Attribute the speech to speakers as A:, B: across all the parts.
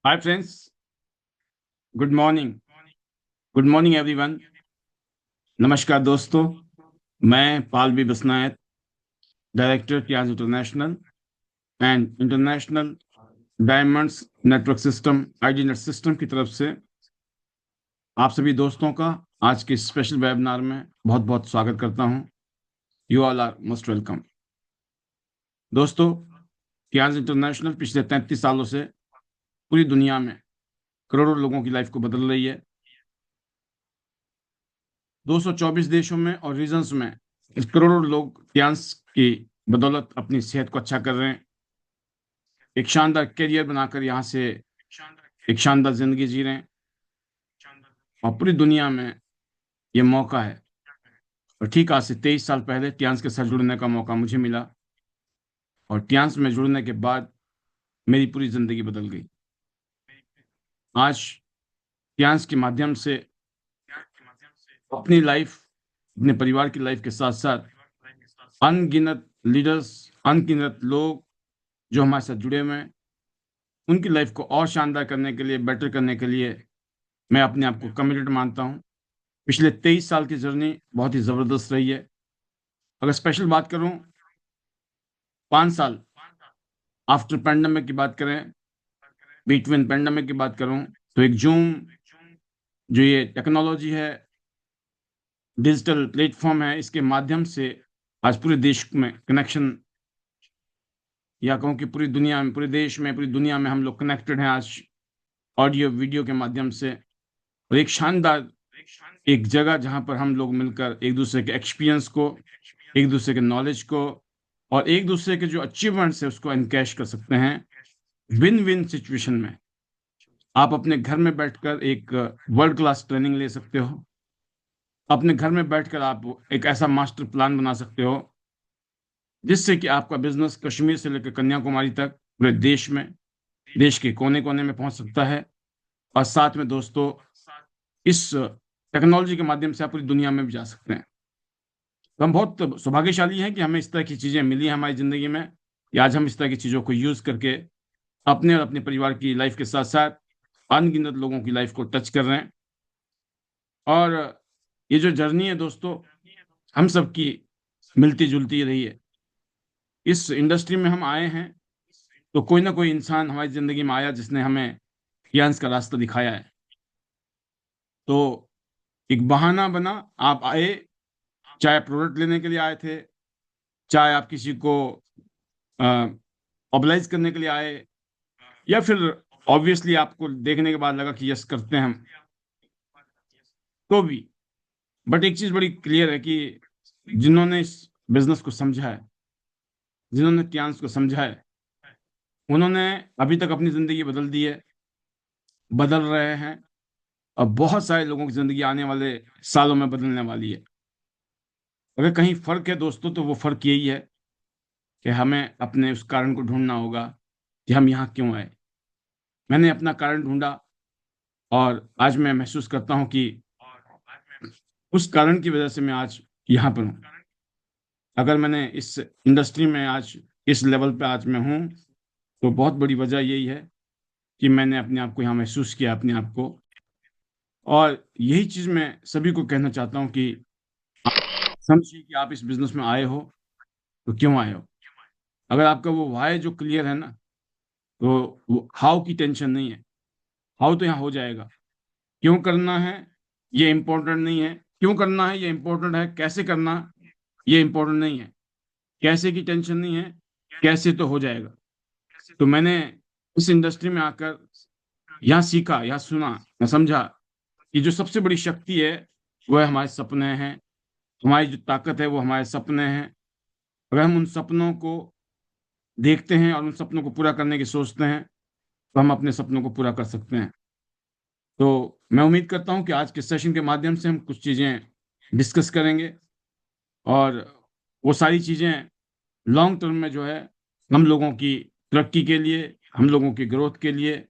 A: हाय friends, good morning. Good morning everyone. नमस्कार दोस्तों। मैं Pal B Basnayat, director Tiens international and international diamonds network system ID net system की तरफ से आप सभी दोस्तों का आज के स्पेशल वेबिनार में बहुत बहुत स्वागत करता हूं। You all are most welcome. दोस्तों, टियाज इंटरनेशनल पिछले 33 सालों से पूरी दुनिया में करोड़ों लोगों की लाइफ को बदल रही है। 224 देशों में और रीजन्स में करोड़ों लोग टियान्स की बदौलत अपनी सेहत को अच्छा कर रहे हैं, एक शानदार करियर बनाकर यहाँ से एक शानदार जिंदगी जी रहे हैं। और पूरी दुनिया में ये मौका है। और ठीक आज से 23 साल पहले टियान्स के साथ जुड़ने का मौका मुझे मिला, और टियान्स में जुड़ने के बाद मेरी पूरी जिंदगी बदल गई। आज टियान्स के माध्यम से अपनी लाइफ, अपने परिवार की लाइफ के साथ साथ अनगिनत लीडर्स, अनगिनत लोग जो हमारे साथ जुड़े हुए हैं, उनकी लाइफ को और शानदार करने के लिए, बेटर करने के लिए मैं अपने आप को कमिटेड मानता हूँ। पिछले 23 साल की जर्नी बहुत ही ज़बरदस्त रही है। अगर स्पेशल बात करूँ, 5 साल आफ्टर पैंडमिक की बात करें, बिटवीन पैंडमिक की बात करूँ, तो एक जूम जो ये टेक्नोलॉजी है, डिजिटल प्लेटफॉर्म है, इसके माध्यम से आज पूरे देश में कनेक्शन, या कहूँ कि पूरी दुनिया में, पूरे देश में, पूरी दुनिया में हम लोग कनेक्टेड हैं आज ऑडियो वीडियो के माध्यम से। और एक शानदार एक जगह जहाँ पर हम लोग मिलकर एक दूसरे के एक्सपीरियंस को, एक दूसरे के नॉलेज को और एक दूसरे के जो अचीवमेंट्स है उसको एनकैश कर सकते हैं। विन विन सिचुएशन में आप अपने घर में बैठकर एक वर्ल्ड क्लास ट्रेनिंग ले सकते हो। अपने घर में बैठकर आप एक ऐसा मास्टर प्लान बना सकते हो जिससे कि आपका बिजनेस कश्मीर से लेकर कन्याकुमारी तक पूरे देश में, देश के कोने कोने में पहुंच सकता है। और साथ में दोस्तों, इस टेक्नोलॉजी के माध्यम से आप पूरी दुनिया में भी जा सकते हैं। तो हम बहुत सौभाग्यशाली हैं कि हमें इस तरह की चीज़ें मिली हैं हमारी ज़िंदगी में, कि आज हम इस तरह की चीज़ों को यूज़ करके अपने और अपने परिवार की लाइफ के साथ साथ अनगिनत लोगों की लाइफ को टच कर रहे हैं। और ये जो जर्नी है दोस्तों, हम सबकी मिलती जुलती रही है। इस इंडस्ट्री में हम आए हैं तो कोई ना कोई इंसान हमारी ज़िंदगी में आया जिसने हमें ज्ञान का रास्ता दिखाया है। तो एक बहाना बना, आप आए, चाहे प्रोडक्ट लेने के लिए आए थे, चाहे आप किसी को ऑब्लाइज करने के लिए आए, या फिर ऑब्वियसली आपको देखने के बाद लगा कि यस करते हैं हम, तो भी। बट एक चीज बड़ी क्लियर है कि जिन्होंने इस बिजनेस को समझा है, जिन्होंने ट्यांस को समझा है, उन्होंने अभी तक अपनी जिंदगी बदल दी है, बदल रहे हैं। और बहुत सारे लोगों की जिंदगी आने वाले सालों में बदलने वाली है। अगर कहीं फर्क है दोस्तों, तो वो फर्क यही है कि हमें अपने उस कारण को ढूंढना होगा कि हम यहाँ क्यों आए। मैंने अपना कारण ढूंढा, और आज मैं महसूस करता हूँ कि उस कारण की वजह से मैं आज यहाँ पर हूँ। अगर मैंने इस इंडस्ट्री में आज इस लेवल पे आज मैं हूँ, तो बहुत बड़ी वजह यही है कि मैंने अपने आप को यहाँ महसूस किया, अपने आप को। और यही चीज़ मैं सभी को कहना चाहता हूँ कि समझिए कि आप इस बिजनेस में आए हो तो क्यों आए हो। अगर आपका वो वाई जो क्लियर है ना, तो वो हाउ की टेंशन नहीं है। हाउ तो यहाँ हो जाएगा। क्यों करना है ये इम्पोर्टेंट नहीं है, क्यों करना है ये इम्पोर्टेंट है, कैसे करना ये इम्पोर्टेंट नहीं है। कैसे की टेंशन नहीं है, कैसे तो हो जाएगा। तो मैंने इस इंडस्ट्री में आकर यहाँ सीखा, यहाँ सुना, मैं समझा कि जो सबसे बड़ी शक्ति है वह हमारे सपने हैं। हमारी जो ताकत है वो हमारे सपने हैं। अगर हम उन सपनों को देखते हैं और उन सपनों को पूरा करने की सोचते हैं, तो हम अपने सपनों को पूरा कर सकते हैं। तो मैं उम्मीद करता हूँ कि आज के सेशन के माध्यम से हम कुछ चीज़ें डिस्कस करेंगे, और वो सारी चीज़ें लॉन्ग टर्म में जो है हम लोगों की तरक्की के लिए, हम लोगों की ग्रोथ के लिए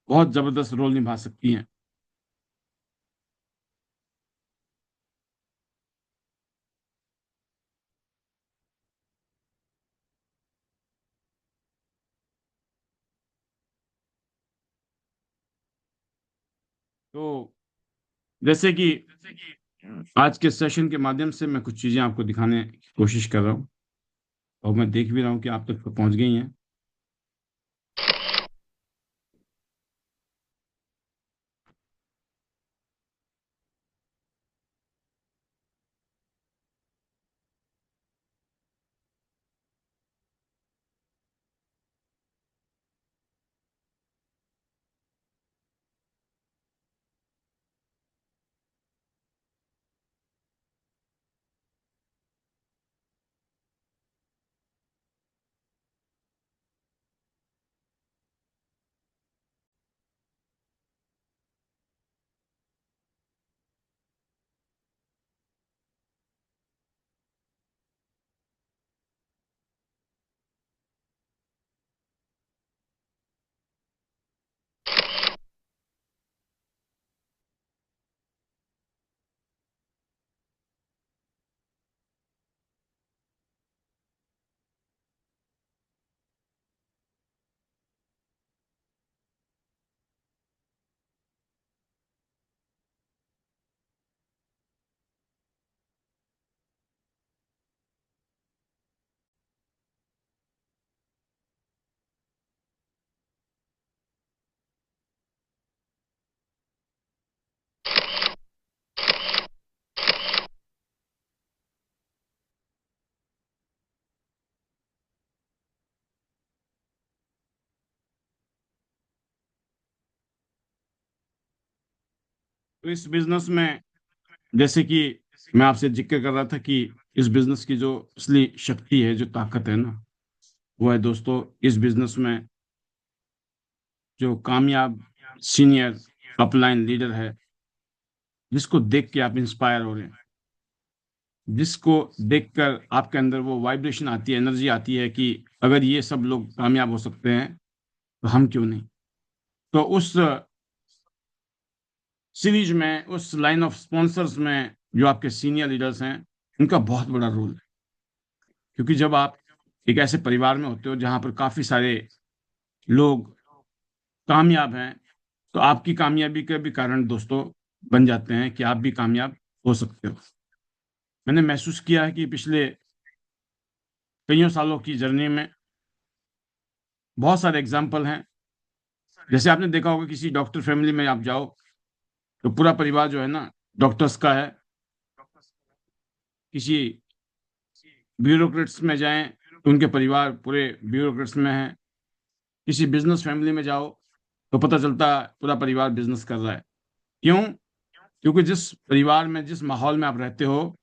A: बहुत ज़बरदस्त रोल निभा सकती हैं। तो जैसे कि आज के सेशन के माध्यम से मैं कुछ चीजें आपको दिखाने की कोशिश कर रहा हूँ, और मैं देख भी रहा हूँ कि आप तक तो पहुंच गई हैं। तो इस बिजनेस में, जैसे कि मैं आपसे जिक्र कर रहा था कि इस बिजनेस की जो असली शक्ति है, जो ताकत है ना, वो है दोस्तों इस बिजनेस में जो कामयाब सीनियर अपलाइन लीडर है, जिसको देख के आप इंस्पायर हो रहे हैं, जिसको देखकर आपके अंदर वो वाइब्रेशन आती है, एनर्जी आती है कि अगर ये सब लोग कामयाब हो सकते हैं तो हम क्यों नहीं। तो उस सीरीज में, उस लाइन ऑफ स्पॉन्सर्स में जो आपके सीनियर लीडर्स हैं, उनका बहुत बड़ा रोल है। क्योंकि जब आप एक ऐसे परिवार में होते हो जहां पर काफी सारे लोग कामयाब हैं, तो आपकी कामयाबी के भी कारण दोस्तों बन जाते हैं कि आप भी कामयाब हो सकते हो। मैंने महसूस किया है कि पिछले कईयों सालों की जर्नी में बहुत सारे एग्जाम्पल हैं। जैसे आपने देखा होगा किसी डॉक्टर फैमिली में आप जाओ, तो पूरा परिवार जो है ना डॉक्टर्स का है। किसी ब्यूरोक्रेट्स में जाएं तो उनके परिवार पूरे ब्यूरोक्रेट्स में है। किसी बिजनेस फैमिली में जाओ तो पता चलता है पूरा परिवार बिजनेस कर रहा है। क्यों? क्योंकि जिस परिवार में, जिस माहौल में आप रहते हो,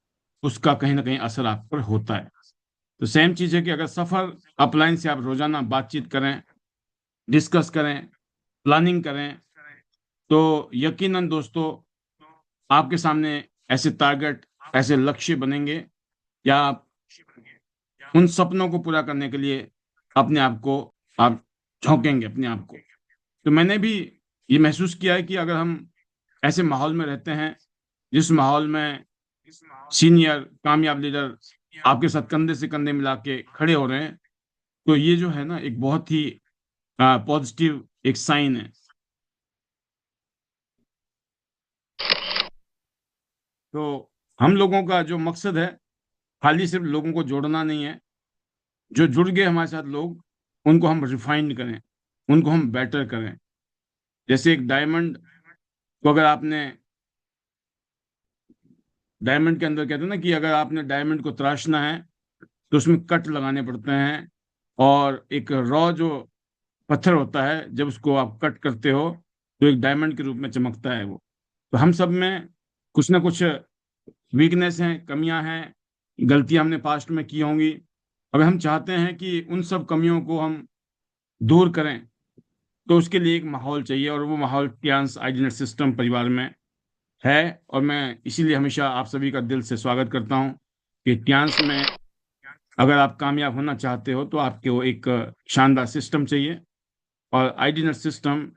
A: उसका कहीं ना कहीं असर आप पर होता है। तो सेम चीज है कि अगर सफर अपलाइन से आप रोजाना बातचीत करें, डिस्कस करें, प्लानिंग करें, तो यकीनन दोस्तों आपके सामने ऐसे टारगेट, ऐसे लक्ष्य बनेंगे, या आप उन सपनों को पूरा करने के लिए अपने आप को आप झोंकेंगे अपने आप को। तो मैंने भी ये महसूस किया है कि अगर हम ऐसे माहौल में रहते हैं, जिस माहौल में सीनियर कामयाब लीडर आपके साथ कंधे से कंधे मिला के खड़े हो रहे हैं, तो ये जो है ना एक बहुत ही पॉजिटिव एक साइन है। तो हम लोगों का जो मकसद है, खाली सिर्फ लोगों को जोड़ना नहीं है। जो जुड़ गए हमारे साथ लोग, उनको हम रिफाइंड करें, उनको हम बेटर करें। जैसे एक डायमंड को अगर आपने, डायमंड के अंदर कहते हैं ना कि अगर आपने डायमंड को तराशना है तो उसमें कट लगाने पड़ते हैं, और एक रॉ जो पत्थर होता है, जब उसको आप कट करते हो तो एक डायमंड के रूप में चमकता है वो। तो हम सब में कुछ ना कुछ वीकनेस हैं, कमियां हैं, गलतियां हमने पास्ट में की होंगी। अगर हम चाहते हैं कि उन सब कमियों को हम दूर करें, तो उसके लिए एक माहौल चाहिए, और वो माहौल ट्रांस आइडेंटिटी सिस्टम परिवार में है। और मैं इसीलिए हमेशा आप सभी का दिल से स्वागत करता हूं कि ट्रांस में अगर आप कामयाब होना चाहते हो तो आपको एक शानदार सिस्टम चाहिए। और आइडेंटिटी सिस्टम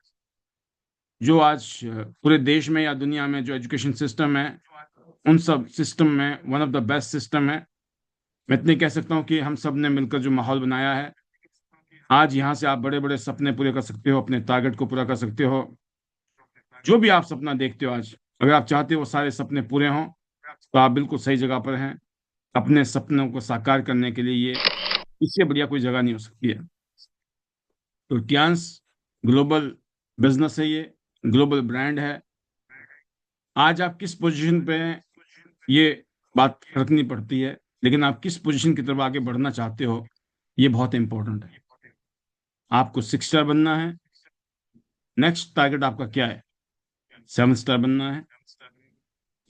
A: जो आज पूरे देश में या दुनिया में जो एजुकेशन सिस्टम है, उन सब सिस्टम में one of the best system है। मैं इतने कह सकता हूँ कि हम सब ने मिलकर जो माहौल बनाया है, आज यहाँ से आप बड़े बड़े सपने पूरे कर सकते हो, अपने टारगेट को पूरा कर सकते हो। जो भी आप सपना देखते हो आज, अगर आप चाहते हो वो सारे सपने पूरे हों, तो आप बिल्कुल सही जगह पर हैं। अपने सपनों को साकार करने के लिए ये इससे बढ़िया कोई जगह नहीं हो सकती है। तो ट्यांस ग्लोबल बिजनेस है, ये ग्लोबल ब्रांड है। आज आप किस पोजीशन पे हैं ये बात रखनी पड़ती है, लेकिन आप किस पोजीशन की तरफ आगे बढ़ना चाहते हो ये बहुत इंपॉर्टेंट है। आपको 6 स्टार बनना है। नेक्स्ट टारगेट आपका क्या है? 7 स्टार बनना है,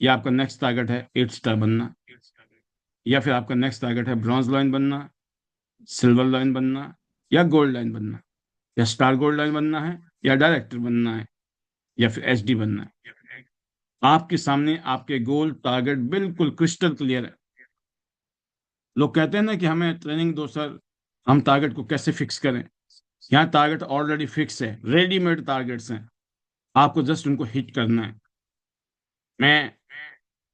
A: या आपका नेक्स्ट टारगेट है 8 स्टार बनना, या फिर आपका नेक्स्ट टारगेट है ब्रॉन्ज लाइन बनना, सिल्वर लाइन बनना, या गोल्ड लाइन बनना, या स्टार गोल्ड लाइन बनना है, या डायरेक्टर बनना है, या फिर एचडी बनना है। आपके सामने आपके गोल टारगेट बिल्कुल क्रिस्टल क्लियर है। लोग कहते हैं ना कि हमें ट्रेनिंग दो सर, हम टारगेट को कैसे फिक्स करें। यहाँ टारगेट ऑलरेडी फिक्स है, रेडीमेड टारगेट्स हैं, आपको जस्ट उनको हिट करना है। मैं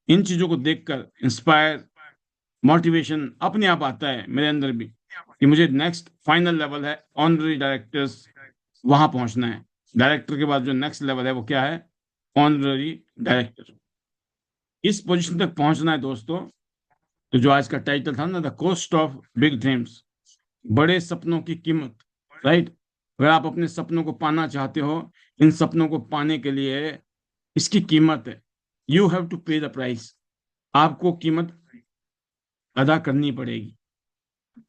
A: इन चीजों को देखकर इंस्पायर, मोटिवेशन अपने आप आता है मेरे अंदर भी कि मुझे नेक्स्ट फाइनल लेवल है ऑनररी डायरेक्टर्स, वहां पहुंचना है। डायरेक्टर के बाद जो नेक्स्ट लेवल है वो क्या है? Honorary director. इस पोजीशन तक पहुंचना है दोस्तों। तो जो आज का टाइटल था ना, the cost of big dreams, बड़े सपनों की कीमत, राइट। अगर आप अपने सपनों को पाना चाहते हो, इन सपनों को पाने के लिए इसकी कीमत है। यू हैव टू पे द प्राइस। आपको कीमत अदा करनी पड़ेगी।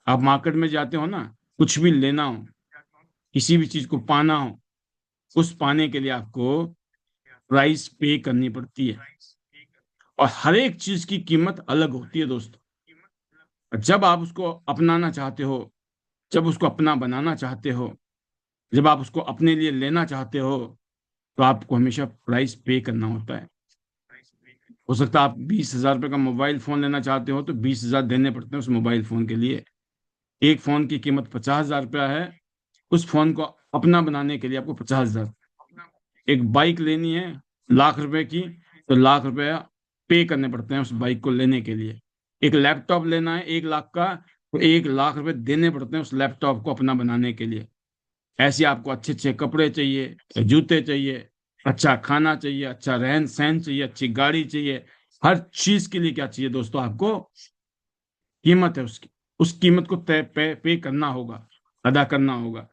A: आप मार्केट में जाते हो ना, कुछ भी लेना हो, किसी भी चीज को पाना हो, उस पाने के लिए आपको प्राइस पे करनी पड़ती है। और हर एक चीज की कीमत अलग होती है दोस्तों। जब आप उसको अपनाना चाहते हो, जब उसको अपना बनाना चाहते हो, जब आप उसको अपने लिए लेना चाहते हो, तो आपको हमेशा प्राइस पे करना होता है। हो सकता है आप 20,000 रुपये का मोबाइल फोन लेना चाहते हो, तो 20,000 देने पड़ते हैं उस मोबाइल फोन के लिए। एक फोन की कीमत 50,000 रुपया है, उस फोन को अपना बनाने के लिए आपको 50,000। एक बाइक लेनी है लाख रुपए की, तो लाख रुपया पे करने पड़ते हैं उस बाइक को लेने के लिए। एक लैपटॉप लेना है 1 लाख का, तो 1 लाख रुपए देने पड़ते हैं उस लैपटॉप को अपना बनाने के लिए। ऐसे आपको अच्छे अच्छे कपड़े चाहिए, जूते चाहिए, अच्छा खाना चाहिए, अच्छा रहन सहन चाहिए, अच्छी गाड़ी चाहिए। हर चीज के लिए क्या चाहिए दोस्तों? आपको कीमत है उसकी। उस कीमत को तय पे करना होगा, अदा करना होगा।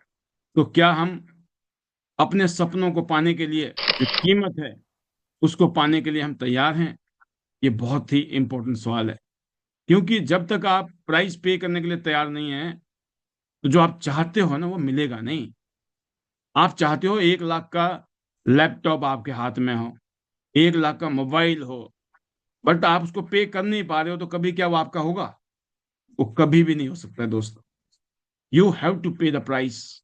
A: तो क्या हम अपने सपनों को पाने के लिए जो कीमत है उसको पाने के लिए हम तैयार हैं? ये बहुत ही इंपॉर्टेंट सवाल है। क्योंकि जब तक आप प्राइस पे करने के लिए तैयार नहीं हैं, तो जो आप चाहते हो ना वो मिलेगा नहीं। आप चाहते हो 1 लाख का लैपटॉप आपके हाथ में हो, 1 लाख का मोबाइल हो, बट आप उसको पे कर नहीं पा रहे हो, तो कभी क्या वो आपका होगा? वो कभी भी नहीं हो सकता है दोस्तों। यू हैव टू पे द प्राइस।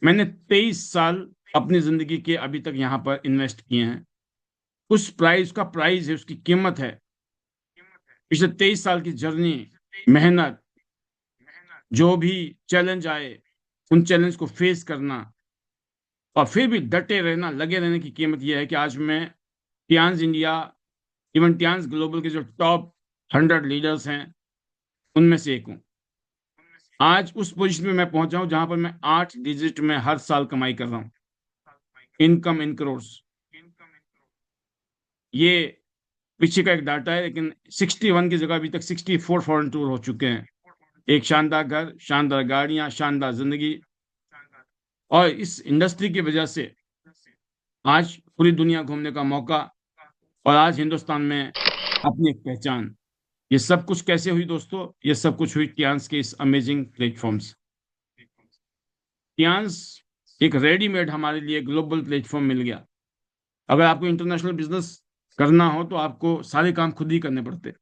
A: मैंने 23 साल अपनी जिंदगी के अभी तक यहाँ पर इन्वेस्ट किए हैं। उस प्राइस का प्राइस है, उसकी कीमत है। पिछले 23 साल की जर्नी, मेहनत, जो भी चैलेंज आए उन चैलेंज को फेस करना, और फिर भी डटे रहना, लगे रहने की कीमत यह है कि आज मैं Tiens India, even Tiens global के जो टॉप 100 लीडर्स हैं उनमें से एक हूँ। आज उस पोजीशन में मैं पहुंचा हूं जहां पर मैं 8 डिजिट में हर साल कमाई कर रहा हूँ, इनकम इन करोड़। ये पीछे का एक डाटा है, लेकिन 61 की जगह अभी तक 64 फॉरेन टूर हो चुके हैं। एक शानदार घर, शानदार गाड़ियां, शानदार जिंदगी। और इस इंडस्ट्री की वजह से आज पूरी दुनिया घूमने का मौका, और आज हिंदुस्तान में अपनी एक पहचान। ये सब कुछ कैसे हुई दोस्तों? ये सब कुछ हुई टियांस के इस अमेजिंग प्लेटफॉर्म से। टियांस एक रेडीमेड हमारे लिए ग्लोबल प्लेटफॉर्म मिल गया। अगर आपको इंटरनेशनल बिजनेस करना हो तो आपको सारे काम खुद ही करने पड़ते,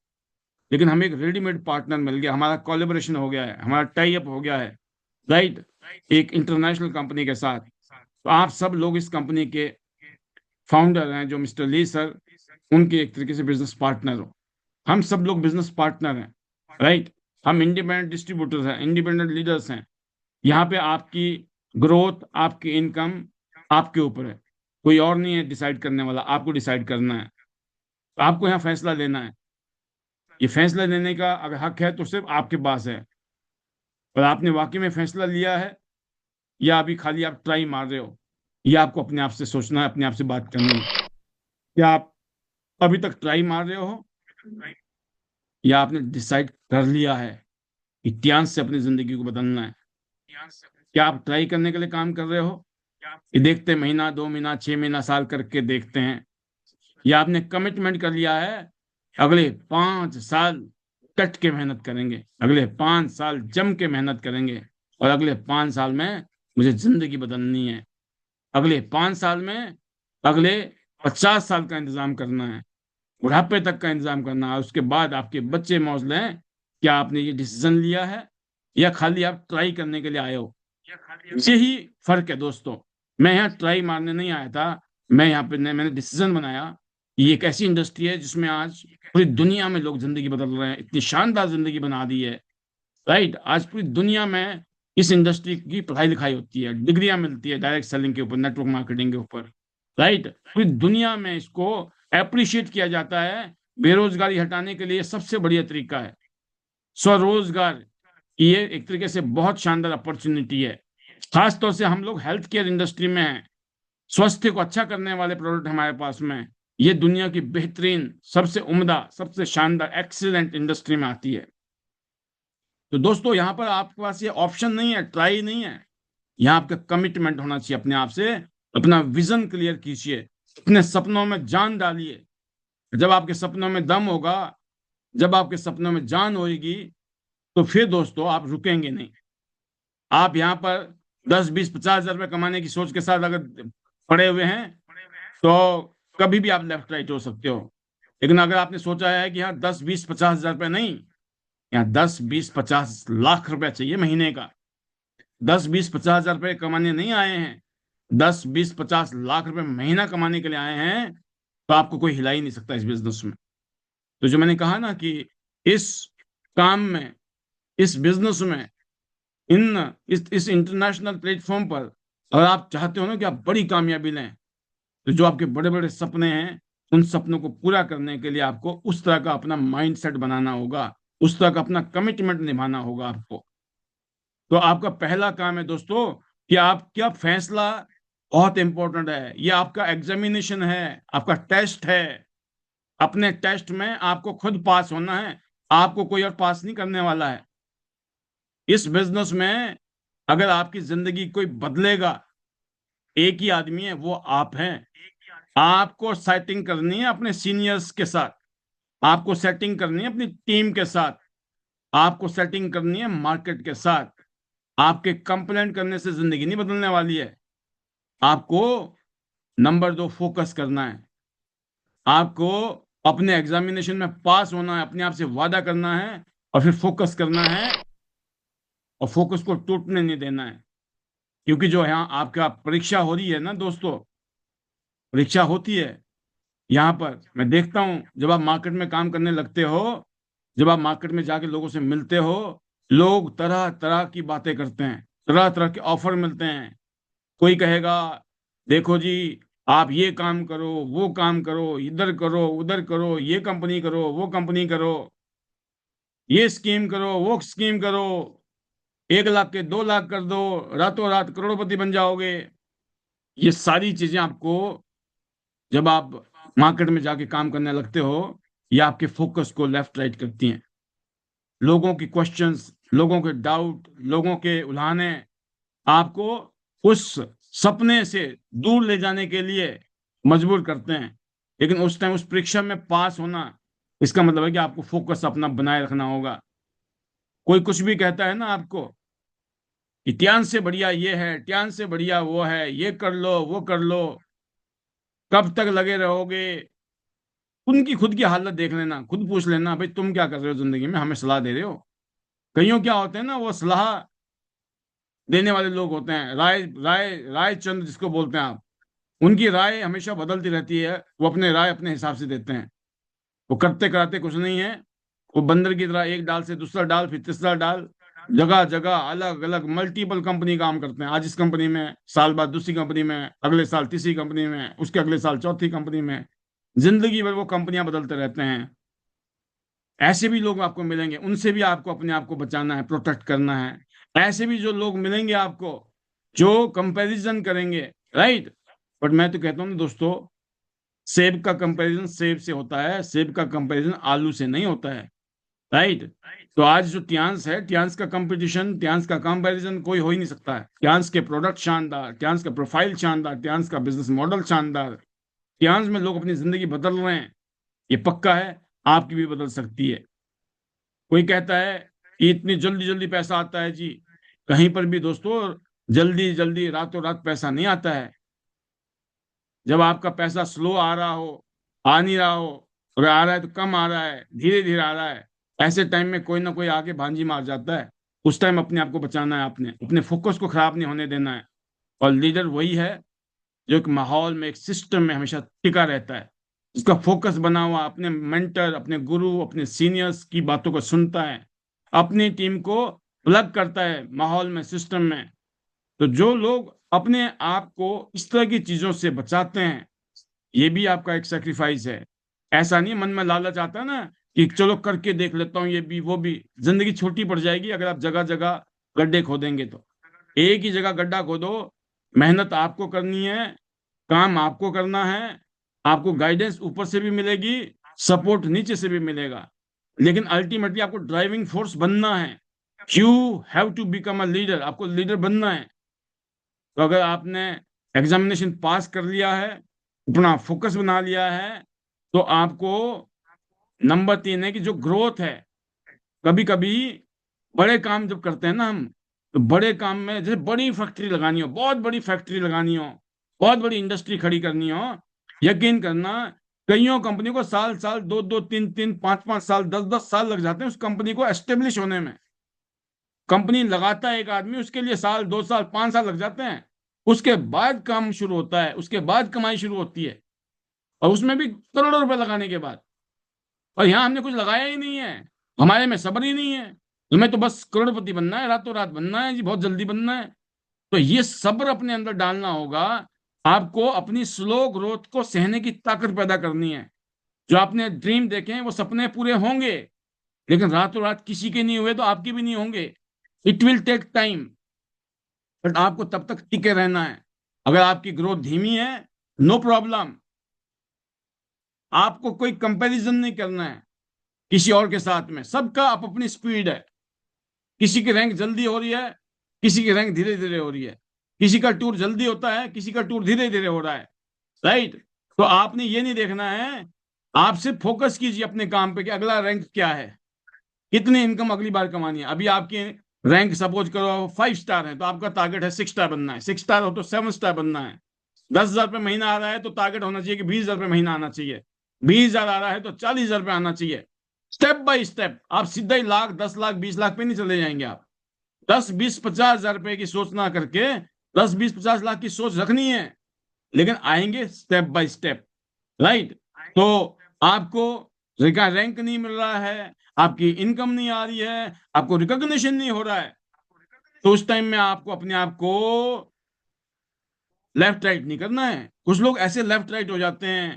A: लेकिन हमें एक रेडीमेड पार्टनर मिल गया, हमारा कोलेबोरेशन हो गया है, हमारा टाई अप हो गया है, राइट, एक इंटरनेशनल कंपनी के साथ। तो आप सब लोग इस कंपनी के फाउंडर हैं, जो मिस्टर ली सर, उनके एक तरीके से बिजनेस पार्टनर हो। हम सब लोग बिजनेस पार्टनर हैं, राइट। हम इंडिपेंडेंट डिस्ट्रीब्यूटर्स हैं, इंडिपेंडेंट लीडर्स हैं। यहाँ पे आपकी ग्रोथ, आपकी इनकम आपके ऊपर है। कोई और नहीं है डिसाइड करने वाला, आपको डिसाइड करना है। तो आपको यहाँ फैसला लेना है। ये फैसला लेने का अगर हक है तो सिर्फ आपके पास है। और आपने वाकई में फैसला लिया है, या अभी खाली आप ट्राई मार रहे हो? ये आपको अपने आप से सोचना है, अपने आप से बात करनी है। क्या आप अभी तक ट्राई मार रहे हो, या आपने डिसाइड कर लिया है कि इतिहास से अपनी जिंदगी को बदलना है? क्या आप ट्राई करने के लिए काम कर रहे हो, ये देखते हैं महीना, 2 महीना, 6 महीना, साल करके देखते हैं, या आपने कमिटमेंट कर लिया है अगले 5 साल कट के मेहनत करेंगे, अगले 5 साल जम के मेहनत करेंगे, और अगले 5 साल में मुझे जिंदगी बदलनी है, अगले 5 साल में अगले 50 साल का इंतजाम करना है, बुढ़ापे तक का इंतजाम करना है, उसके बाद आपके बच्चे मौज लें? क्या आपने ये डिसीजन लिया है, या खाली आप ट्राई करने के लिए आए हो? यही फर्क है दोस्तों। मैं यहाँ ट्राई मारने नहीं आया था, मैं यहाँ पे मैंने डिसीजन बनाया कि ये एक ऐसी इंडस्ट्री है जिसमें आज पूरी दुनिया में लोग जिंदगी बदल रहे हैं, इतनी शानदार जिंदगी बना दी है। राइट, आज पूरी दुनिया में इस इंडस्ट्री की पढ़ाई लिखाई होती है, डिग्रियां मिलती है डायरेक्ट सेलिंग के ऊपर, नेटवर्क मार्केटिंग के ऊपर। राइट, पूरी दुनिया में इसको अप्रिशिएट किया जाता है। बेरोजगारी हटाने के लिए सबसे बढ़िया तरीका है स्वरोजगार। ये एक तरीके से बहुत शानदार अपॉर्चुनिटी है। खास तौर से हम लोग हेल्थ केयर इंडस्ट्री में हैं, स्वास्थ्य को अच्छा करने वाले प्रोडक्ट हमारे पास में हैं। ये दुनिया की बेहतरीन, सबसे उम्दा, सबसे शानदार, एक्सीलेंट इंडस्ट्री में आती है। तो दोस्तों, यहाँ पर आपके पास ये ऑप्शन नहीं है, ट्राई नहीं है, यहाँ आपका कमिटमेंट होना चाहिए अपने आप से। अपना विजन क्लियर कीजिए, अपने सपनों में जान डालिए। जब आपके सपनों में दम होगा, जब आपके सपनों में जान होगी, तो फिर दोस्तों आप रुकेंगे नहीं। आप यहाँ पर 10, 20, 50 हज़ार रुपये कमाने की सोच के साथ अगर पड़े हुए हैं, तो कभी भी आप लेफ्ट राइट हो सकते हो। लेकिन अगर आपने सोचा है कि हाँ 10, 20, 50 हज़ार रुपये नहीं, यहाँ 10, 20, 50 लाख रुपया चाहिए महीने का, 10, 20, 50 हज़ार रुपये कमाने नहीं आए हैं, 10, 20, 50 लाख रुपए महीना कमाने के लिए आए हैं, तो आपको कोई हिला ही नहीं सकता इस बिजनेस में। तो जो मैंने कहा ना कि इस काम में, इस बिजनेस में, इस इंटरनेशनल प्लेटफॉर्म पर अगर आप चाहते हो ना कि आप बड़ी कामयाबी लें, तो जो आपके बड़े बड़े सपने हैं, उन सपनों को पूरा करने के लिए आपको उस तरह का अपना माइंड सेट बनाना होगा, उस तरह का अपना कमिटमेंट निभाना होगा आपको। तो आपका पहला काम है दोस्तों कि आपका फैसला बहुत इंपॉर्टेंट है। ये आपका एग्जामिनेशन है, आपका टेस्ट है। अपने टेस्ट में आपको खुद पास होना है, आपको कोई और पास नहीं करने वाला है। इस बिजनेस में अगर आपकी जिंदगी कोई बदलेगा, एक ही आदमी है, वो आप हैं। आपको सेटिंग करनी है अपने सीनियर्स के साथ, आपको सेटिंग करनी है अपनी टीम के साथ, आपको सेटिंग करनी है मार्केट के साथ। आपके कंप्लेंट करने से जिंदगी नहीं बदलने वाली है। आपको नंबर 2 फोकस करना है, आपको अपने एग्जामिनेशन में पास होना है, अपने आप से वादा करना है, और फिर फोकस करना है, और फोकस को टूटने नहीं देना है। क्योंकि जो यहाँ आपका परीक्षा हो रही है ना दोस्तों, परीक्षा होती है यहाँ पर, मैं देखता हूँ जब आप मार्केट में काम करने लगते हो, जब आप मार्केट में जाके लोगों से मिलते हो, लोग तरह तरह की बातें करते हैं, तरह तरह के ऑफर मिलते हैं। कोई कहेगा देखो जी, आप ये काम करो, वो काम करो, इधर करो, उधर करो, ये कंपनी करो, वो कंपनी करो, ये स्कीम करो, वो स्कीम करो, 1 लाख के 2 लाख कर दो, रातों रात करोड़पति बन जाओगे। ये सारी चीजें आपको, जब आप मार्केट में जाके काम करने लगते हो, ये आपके फोकस को लेफ्ट राइट करती हैं। लोगों की क्वेश्चंस, लोगों के डाउट, लोगों के उल्हाने आपको उस सपने से दूर ले जाने के लिए मजबूर करते हैं। लेकिन उस टाइम उस परीक्षा में पास होना, इसका मतलब है कि आपको फोकस अपना बनाए रखना होगा। कोई कुछ भी कहता है ना आपको, इतिहास से बढ़िया ये है, इतिहास से बढ़िया वो है, ये कर लो, वो कर लो, कब तक लगे रहोगे? उनकी खुद की हालत देख लेना, खुद पूछ लेना भाई तुम क्या कर रहे हो जिंदगी में, हमें सलाह दे रहे हो? कईयों क्या होते हैं ना, वो सलाह देने वाले लोग होते हैं, राय राय राय चंद जिसको बोलते हैं आप, उनकी राय हमेशा बदलती रहती है, वो अपने राय अपने हिसाब से देते हैं। वो करते कराते कुछ नहीं है, वो बंदर की तरह एक डाल से दूसरा डाल, फिर तीसरा डाल, जगह जगह अलग अलग मल्टीपल कंपनी काम करते हैं। आज इस कंपनी में, साल बाद दूसरी कंपनी में, अगले साल तीसरी कंपनी में, उसके अगले साल चौथी कंपनी में, जिंदगी भर वो कंपनियां बदलते रहते हैं। ऐसे भी लोग आपको मिलेंगे, उनसे भी आपको अपने आप को बचाना है, प्रोटेक्ट करना है। ऐसे भी जो लोग मिलेंगे आपको, जो कंपैरिजन करेंगे, राइट, बट मैं तो कहता हूँ ना दोस्तों, सेब का कंपैरिजन सेब से होता है, सेब का कंपैरिजन आलू से नहीं होता है। राइट। तो आज जो टियांस है, टियांस का कंपटीशन, टियांस का कंपैरिजन कोई हो ही नहीं सकता है। टियांस के प्रोडक्ट शानदार, टियांस का प्रोफाइल शानदार, टियांस का बिजनेस मॉडल शानदार, टियांस में लोग अपनी जिंदगी बदल रहे हैं। ये पक्का है, आपकी भी बदल सकती है। कोई कहता है कि इतनी जल्दी जल्दी पैसा आता है जी, कहीं पर भी दोस्तों जल्दी जल्दी रातों रात पैसा नहीं आता है। जब आपका पैसा स्लो आ रहा हो, आ नहीं रहा हो, अगर आ रहा है तो कम आ रहा है, धीरे धीरे आ रहा है, ऐसे टाइम में कोई ना कोई आके भांजी मार जाता है। उस टाइम अपने आप को बचाना है, आपने अपने फोकस को खराब नहीं होने देना है। और लीडर वही है जो एक माहौल में, एक सिस्टम में हमेशा टिका रहता है, उसका फोकस बना हुआ, अपने मेंटर, अपने गुरु, अपने सीनियर्स की बातों को सुनता है, अपनी टीम को प्लग करता है माहौल में, सिस्टम में। तो जो लोग अपने आप को इस तरह की चीजों से बचाते हैं, ये भी आपका एक सेक्रीफाइस है। ऐसा नहीं मन में लालच आता है ना कि चलो करके देख लेता हूँ, ये भी वो भी। जिंदगी छोटी पड़ जाएगी अगर आप जगह जगह गड्ढे खोदेंगे तो। एक ही जगह गड्ढा खोदो, मेहनत आपको करनी है, काम आपको करना है, आपको गाइडेंस ऊपर से भी मिलेगी, सपोर्ट नीचे से भी मिलेगा, लेकिन अल्टीमेटली आपको ड्राइविंग फोर्स बनना है। You have to become a leader, आपको लीडर बनना है। तो अगर आपने एग्जामिनेशन पास कर लिया है, अपना फोकस बना लिया है, तो आपको नंबर 3 है कि जो ग्रोथ है, कभी कभी बड़े काम जब करते हैं ना हम, तो बड़े काम में जैसे बड़ी फैक्ट्री लगानी हो, बहुत बड़ी फैक्ट्री लगानी हो, बहुत बड़ी इंडस्ट्री खड़ी करनी हो, यकीन करना कईयों कंपनी को साल साल, 2 2 3 3 5 5 साल, 10 10 साल लग जाते हैं उस कंपनी को एस्टेब्लिश होने में। कंपनी लगाता है एक आदमी, उसके लिए साल, 2 साल, 5 साल लग जाते हैं। उसके बाद काम शुरू होता है, उसके बाद कमाई शुरू होती है, और उसमें भी करोड़ों रुपए लगाने के बाद। और यहाँ हमने कुछ लगाया ही नहीं है, हमारे में सब्र ही नहीं है, तुम्हें तो बस करोड़पति बनना है, रातों रात बनना है जी, बहुत जल्दी बनना है। तो ये सब्र अपने अंदर डालना होगा। आपको अपनी स्लो ग्रोथ को सहने की ताकत पैदा करनी है। जो आपने ड्रीम देखे हैं वो सपने पूरे होंगे, लेकिन रातों रात किसी के नहीं हुए तो आपके भी नहीं होंगे। It will take time, but आपको तब तक टिके रहना है। अगर आपकी ग्रोथ धीमी है, नो प्रॉब्लम, आपको कोई कंपैरिजन नहीं करना है किसी और के साथ में। सबका आप अपनी स्पीड है, किसी की रैंक जल्दी हो रही है, किसी की रैंक धीरे धीरे हो रही है, किसी का टूर जल्दी होता है, किसी का टूर धीरे धीरे हो रहा है। राइट। तो आपने ये नहीं देखना है, आप सिर्फ फोकस कीजिए अपने काम पे कि अगला रैंक क्या है, कितनी इनकम अगली बार कमानी है। अभी आपकी रैंक सपोज करो 5 स्टार है, तो आपका टारगेट है 6 स्टार बनना है। 6 स्टार हो तो 7 स्टार बनना है। 10,000 रुपये महीना आ रहा है तो टारगेट होना चाहिए कि 20,000 रुपये महीना आना चाहिए। 20,000 आ रहा है तो 40,000 रुपये आना चाहिए। स्टेप बाय स्टेप, आप सीधा ही लाख, 10 लाख, 20 लाख पे नहीं चले जाएंगे आप। 10 20 50 हजार रुपए की सोच ना करके 10 20 50 लाख की सोच रखनी है, लेकिन आएंगे स्टेप बाय स्टेप। राइट। तो आपको रैंक नहीं मिल रहा है, आपकी इनकम नहीं आ रही है, आपको रिकॉग्निशन नहीं हो रहा है, तो उस टाइम में आपको अपने आप को लेफ्ट राइट नहीं करना है। कुछ लोग ऐसे लेफ्ट राइट हो जाते हैं,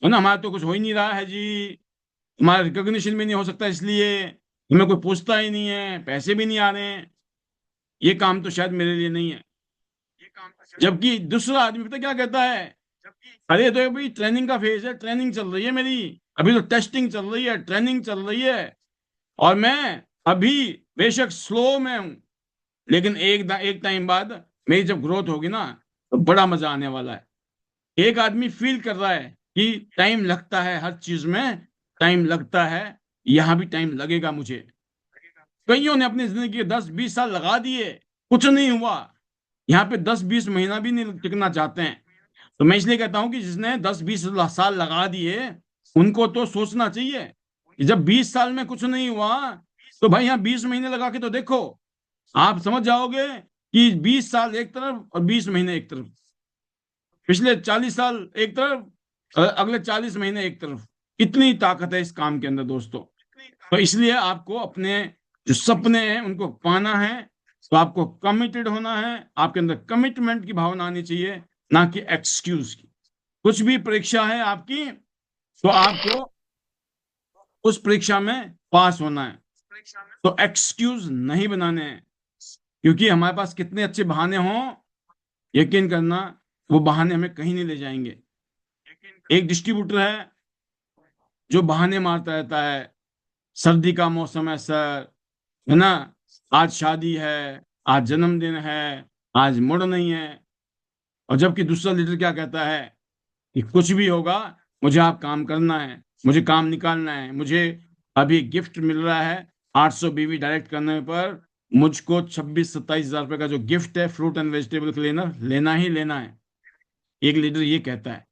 A: है ना, हमारा तो कुछ हो ही नहीं रहा है जी, हमारा रिकॉग्निशन भी नहीं हो सकता, इसलिए हमें कोई पूछता ही नहीं है, पैसे भी नहीं आ रहे हैं, ये काम तो शायद मेरे लिए नहीं है। जबकि दूसरा आदमी पता क्या कहता है, अरे तो अभी ट्रेनिंग का फेज है, ट्रेनिंग चल रही है मेरी, अभी तो टेस्टिंग चल रही है, ट्रेनिंग चल रही है, और मैं अभी बेशक स्लो में हूं, लेकिन एक टाइम बाद मेरी जब ग्रोथ होगी ना, तो बड़ा मजा आने वाला है। एक आदमी फील कर रहा है कि टाइम लगता है, हर चीज में टाइम लगता है, यहां भी टाइम लगेगा मुझे। कईयों ने अपनी जिंदगी के 10 20 साल लगा दिए, कुछ नहीं हुआ। यहाँ पे 10 20 महीना भी नहीं टिकना चाहते हैं। तो मैं इसलिए कहता हूं कि जिसने 10 20 साल लगा दिए, उनको तो सोचना चाहिए कि जब 20 साल में कुछ नहीं हुआ, तो भाई यहाँ 20 महीने लगा के तो देखो, आप समझ जाओगे कि 20 साल एक तरफ और 20 महीने एक तरफ, पिछले 40 साल एक तरफ, अगले 40 महीने एक तरफ। इतनी ताकत है इस काम के अंदर दोस्तों। तो इसलिए आपको अपने जो सपने हैं उनको पाना है, तो आपको कमिटेड होना है, आपके अंदर कमिटमेंट की भावना आनी चाहिए, ना कि एक्सक्यूज की। कुछ भी परीक्षा है आपकी, तो आपको उस परीक्षा में पास होना है, तो एक्सक्यूज नहीं बनाने हैं। क्योंकि हमारे पास कितने अच्छे बहाने हों, यकीन करना वो बहाने हमें कहीं नहीं ले जाएंगे। एक डिस्ट्रीब्यूटर है जो बहाने मारता रहता है, सर्दी का मौसम है सर, है ना, आज शादी है, आज जन्मदिन है, आज मुड़ नहीं है। और जबकि दूसरा लीडर क्या कहता है कि कुछ भी होगा, मुझे आप काम करना है, मुझे काम निकालना है, मुझे अभी गिफ्ट मिल रहा है 800 बीवी डायरेक्ट करने पर, मुझको 26-27 हजार रुपए का जो गिफ्ट है फ्रूट एंड वेजिटेबल क्लीनर लेना ही लेना है। एक लीडर ये कहता है।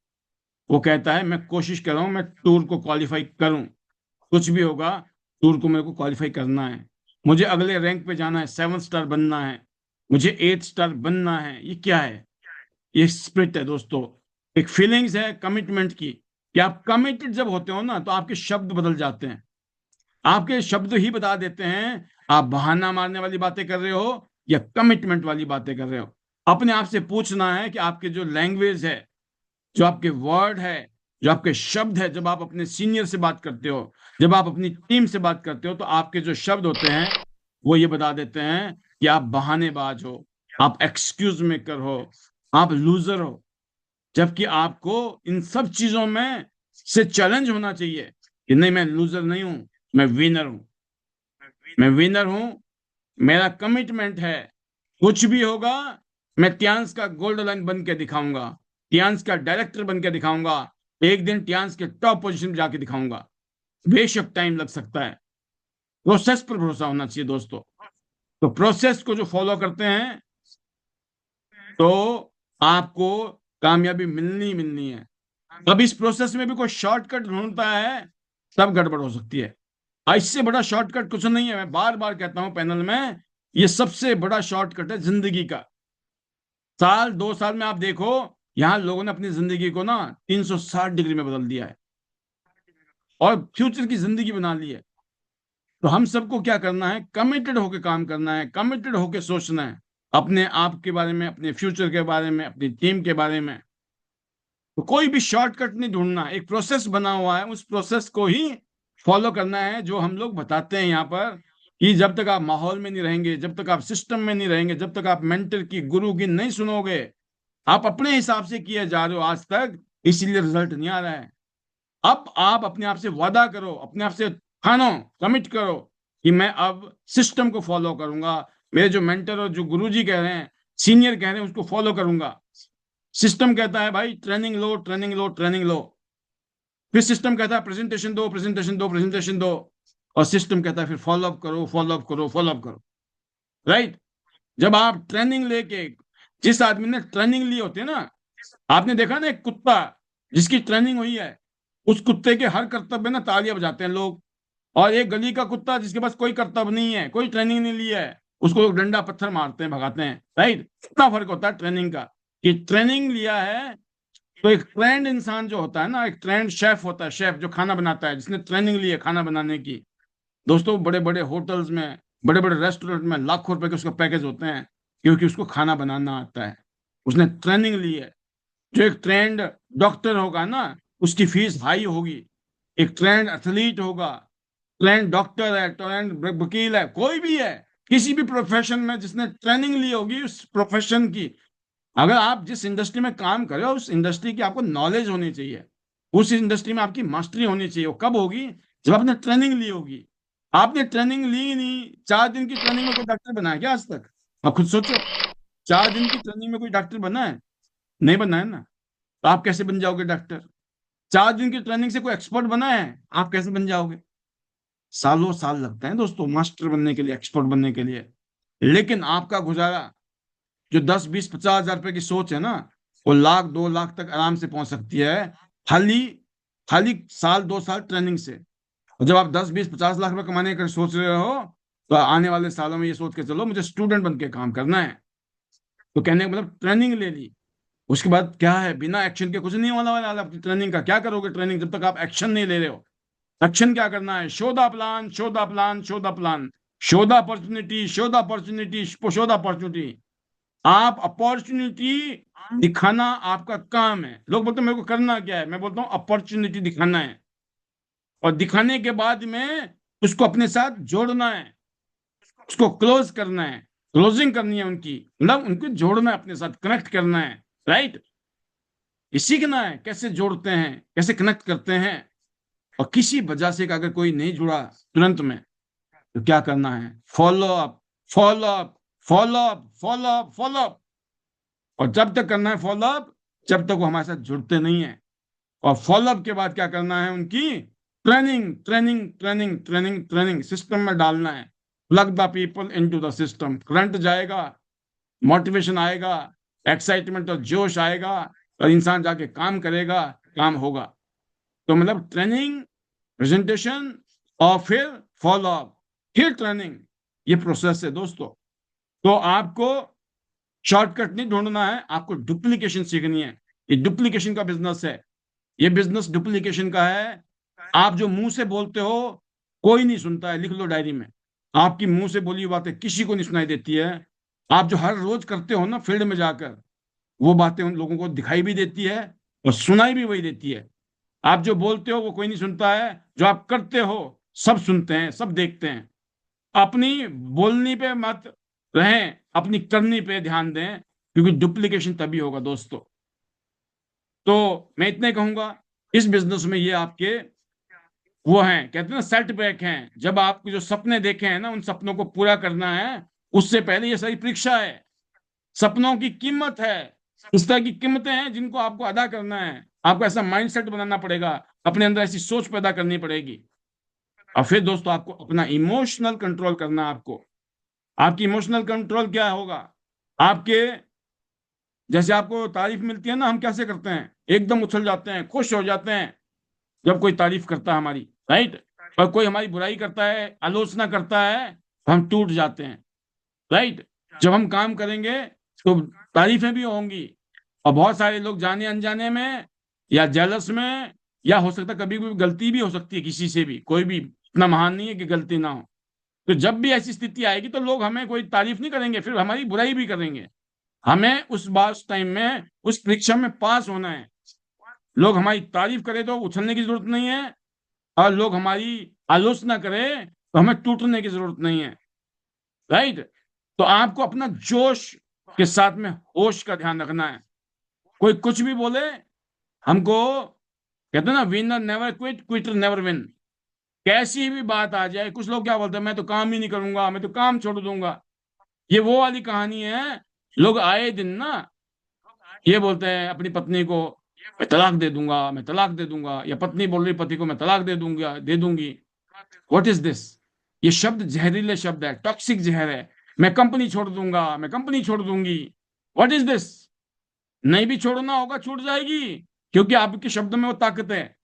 A: वो कहता है मैं कोशिश कर रहा हूं मैं टूर को क्वालिफाई करूं, कुछ भी होगा टूर को मेरे को क्वालिफाई करना है, मुझे अगले रैंक पे जाना है, 7 स्टार बनना है, मुझे 8 स्टार बनना है। ये क्या है? ये स्पिरिट है दोस्तों। एक फीलिंग्स है कमिटमेंट की, कि आप कमिटेड जब होते हो ना तो आपके शब्द बदल जाते हैं। आपके शब्द ही बता देते हैं आप बहाना मारने वाली बातें कर रहे हो या कमिटमेंट वाली बातें कर रहे हो। अपने आप से पूछना है कि आपके जो लैंग्वेज है, जो आपके वर्ड है, जो आपके शब्द है, जब आप अपने सीनियर से बात करते हो, जब आप अपनी टीम से बात करते हो, तो आपके जो शब्द होते हैं वो ये बता देते हैं कि आप बहानेबाज हो, आप एक्सक्यूज मेकर हो, आप लूजर हो। जबकि आपको इन सब चीजों में से चैलेंज होना चाहिए कि नहीं, मैं लूजर नहीं हूं, मैं विनर हूं, मैं विनर हूं। मेरा कमिटमेंट है, कुछ भी होगा मैं टियांस का गोल्ड लाइन बन के दिखाऊंगा, टियांस का डायरेक्टर बन के दिखाऊंगा, एक दिन टियांस के टॉप पोजीशन में जाके दिखाऊंगा। बेशक टाइम लग सकता है। प्रोसेस पर भरोसा होना चाहिए दोस्तों। तो प्रोसेस को जो फॉलो करते हैं तो आपको कामयाबी मिलनी मिलनी है। अब इस प्रोसेस में भी कोई शॉर्टकट ढूंढता है तब गड़बड़ हो सकती है। इससे बड़ा शॉर्टकट कुछ नहीं है। मैं बार बार कहता हूं पैनल में, ये सबसे बड़ा शॉर्टकट है जिंदगी का। साल 2 साल में आप देखो, यहां लोगों ने अपनी जिंदगी को ना 360 डिग्री में बदल दिया है और फ्यूचर की जिंदगी बना ली है। तो हम सबको क्या करना है? कमिटेड होकर काम करना है, कमिटेड होकर सोचना है अपने आप के बारे में, अपने फ्यूचर के बारे में, अपनी टीम के बारे में। तो कोई भी शॉर्टकट नहीं ढूंढना, एक प्रोसेस बना हुआ है, उस प्रोसेस को ही फॉलो करना है जो हम लोग बताते हैं यहाँ पर। कि जब तक आप माहौल में नहीं रहेंगे, जब तक आप सिस्टम में नहीं रहेंगे, जब तक आप मेंटर की, गुरु की नहीं सुनोगे, आप अपने हिसाब से किए जा रहे हो आज तक, इसीलिए रिजल्ट नहीं आ रहा है। अब आप अपने आप से वादा करो, अपने आप से ठानो, कमिट करो कि मैं अब सिस्टम को फॉलो करूंगा। मेरे जो मेंटर और जो गुरुजी कह रहे हैं, सीनियर कह रहे हैं, उसको फॉलो करूंगा। सिस्टम कहता है भाई ट्रेनिंग लो, ट्रेनिंग लो, ट्रेनिंग लो। फिर सिस्टम कहता है प्रेजेंटेशन दो, प्रेजेंटेशन दो, प्रेजेंटेशन दो। और सिस्टम कहता है फिर फॉलो अप करो, फॉलो अप करो, फॉलो अप करो। राइट? जब आप ट्रेनिंग लेके, जिस आदमी ने ट्रेनिंग ली होती है ना, आपने देखा ना एक कुत्ता जिसकी ट्रेनिंग हुई है, उस कुत्ते के हर कर्तव्य ना तालियां बजाते हैं लोग। और एक गली का कुत्ता जिसके पास कोई कर्तव्य नहीं है, कोई ट्रेनिंग नहीं ली है, उसको लोग डंडा पत्थर मारते हैं, भगाते हैं। राइट? कितना फर्क होता है ट्रेनिंग का। कि ट्रेनिंग लिया है तो एक ट्रेंड इंसान जो होता है ना, एक ट्रेंड शेफ होता है, शेफ जो खाना बनाता है, जिसने ट्रेनिंग ली है खाना बनाने की। दोस्तों बड़े बड़े होटल्स में, बड़े बड़े रेस्टोरेंट में लाखों रुपए के उसका पैकेज होते हैं, क्योंकि उसको खाना बनाना आता है, उसने ट्रेनिंग ली है। जो एक ट्रेंड डॉक्टर होगा ना, उसकी फीस हाई होगी। एक ट्रेंड एथलीट होगा, ट्रेंड डॉक्टर है, ट्रेंड वकील है, कोई भी है, किसी भी प्रोफेशन में जिसने ट्रेनिंग ली होगी उस प्रोफेशन की। अगर आप जिस इंडस्ट्री में काम कर रहे हो, उस इंडस्ट्री की आपको नॉलेज होनी चाहिए, उस इंडस्ट्री में आपकी मास्टरी होनी चाहिए। वो कब होगी? जब आपने ट्रेनिंग ली होगी। आपने ट्रेनिंग ली ही नहीं। 4 दिन की ट्रेनिंग में कोई डॉक्टर बना है क्या आज तक? आप खुद सोचो। 4 दिन की ट्रेनिंग में कोई डॉक्टर बना है? नहीं बना है ना। तो आप कैसे बन जाओगे डॉक्टर? 4 दिन की ट्रेनिंग से कोई एक्सपर्ट बना है? आप कैसे बन जाओगे? सालों साल लगता है दोस्तों मास्टर बनने के लिए, एक्सपर्ट बनने के लिए। लेकिन आपका गुजारा जो 10, 20, 50 हजार रुपए की सोच है ना, वो 1 लाख 2 लाख तक आराम से पहुंच सकती है। खाली खाली साल 2 साल ट्रेनिंग से। और जब आप 10, 20, 50 लाख रुपए कमाने का सोच रहे हो, तो आने वाले सालों में ये सोच के चलो मुझे स्टूडेंट बन के काम करना है। तो कहने का मतलब ट्रेनिंग ले ली, उसके बाद क्या है? बिना एक्शन के कुछ नहीं होने वाला है। आपकी ट्रेनिंग का क्या करोगे? ट्रेनिंग जब तक आप एक्शन नहीं ले रहे हो। एक्शन क्या करना है? Show the plan, show the plan, show the plan, show the opportunity, show the opportunity, show the opportunity. आप अपॉर्चुनिटी दिखाना आपका काम है। लोग बोलते हैं मेरे को करना क्या है? मैं बोलता हूँ अपॉर्चुनिटी दिखाना है, और दिखाने के बाद में उसको अपने साथ जोड़ना है, उसको क्लोज करना है, क्लोजिंग करनी है उनकी, मतलब उनको जोड़ना है, अपने साथ कनेक्ट करना है। राइट? ये सीखना है कैसे जोड़ते हैं, कैसे कनेक्ट करते हैं। और किसी वजह से अगर कोई नहीं जुड़ा तुरंत में, तो क्या करना है, follow up, follow up, follow up, follow up, follow up. और जब तक करना है फॉलो अप, जब तक वो हमारे साथ जुड़ते नहीं है। और फॉलोअप के बाद क्या करना है, उनकी training, training, training, training, training system में डालना है। Plug the people into the system, current जाएगा, मोटिवेशन आएगा, एक्साइटमेंट और जोश आएगा, और इंसान जाके काम करेगा, काम होगा। तो मतलब ट्रेनिंग, प्रेजेंटेशन, और फिर फॉलोअप, फिर ट्रेनिंग, ये प्रोसेस है दोस्तों। तो आपको शॉर्टकट नहीं ढूंढना है, आपको डुप्लीकेशन सीखनी है। ये डुप्लीकेशन का बिजनेस है, ये बिजनेस डुप्लीकेशन का है। आप जो मुंह से बोलते हो कोई नहीं सुनता है, लिख लो डायरी में। आपकी मुंह से बोली हुई बातें किसी को नहीं सुनाई देती है। आप जो हर रोज करते हो ना फील्ड में जाकर, वो बातें उन लोगों को दिखाई भी देती है और सुनाई भी वही देती है। आप जो बोलते हो वो कोई नहीं सुनता है, जो आप करते हो सब सुनते हैं, सब देखते हैं। अपनी बोलनी पे मत रहें, अपनी करनी पे ध्यान दें, क्योंकि डुप्लीकेशन तभी होगा दोस्तों। तो मैं इतना ही कहूंगा, इस बिजनेस में ये आपके वो हैं, कहते हैं ना सेटबैक हैं। जब आप जो सपने देखे हैं ना, उन सपनों को पूरा करना है, उससे पहले ये सारी परीक्षा है। सपनों की कीमत है, इस तरह की कीमतें हैं जिनको आपको अदा करना है। आपको ऐसा माइंडसेट बनाना पड़ेगा, अपने अंदर ऐसी सोच पैदा करनी पड़ेगी। और फिर दोस्तों आपको अपना इमोशनल कंट्रोल करना है। आपको, आपकी इमोशनल कंट्रोल क्या होगा, आपके, जैसे आपको तारीफ मिलती है ना, हम कैसे करते हैं, एकदम उछल जाते हैं, खुश हो जाते हैं जब कोई तारीफ करता है हमारी, राइट। और कोई हमारी बुराई करता है, आलोचना करता है, तो हम टूट जाते हैं, राइट। जब हम काम करेंगे तो तारीफें भी होंगी। और बहुत सारे लोग जाने अनजाने में, या जेलस में, या हो सकता है कभी कभी गलती भी हो सकती है, किसी से भी, कोई भी इतना महान नहीं है कि गलती ना हो। तो जब भी ऐसी स्थिति आएगी तो लोग हमें कोई तारीफ नहीं करेंगे, फिर हमारी बुराई भी करेंगे। हमें उस बात टाइम में उस परीक्षा में पास होना है। लोग हमारी तारीफ करें तो उछलने की जरूरत नहीं है, और लोग हमारी आलोचना करें तो हमें टूटने की जरूरत नहीं है, राइट। तो आपको अपना जोश के साथ में होश का ध्यान रखना है। कोई कुछ भी बोले, हमको, कहते हैं ना, winner never quit, Quetta never win. कैसी भी बात आ जाए, कुछ लोग क्या बोलते हैं, मैं तो काम ही नहीं करूंगा, मैं तो काम छोड़ दूंगा। ये वो वाली कहानी है। लोग आए दिन ना ये बोलते हैं अपनी पत्नी को, मैं तलाक दे दूंगा, मैं तलाक दे दूंगा, या पत्नी बोल रही पति को मैं तलाक दे दूंगा, दे दूंगी। What is this? ये शब्द जहरीले शब्द है, टॉक्सिक जहर है। मैं कंपनी छोड़ दूंगा, मैं कंपनी छोड़ दूंगी। What is this? नहीं भी छोड़ना होगा छूट जाएगी, क्योंकि आपके शब्द में वो ताकत है।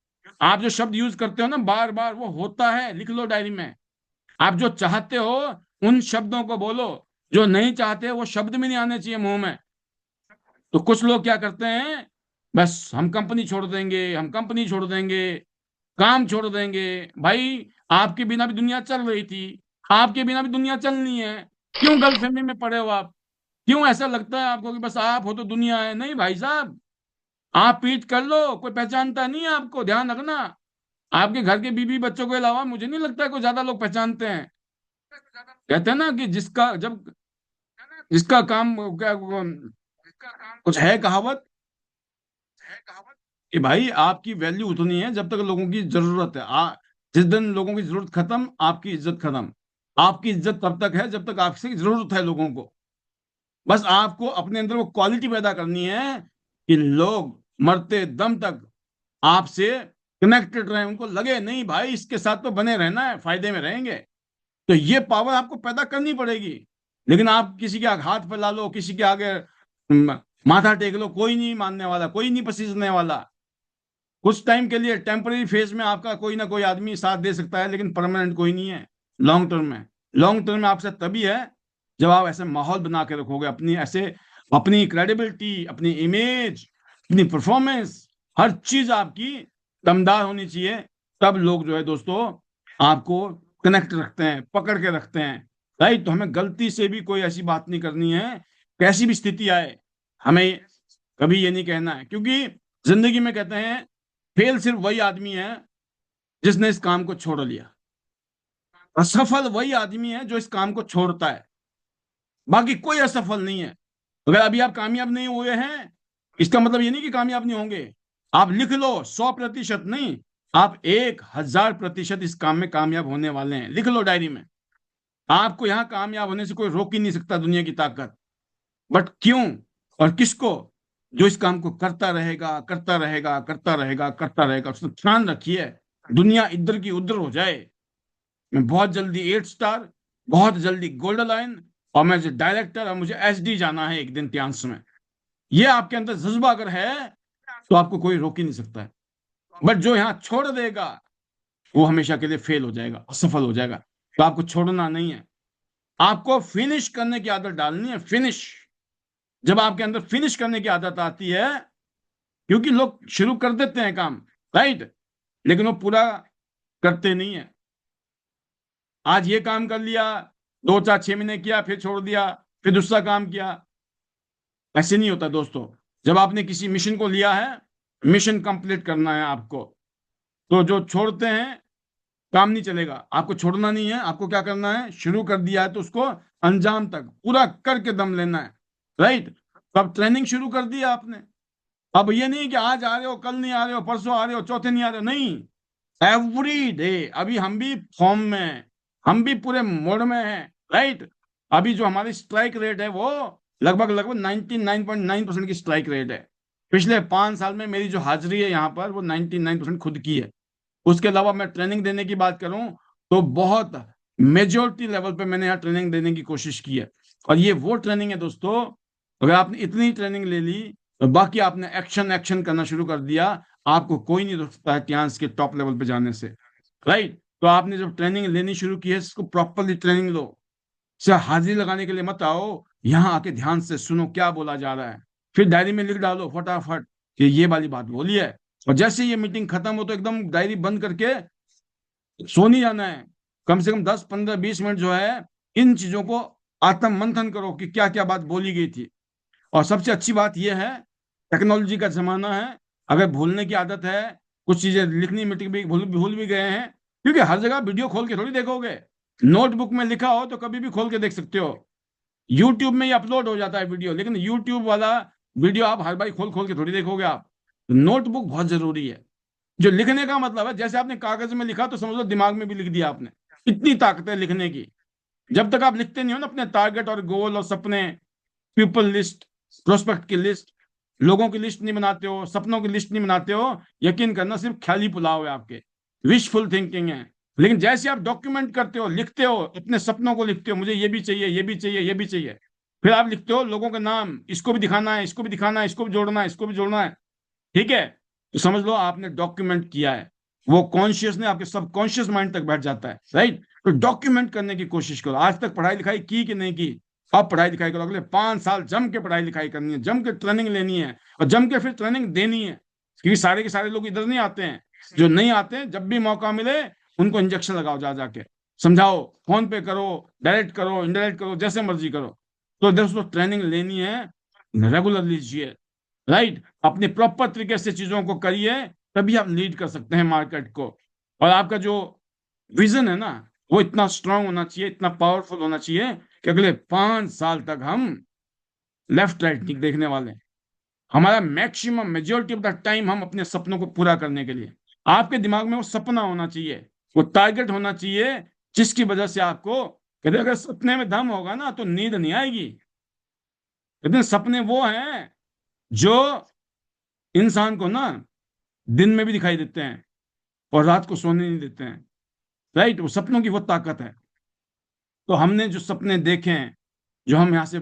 A: आप जो शब्द यूज करते हो ना बार बार, वो होता है, लिख लो डायरी में। आप जो चाहते हो उन शब्दों को बोलो, जो नहीं चाहते वो शब्द भी नहीं आने चाहिए मुंह में। तो कुछ लोग क्या करते हैं, बस हम कंपनी छोड़ देंगे, हम कंपनी छोड़ देंगे, काम छोड़ देंगे। भाई, आपके बिना भी दुनिया चल रही थी, आपके बिना भी दुनिया चलनी है। क्यों गलतफहमी में पड़े हो आप? क्यों ऐसा लगता है आपको कि बस आप हो तो दुनिया है? नहीं भाई साहब, आप पीठ कर लो, कोई पहचानता नहीं है आपको, ध्यान रखना। आपके घर के बीवी बच्चों के अलावा मुझे नहीं लगता है कोई ज्यादा लोग पहचानते हैं। कहते हैं ना कि जिसका काम क्या, कुछ है कहावत कि भाई आपकी वैल्यू उतनी है जब तक लोगों की जरूरत है। जिस दिन लोगों की जरूरत खत्म, आपकी इज्जत खत्म। आपकी इज्जत तब तक है जब तक आपसे जरूरत है लोगों को। बस आपको अपने अंदर वो क्वालिटी पैदा करनी है कि लोग मरते दम तक आपसे कनेक्टेड रहे, उनको लगे नहीं भाई इसके साथ तो बने रहना है, फायदे में रहेंगे। तो ये पावर आपको पैदा करनी पड़ेगी। लेकिन आप किसी के आगे हाथ फैला लो, किसी के आगे माथा टेक लो, कोई नहीं मानने वाला, कोई नहीं पसीजने वाला। कुछ टाइम के लिए टेम्पररी फेज में आपका कोई ना कोई आदमी साथ दे सकता है, लेकिन परमानेंट कोई नहीं है लॉन्ग टर्म में। लॉन्ग टर्म में आपसे तभी है जब आप ऐसे माहौल बना के रखोगे, अपनी ऐसे, अपनी क्रेडिबिलिटी, अपनी इमेज, अपनी परफॉर्मेंस, हर चीज आपकी दमदार होनी चाहिए। तब लोग जो है दोस्तों आपको कनेक्ट रखते हैं, पकड़ के रखते हैं, राइट। तो हमें गलती से भी कोई ऐसी बात नहीं करनी है, कैसी भी स्थिति आए हमें कभी ये नहीं कहना है। क्योंकि जिंदगी में कहते हैं फेल सिर्फ वही आदमी है जिसने इस काम को छोड़ लिया। असफल वही आदमी है जो इस काम को छोड़ता है, बाकी कोई असफल नहीं है। अगर अभी आप कामयाब नहीं हुए हैं इसका मतलब ये नहीं कि कामयाब नहीं होंगे। आप लिख लो 100% नहीं, आप 1000% इस काम में कामयाब होने वाले हैं, लिख लो डायरी में। आपको यहां कामयाब होने से कोई रोक ही नहीं सकता, दुनिया की ताकत। बट क्यों और किसको? जो इस काम को करता रहेगा, करता रहेगा, करता रहेगा, करता रहेगा। उसमें ध्यान रखिए, दुनिया इधर की उधर हो जाए, मैं बहुत जल्दी 8 स्टार, बहुत जल्दी गोल्डन लाइन, और मैं डायरेक्टर, और मुझे एचडी जाना है एक दिन ट्यांस में। ये आपके अंदर जज्बा अगर है तो आपको कोई रोक ही नहीं सकता है। बट जो यहाँ छोड़ देगा वो हमेशा के लिए फेल हो जाएगा, असफल हो जाएगा। तो आपको छोड़ना नहीं है, आपको फिनिश करने की आदत डालनी है। फिनिश, जब आपके अंदर फिनिश करने की आदत आती है, क्योंकि लोग शुरू कर देते हैं काम, राइट, लेकिन वो पूरा करते नहीं है। आज ये काम कर लिया, 2 4 6 महीने किया, फिर छोड़ दिया, फिर दूसरा काम किया। ऐसे नहीं होता दोस्तों। जब आपने किसी मिशन को लिया है, मिशन कंप्लीट करना है आपको। तो जो छोड़ते हैं, काम नहीं चलेगा। आपको छोड़ना नहीं है, आपको क्या करना है, शुरू कर दिया है तो उसको अंजाम तक पूरा करके दम लेना है, राइट। तो अब ट्रेनिंग शुरू कर दी है आपने। अब ये नहीं कि आज आ रहे हो, कल नहीं आ रहे हो, परसों आ रहे हो, चौथे नहीं आ रहे हो, नहीं, एवरी डे। अभी हम भी फॉर्म में हैं, हम भी पूरे मोड में हैं, राइट। अभी जो हमारी स्ट्राइक रेट है वो लगभग लगभग 99.9% की स्ट्राइक रेट है। पिछले 5 साल में मेरी जो हाजिरी है यहाँ पर वो 99% खुद की है। उसके अलावा मैं ट्रेनिंग देने की बात करूं तो बहुत मेजोरिटी लेवल पे मैंने यहाँ ट्रेनिंग देने की कोशिश की है। और ये वो ट्रेनिंग है दोस्तों, अगर आपने इतनी ट्रेनिंग ले ली तो बाकी आपने एक्शन एक्शन करना शुरू कर दिया, आपको कोई नहीं रोक सकता है ट्रांस के टॉप लेवल पे जाने से, राइट। तो आपने जब ट्रेनिंग लेनी शुरू की है, इसको प्रॉपरली ट्रेनिंग लो। सिर्फ हाजिरी लगाने के लिए मत आओ, यहाँ आके ध्यान से सुनो क्या बोला जा रहा है, फिर डायरी में लिख डालो फटाफट कि ये वाली बात बोली है। और जैसे ये मीटिंग खत्म हो तो एकदम डायरी बंद करके सो नहीं जाना है। कम से कम 10 15 20 मिनट जो है, इन चीजों को आत्म मंथन करो कि क्या क्या बात बोली गई थी। और सबसे अच्छी बात यह है, टेक्नोलॉजी का जमाना है, अगर भूलने की आदत है, कुछ चीजें लिखनी मीटिंग भी भूल भी गए हैं, क्योंकि हर जगह वीडियो खोल के थोड़ी देखोगे। नोटबुक में लिखा हो तो कभी भी खोल के देख सकते हो। यूट्यूब में ही अपलोड हो जाता है वीडियो, लेकिन यूट्यूब वाला वीडियो आप हर बार खोल खोल के थोड़ी देखोगे आप। नोटबुक बहुत जरूरी है। जो लिखने का मतलब है, जैसे आपने कागज में लिखा तो समझ लो दिमाग में भी लिख दिया आपने। इतनी ताकत है लिखने की। जब तक आप लिखते नहीं हो ना अपने टारगेट और गोल और सपने, पीपल लिस्ट, प्रोस्पेक्ट की लिस्ट, लोगों की लिस्ट नहीं बनाते हो, सपनों की लिस्ट नहीं बनाते हो, यकीन करना सिर्फ ख्याली पुलाव है आपके, विशफुल थिंकिंग है। लेकिन जैसे आप डॉक्यूमेंट करते हो, लिखते हो, अपने सपनों को लिखते हो, मुझे ये भी चाहिए, ये भी चाहिए, ये भी चाहिए, फिर आप लिखते हो लोगों के नाम, इसको भी दिखाना है, इसको भी दिखाना है, इसको भी जोड़ना है, इसको भी जोड़ना है, ठीक है, तो समझ लो आपने डॉक्यूमेंट किया है। वो कॉन्शियस ने आपके सबकॉन्शियस माइंड तक बैठ जाता है, राइट। तो डॉक्यूमेंट करने की कोशिश करो। आज तक पढ़ाई लिखाई की कि नहीं की? अब पढ़ाई लिखाई करो, अगले 5 साल जम के पढ़ाई लिखाई करनी है, जम के ट्रेनिंग लेनी है, और जम के फिर ट्रेनिंग देनी है। क्योंकि सारे के सारे लोग इधर नहीं आते हैं, जो नहीं आते हैं जब भी मौका मिले उनको इंजेक्शन लगाओ, जा जाके समझाओ, फोन पे करो, डायरेक्ट करो, इनडायरेक्ट करो, जैसे मर्जी करो। तो दोस्तों ट्रेनिंग लेनी है, रेगुलर लीजिए, राइट। अपने प्रॉपर तरीके से चीजों को करिए, तभी आप लीड कर सकते हैं मार्केट को। और आपका जो विजन है ना, वो इतना स्ट्रांग होना चाहिए, इतना पावरफुल होना चाहिए कि अगले 5 साल तक हम लेफ्ट राइट नहीं देखने वाले हैं। हमारा maximum majority of the time हम अपने सपनों को पूरा करने के लिए, आपके दिमाग में वो सपना होना चाहिए, वो टारगेट होना चाहिए, जिसकी वजह से आपको कहते अगर सपने में दम होगा ना तो नींद नहीं आएगी। कहते सपने वो हैं जो इंसान को ना दिन में भी दिखाई देते हैं और रात को सोने नहीं देते हैं, राइट। वो सपनों की वो ताकत है। तो हमने जो सपने देखे हैं, जो हम यहाँ से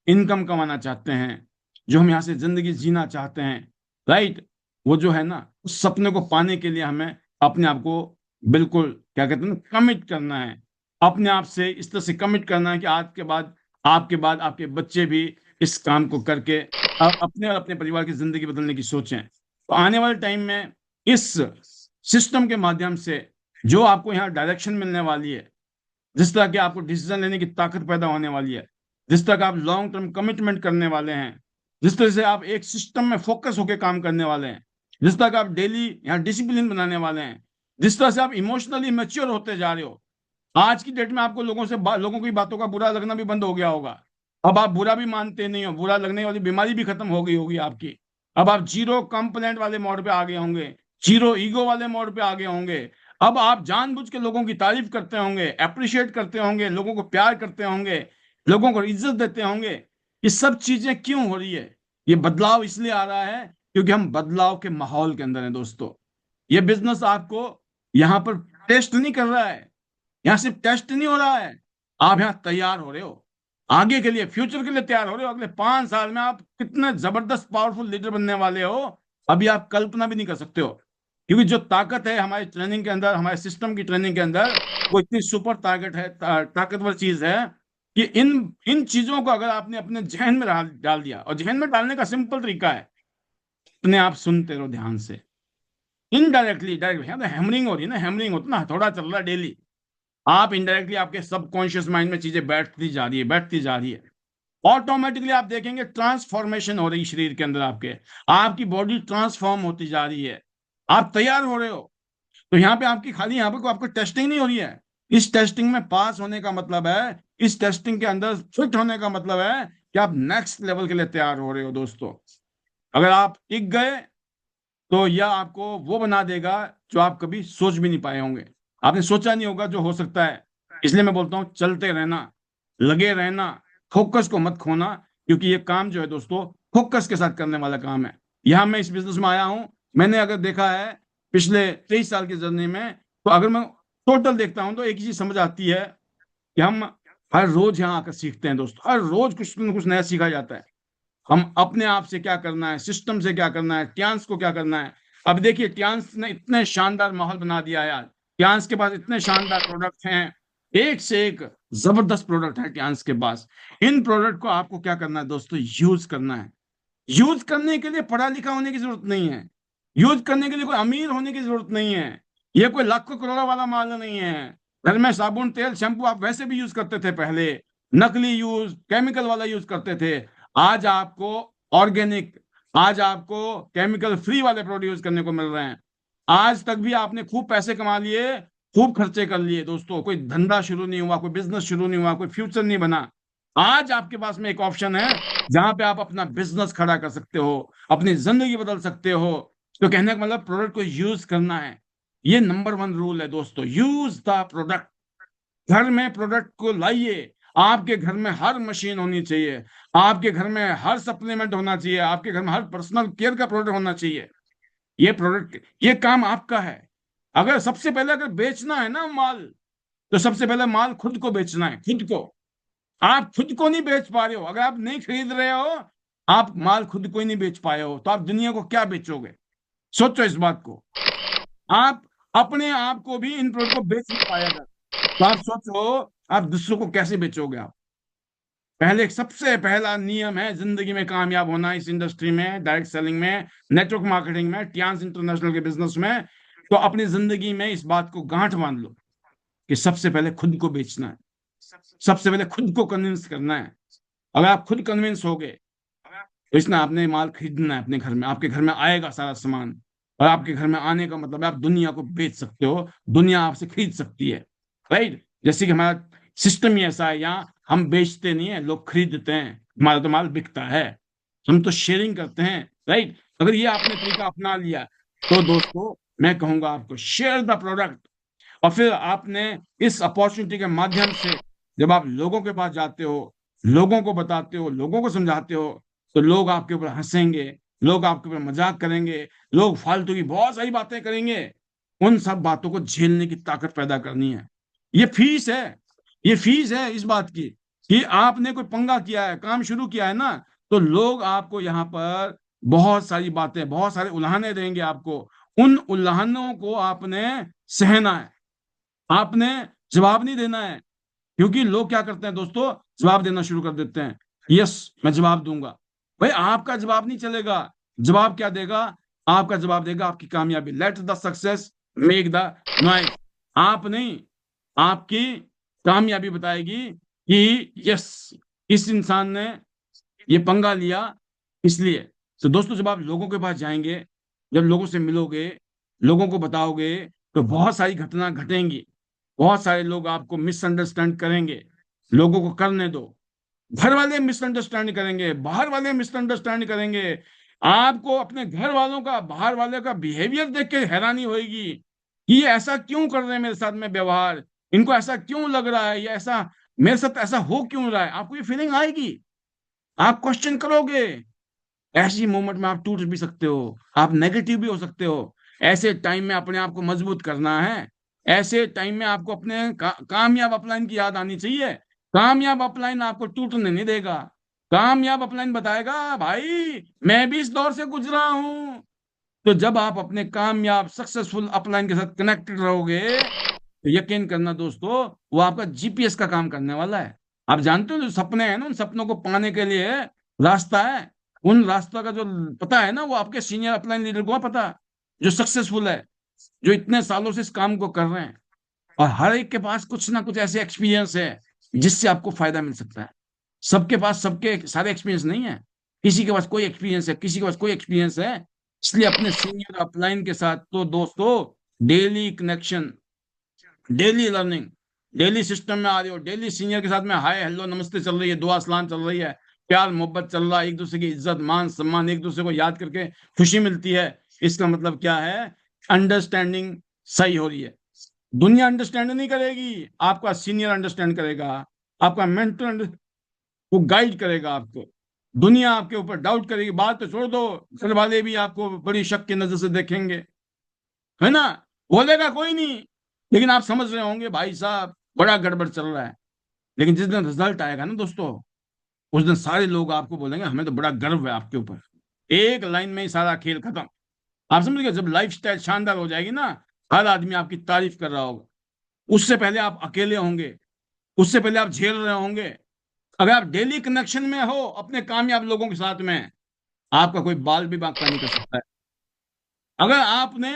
A: इनकम कमाना चाहते हैं, जो हम यहाँ से जिंदगी जीना चाहते हैं, राइट, वो जो है ना, उस सपने को पाने के लिए हमें अपने आप को बिल्कुल क्या कहते हैं ना, कमिट करना है। अपने आप से इस तरह से कमिट करना है कि आज के बाद, आपके बाद आपके बच्चे भी इस काम को करके अपने और अपने परिवार की जिंदगी बदलने की सोचें। तो आने वाले टाइम में इस सिस्टम के माध्यम से जो आपको यहाँ डायरेक्शन मिलने वाली है, जिस तरह की आपको डिसीजन लेने की ताकत पैदा होने वाली है, जिस तरह का आप लॉन्ग टर्म कमिटमेंट करने वाले हैं, जिस तरह से आप एक सिस्टम में फोकस होकर काम करने वाले हैं, जिस तरह का आप डेली यहाँ डिसिप्लिन बनाने वाले हैं, जिस तरह से आप इमोशनली मैच्योर होते जा रहे हो। आज की डेट में आपको लोगों की बातों का बुरा लगना भी बंद हो गया होगा। अब आप बुरा भी मानते नहीं हो, बुरा लगने वाली बीमारी भी खत्म हो गई होगी आपकी। अब आप जीरो कंप्लेंट वाले मोड पे आ गए होंगे, जीरो ईगो वाले मोड पे आ गए होंगे। अब आप जानबूझ के लोगों की तारीफ करते होंगे, अप्रिशिएट करते होंगे, लोगों को प्यार करते होंगे, लोगों को इज्जत देते होंगे। ये सब चीजें क्यों हो रही है? ये बदलाव इसलिए आ रहा है क्योंकि हम बदलाव के माहौल के अंदर हैं दोस्तों। ये बिजनेस आपको यहाँ पर टेस्ट नहीं कर रहा है, यहाँ सिर्फ टेस्ट नहीं हो रहा है, आप यहाँ तैयार हो रहे हो, आगे के लिए, फ्यूचर के लिए तैयार हो रहे हो। अगले 5 साल में आप कितने जबरदस्त पावरफुल लीडर बनने वाले हो, अभी आप कल्पना भी नहीं कर सकते हो। क्योंकि जो ताकत है हमारी ट्रेनिंग के अंदर, हमारे सिस्टम की ट्रेनिंग के अंदर, वो इतनी सुपर ताकत है, ताकतवर चीज है कि इन इन चीजों को अगर आपने अपने जहन में डाल दिया, और जहन में डालने का सिंपल तरीका है, अपने आप सुनते रहो ध्यान से, इनडायरेक्टली, डायरेक्टली। यहाँ तो हैमरिंग हो रही है ना, हैमरिंग होता ना, हथौड़ा चल रहा है डेली। आप इनडायरेक्टली आपके सबकॉन्शियस माइंड में चीजें बैठती जा रही है, बैठती जा रही है। ऑटोमेटिकली आप देखेंगे ट्रांसफॉर्मेशन हो रही है शरीर के अंदर, आपके, आपकी बॉडी ट्रांसफॉर्म होती जा रही है, आप तैयार हो रहे हो। तो यहाँ पे आपकी खाली, यहाँ पे कोई आपको टेस्टिंग नहीं हो रही है। इस टेस्टिंग में पास होने का मतलब है, इस टेस्टिंग के अंदर फिट होने का मतलब है कि आप नेक्स्ट लेवल के लिए तैयार हो रहे हो दोस्तों। अगर आप टिक गए तो यह आपको वो बना देगा जो आप कभी सोच भी नहीं पाए होंगे, आपने सोचा नहीं होगा जो हो सकता है। इसलिए मैं बोलता हूँ चलते रहना, लगे रहना, फोकस को मत खोना। क्योंकि ये काम जो है दोस्तों, फोकस के साथ करने वाला काम है। यहाँ मैं इस बिजनेस में आया हूँ, मैंने अगर देखा है पिछले 23 साल की जर्नी में, तो अगर मैं टोटल देखता हूँ तो एक ही चीज समझ आती है कि हम हर रोज यहाँ आकर सीखते हैं दोस्तों, हर रोज कुछ न कुछ नया सीखा जाता है। हम अपने आप से क्या करना है, सिस्टम से क्या करना है, ट्यांस को क्या करना है। अब देखिए ट्यांस ने इतने शानदार माहौल बना दिया है यार, ट्यांस के पास इतने शानदार प्रोडक्ट हैं, एक से एक जबरदस्त प्रोडक्ट है ट्यांस के पास। इन प्रोडक्ट को आपको क्या करना है दोस्तों, यूज करना है। यूज करने के लिए पढ़ा लिखा होने की जरूरत नहीं है, यूज करने के लिए कोई अमीर होने की जरूरत नहीं है, ये कोई लाखों करोड़ों वाला माल नहीं है। घर में साबुन तेल शैम्पू आप वैसे भी यूज करते थे पहले, नकली यूज, केमिकल वाला यूज करते थे। आज आपको ऑर्गेनिक, आज आपको केमिकल फ्री वाले प्रोडक्ट यूज करने को मिल रहे हैं। आज तक भी आपने खूब पैसे कमा लिए, खूब खर्चे कर लिए दोस्तों, कोई धंधा शुरू नहीं हुआ, कोई बिजनेस शुरू नहीं हुआ, कोई फ्यूचर नहीं बना। आज आपके पास में एक ऑप्शन है जहां पे आप अपना बिजनेस खड़ा कर सकते हो, अपनी जिंदगी बदल सकते हो। तो कहने का मतलब प्रोडक्ट को यूज करना है, ये नंबर 1 रूल है दोस्तों, यूज द प्रोडक्ट। घर में प्रोडक्ट को लाइए, आपके घर में हर मशीन होनी चाहिए, आपके घर में हर सप्लीमेंट होना चाहिए, आपके घर में हर पर्सनल केयर का प्रोडक्ट होना चाहिए। ये प्रोडक्ट, ये काम आपका है। अगर सबसे पहले अगर बेचना है ना माल, तो सबसे पहले माल खुद को बेचना है, खुद को। आप खुद को नहीं बेच पा रहे हो, अगर आप नहीं खरीद रहे हो, आप माल खुद को ही नहीं बेच पाए हो, तो आप दुनिया को क्या बेचोगे? सोचो इस बात को। आप अपने आप को भी इन प्रोडक्ट को बेच नहीं पाएगा, तो आप सोचो आप दूसरों को कैसे बेचोगे आप? पहले, सबसे पहला नियम है जिंदगी में कामयाब होना, इस इंडस्ट्री में, डायरेक्ट सेलिंग में, नेटवर्क मार्केटिंग में, टियांस इंटरनेशनल के बिजनेस में, तो अपनी जिंदगी में इस बात को गांठ बांध लो कि सबसे पहले खुद को बेचना है, सबसे पहले खुद को कन्विंस करना है। अगर आप खुद कन्विंस हो गए, तो इसमें आपने माल खरीदना है अपने घर में, आपके घर में आएगा सारा सामान, और आपके घर में आने का मतलब है आप दुनिया को बेच सकते हो, दुनिया आपसे खरीद सकती है। राइट? जैसे कि हमारा सिस्टम ही ऐसा है, यहाँ हम बेचते नहीं है, लोग खरीदते हैं, हमारा तो माल बिकता है, हम तो शेयरिंग करते हैं। राइट? अगर ये आपने तरीका अपना लिया, तो दोस्तों मैं कहूंगा आपको शेयर द प्रोडक्ट। और फिर आपने इस अपॉर्चुनिटी के माध्यम से जब आप लोगों के पास जाते हो, लोगों को बताते हो, लोगों को समझाते हो, तो लोग आपके ऊपर हंसेंगे, लोग आपके ऊपर मजाक करेंगे, लोग फालतू की बहुत सारी बातें करेंगे। उन सब बातों को झेलने की ताकत पैदा करनी है। ये फीस है, ये फीस है इस बात की कि आपने कोई पंगा किया है, काम शुरू किया है ना, तो लोग आपको यहाँ पर बहुत सारी बातें, बहुत सारे उल्हाने देंगे आपको। उन उल्हानों को आपने सहना है, आपने जवाब नहीं देना है। क्योंकि लोग क्या करते हैं दोस्तों, जवाब देना शुरू कर देते हैं, यस मैं जवाब दूंगा। भाई आपका जवाब नहीं चलेगा, जवाब क्या देगा? आपका जवाब देगा आपकी कामयाबी। Let the success make the noise. आप नहीं, आपकी कामयाबी बताएगी कि यस, इस इंसान ने ये पंगा लिया इसलिए। तो दोस्तों जब आप लोगों के पास जाएंगे, जब लोगों से मिलोगे, लोगों को बताओगे, तो बहुत सारी घटना घटेंगी, बहुत सारे लोग आपको मिसअंडरस्टैंड करेंगे। लोगों को करने दो, घर वाले मिसअंडरस्टैंड करेंगे, बाहर वाले मिसअंडरस्टैंड करेंगे। आपको अपने घर वालों का, बाहर वाले का बिहेवियर देख के हैरानी होगी कि ये ऐसा क्यों कर रहे हैं मेरे साथ में व्यवहार, इनको ऐसा क्यों लग रहा है, ये ऐसा मेरे साथ ऐसा हो क्यों रहा है। आपको ये फीलिंग आएगी, आप क्वेश्चन करोगे। ऐसी मोमेंट में आप टूट भी सकते हो, आप नेगेटिव भी हो सकते हो। ऐसे टाइम में अपने आप को मजबूत करना है। ऐसे टाइम में आपको अपने कामयाब अपलाइन की याद आनी चाहिए। कामयाब अपलाइन आपको टूटने नहीं देगा। कामयाब अपलाइन बताएगा भाई मैं भी इस दौर से गुजरा हूं। तो जब आप अपने कामयाब सक्सेसफुल अपलाइन के साथ कनेक्टेड रहोगे तो यकीन करना दोस्तों, वो आपका जीपीएस का काम करने वाला है। आप जानते हो जो सपने हैं ना, उन सपनों को पाने के लिए रास्ता है। उन रास्ता का जो पता है ना, वो आपके सीनियर अपलाइन लीडर को पता, जो सक्सेसफुल है, जो इतने सालों से इस काम को कर रहे हैं। और हर एक के पास कुछ ना कुछ ऐसे एक्सपीरियंस है जिससे आपको फायदा मिल सकता है। सबके पास सबके सारे एक्सपीरियंस नहीं है। किसी के पास कोई एक्सपीरियंस है, किसी के पास कोई एक्सपीरियंस है। इसलिए अपने सीनियर अपलाइन के साथ तो दोस्तों daily connection, daily learning, daily system में आ रहे हो, डेली सीनियर के साथ में हाय हेलो नमस्ते चल रही है, दुआ सलाम चल रही है, प्यार मोहब्बत चल रहा है, एक दूसरे की इज्जत मान सम्मान, एक दूसरे को याद करके खुशी मिलती है। इसका मतलब क्या है, अंडरस्टैंडिंग सही हो रही है। दुनिया अंडरस्टैंड नहीं करेगी, आपका सीनियर अंडरस्टैंड करेगा। आपका मेंटर वो गाइड करेगा आपको। दुनिया आपके ऊपर डाउट करेगी, बात तो छोड़ दो, घर वाले भी आपको बड़ी शक की नजर से देखेंगे, है ना। बोलेगा कोई नहीं, लेकिन आप समझ रहे होंगे भाई साहब बड़ा गड़बड़ चल रहा है। लेकिन जिस दिन रिजल्ट आएगा ना दोस्तों, उस दिन सारे लोग आपको बोलेंगे हमें तो बड़ा गर्व है आपके ऊपर। एक लाइन में ही सारा खेल खत्म। आप समझ गए, जब लाइफ स्टाइल शानदार हो जाएगी ना, हर आदमी आपकी तारीफ कर रहा होगा। उससे पहले आप अकेले होंगे, उससे पहले आप झेल रहे होंगे। अगर आप डेली कनेक्शन में हो अपने कामयाब लोगों के साथ में, आपका कोई बाल भी बांका नहीं कर सकता है। अगर आपने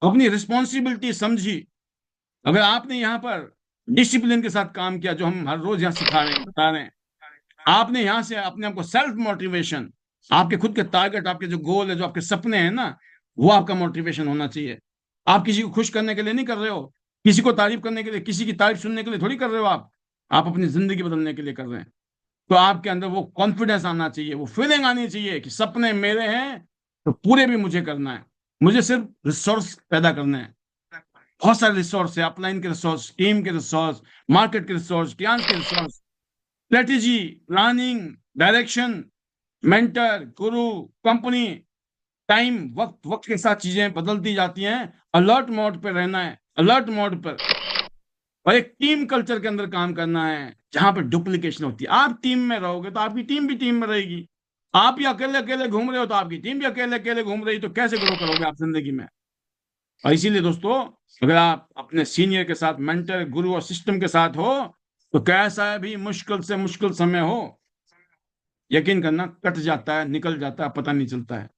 A: अपनी रिस्पॉन्सिबिलिटी समझी, अगर आपने यहाँ पर डिसिप्लिन के साथ काम किया, जो हम हर रोज यहाँ सिखा रहे हैं बता रहे हैं, आपने यहाँ से अपने आप को सेल्फ मोटिवेशन, आपके खुद के टारगेट, आपके जो गोल है, जो आपके सपने हैं ना, वो आपका मोटिवेशन होना चाहिए। आप किसी को खुश करने के लिए नहीं कर रहे हो, किसी को तारीफ करने के लिए, किसी की तारीफ सुनने के लिए थोड़ी कर रहे हो आप अपनी जिंदगी बदलने के लिए कर रहे हैं। तो आपके अंदर वो कॉन्फिडेंस आना चाहिए, वो फीलिंग आनी चाहिए कि सपने मेरे हैं तो पूरे भी मुझे करना है। मुझे सिर्फ रिसोर्स पैदा करना है। बहुत सारे रिसोर्स है, अपलाइन के रिसोर्स, टीम के रिसोर्स, मार्केट के रिसोर्स, क्लाइंट्स के resource, strategy, planning, direction, mentor, गुरु, कंपनी, टाइम, वक्त वक्त के साथ चीजें बदलती जाती हैं। अलर्ट मोड पे रहना है, अलर्ट मोड पर। और एक टीम कल्चर के अंदर काम करना है जहां पर डुप्लीकेशन होती है। आप टीम में रहोगे तो आपकी टीम भी टीम में रहेगी। आप ही अकेले अकेले घूम रहे हो तो आपकी टीम भी अकेले अकेले घूम रही, तो कैसे ग्रो करोगे आप जिंदगी में। और इसीलिए दोस्तों, अगर आप अपने सीनियर के साथ, मेंटर, गुरु और सिस्टम के साथ हो, तो कैसा भी मुश्किल से मुश्किल समय हो, यकीन करना कट जाता है, निकल जाता है, पता नहीं चलता है।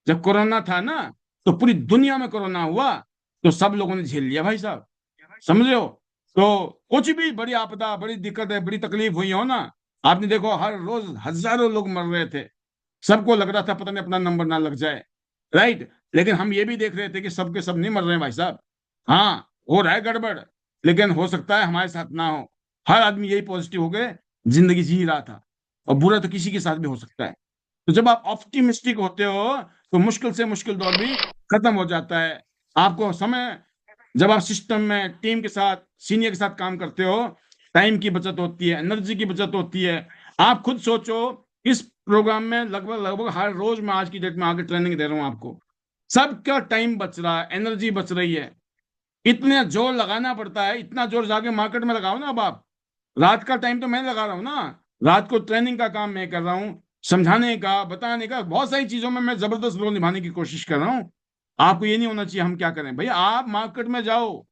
A: जब कोरोना था ना, तो पूरी दुनिया में कोरोना हुआ, तो सब लोगों ने झेल लिया भाई साहब, समझ रहे हो। तो कुछ भी बड़ी आपदा, बड़ी दिक्कत है, बड़ी तकलीफ हुई हो ना, आपने देखो हर रोज हजारों लोग मर रहे थे। सबको लग रहा था पता नहीं अपना नंबर ना लग जाए, राइट। लेकिन हम ये भी देख रहे थे कि सबके सब नहीं मर रहे हैं भाई साहब। हाँ, हो रहा है गड़बड़, लेकिन हो सकता है हमारे साथ ना हो। हर आदमी यही पॉजिटिव हो गए, जिंदगी जी रहा था। और बुरा तो किसी के साथ भी हो सकता है। तो जब आप ऑप्टिमिस्टिक होते हो तो मुश्किल से मुश्किल दौर भी खत्म हो जाता है। आपको समय, जब आप सिस्टम में टीम के साथ, सीनियर के साथ काम करते हो, टाइम की बचत होती है, एनर्जी की बचत होती है। आप खुद सोचो, इस प्रोग्राम में लगभग लगभग हर रोज मैं आज की डेट में आगे ट्रेनिंग दे रहा हूं आपको, सबका टाइम बच रहा है, एनर्जी बच रही है। इतने जोर लगाना पड़ता है, इतना जोर जाके मार्केट में लगाओ ना। अब आप, रात का टाइम तो मैं लगा रहा हूँ ना, रात को ट्रेनिंग का काम मैं कर रहा हूँ, समझाने का, बताने का, बहुत सारी चीजों में मैं जबरदस्त रोल निभाने की कोशिश कर रहा हूँ। आपको ये नहीं होना चाहिए हम क्या करें भैया। आप मार्केट में जाओ,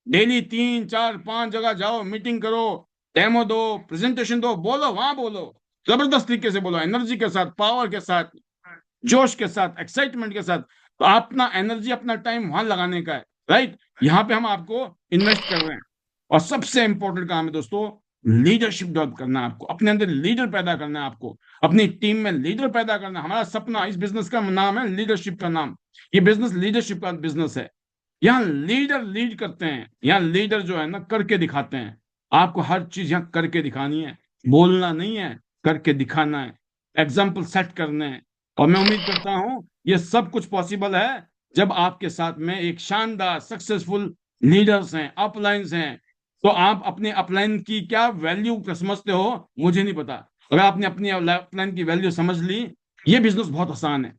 A: डेली 3 4 5 जगह जाओ, मीटिंग करो, डेमो दो, प्रेजेंटेशन दो, बोलो, वहां बोलो, जबरदस्त तरीके से बोलो, एनर्जी के साथ, पावर के साथ, जोश के साथ, एक्साइटमेंट के साथ। तो अपना एनर्जी, अपना टाइम वहां लगाने का है, राइट। यहाँ पे हम आपको इन्वेस्ट कर रहे हैं। और सबसे इंपॉर्टेंट काम है दोस्तों, लीडरशिप डेवलप करना है आपको, अपने अंदर लीडर पैदा करना है आपको, अपनी टीम में लीडर पैदा करना है। हमारा सपना, इस बिजनेस का नाम है लीडरशिप का नाम। ये बिजनेस लीडरशिप का बिजनेस है। यहाँ लीडर लीड करते हैं, यहाँ लीडर जो है ना करके दिखाते हैं। आपको हर चीज यहाँ करके दिखानी है। बोलना नहीं है, करके दिखाना है, एग्जाम्पल सेट करने हैं। और मैं उम्मीद करता हूं ये सब कुछ पॉसिबल है जब आपके साथ में एक शानदार सक्सेसफुल लीडर्स हैं, अपलाइंस हैं। तो आप अपने अपलाइन की क्या वैल्यू समझते हो, मुझे नहीं पता। अगर आपने अपनी अपलाइन की वैल्यू समझ ली, ये बिजनेस बहुत आसान है।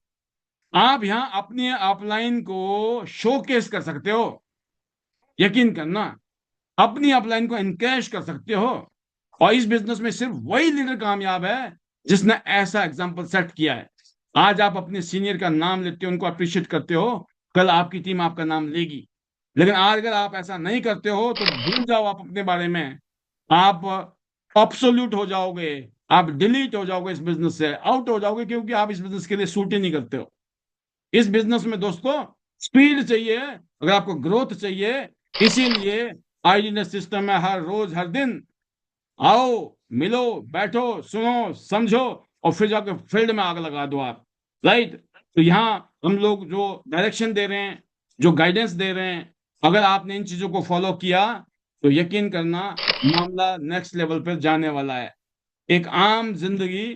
A: आप यहाँ अपने अपलाइन को शोकेस कर सकते हो, यकीन करना, अपनी अपलाइन को एनकरेज कर सकते हो। और इस बिजनेस में सिर्फ वही लीडर कामयाब है जिसने ऐसा एग्जाम्पल सेट किया है। आज आप अपने सीनियर का नाम लेते हो, उनको अप्रिशिएट करते हो, कल आपकी टीम आपका नाम लेगी। लेकिन आज अगर आप ऐसा नहीं करते हो तो भूल जाओ आप अपने बारे में। आप ऑब्सोल्यूट हो जाओगे, आप डिलीट हो जाओगे, इस बिजनेस से आउट हो जाओगे, क्योंकि आप इस बिजनेस के लिए सूट ही नहीं करते हो। इस बिजनेस में दोस्तों स्पीड चाहिए अगर आपको ग्रोथ चाहिए। इसीलिए आईडीनेस सिस्टम है, हर रोज हर दिन आओ, मिलो, बैठो, सुनो, समझो, और फिर जाकर फील्ड में आग लगा दो आप। राइट। तो यहाँ हम लोग जो डायरेक्शन दे रहे हैं, जो गाइडेंस दे रहे हैं, अगर आपने इन चीजों को फॉलो किया तो यकीन करना मामला नेक्स्ट लेवल पर जाने वाला है। एक आम जिंदगी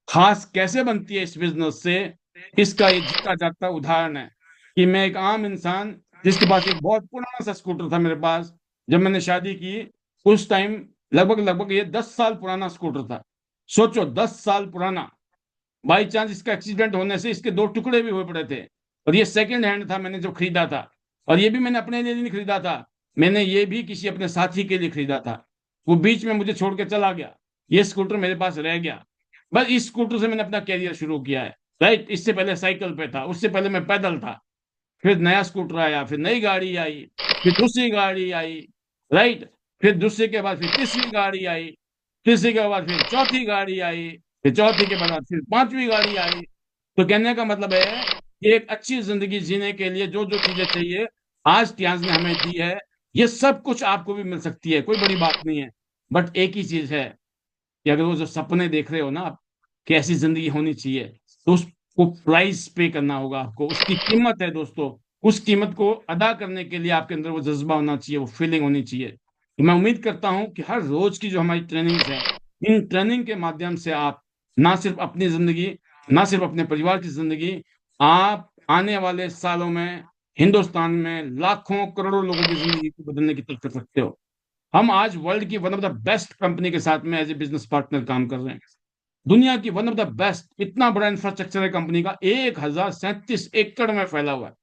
A: खास कैसे बनती है इस बिजनेस से, इसका ये जीता जागता उदाहरण है कि मैं एक आम इंसान जिसके पास एक बहुत पुराना सा स्कूटर था मेरे पास, जब मैंने शादी की उस टाइम, लगभग लगभग ये 10 साल पुराना स्कूटर था। सोचो 10 साल पुराना। बाई चांस इसका एक्सीडेंट होने से इसके दो टुकड़े भी हुए पड़े थे। और ये सेकंड हैंड था, मैंने जब खरीदा था। और ये भी मैंने अपने लिए नहीं खरीदा था, मैंने ये भी किसी अपने साथी के लिए खरीदा था। वो बीच में मुझे छोड़ के चला गया, ये स्कूटर मेरे पास रह गया। बस इस स्कूटर से मैंने अपना कैरियर शुरू किया है। राइट। इससे पहले साइकिल पे था, उससे पहले मैं पैदल था, फिर नया स्कूटर आया, फिर नई गाड़ी आई, फिर दूसरी गाड़ी आई। राइट। फिर दूसरे के बाद फिर तीसरी गाड़ी आई, तीसरी के बाद फिर चौथी गाड़ी आई, फिर चौथी के बाद फिर पांचवी गाड़ी आई। तो कहने का मतलब है कि एक अच्छी जिंदगी जीने के लिए जो जो चीजें चाहिए आज टियाज ने हमें दी है, ये सब कुछ आपको भी मिल सकती है, कोई बड़ी बात नहीं है। बट एक ही चीज है कि अगर वो जो सपने देख रहे हो ना आप, कि ऐसी जिंदगी होनी चाहिए, तो उसको प्राइस पे करना होगा आपको। उसकी कीमत है दोस्तों। उस कीमत को अदा करने के लिए आपके अंदर वो जज्बा होना चाहिए, वो फीलिंग होनी चाहिए। तो मैं उम्मीद करता हूं कि हर रोज की जो हमारी ट्रेनिंग्स है, इन ट्रेनिंग के माध्यम से आप ना सिर्फ अपनी जिंदगी, ना सिर्फ अपने परिवार की जिंदगी, आप आने वाले सालों में हिंदुस्तान में लाखों करोड़ों लोगों की जिंदगी को बदलने की तक कर सकते हो। हम आज वर्ल्ड की one of the best company के साथ में एज ए बिजनेस पार्टनर काम कर रहे हैं। दुनिया की वन ऑफ द बेस्ट, इतना बड़ा इंफ्रास्ट्रक्चर है कंपनी का, 1037 एकड़ में फैला हुआ है।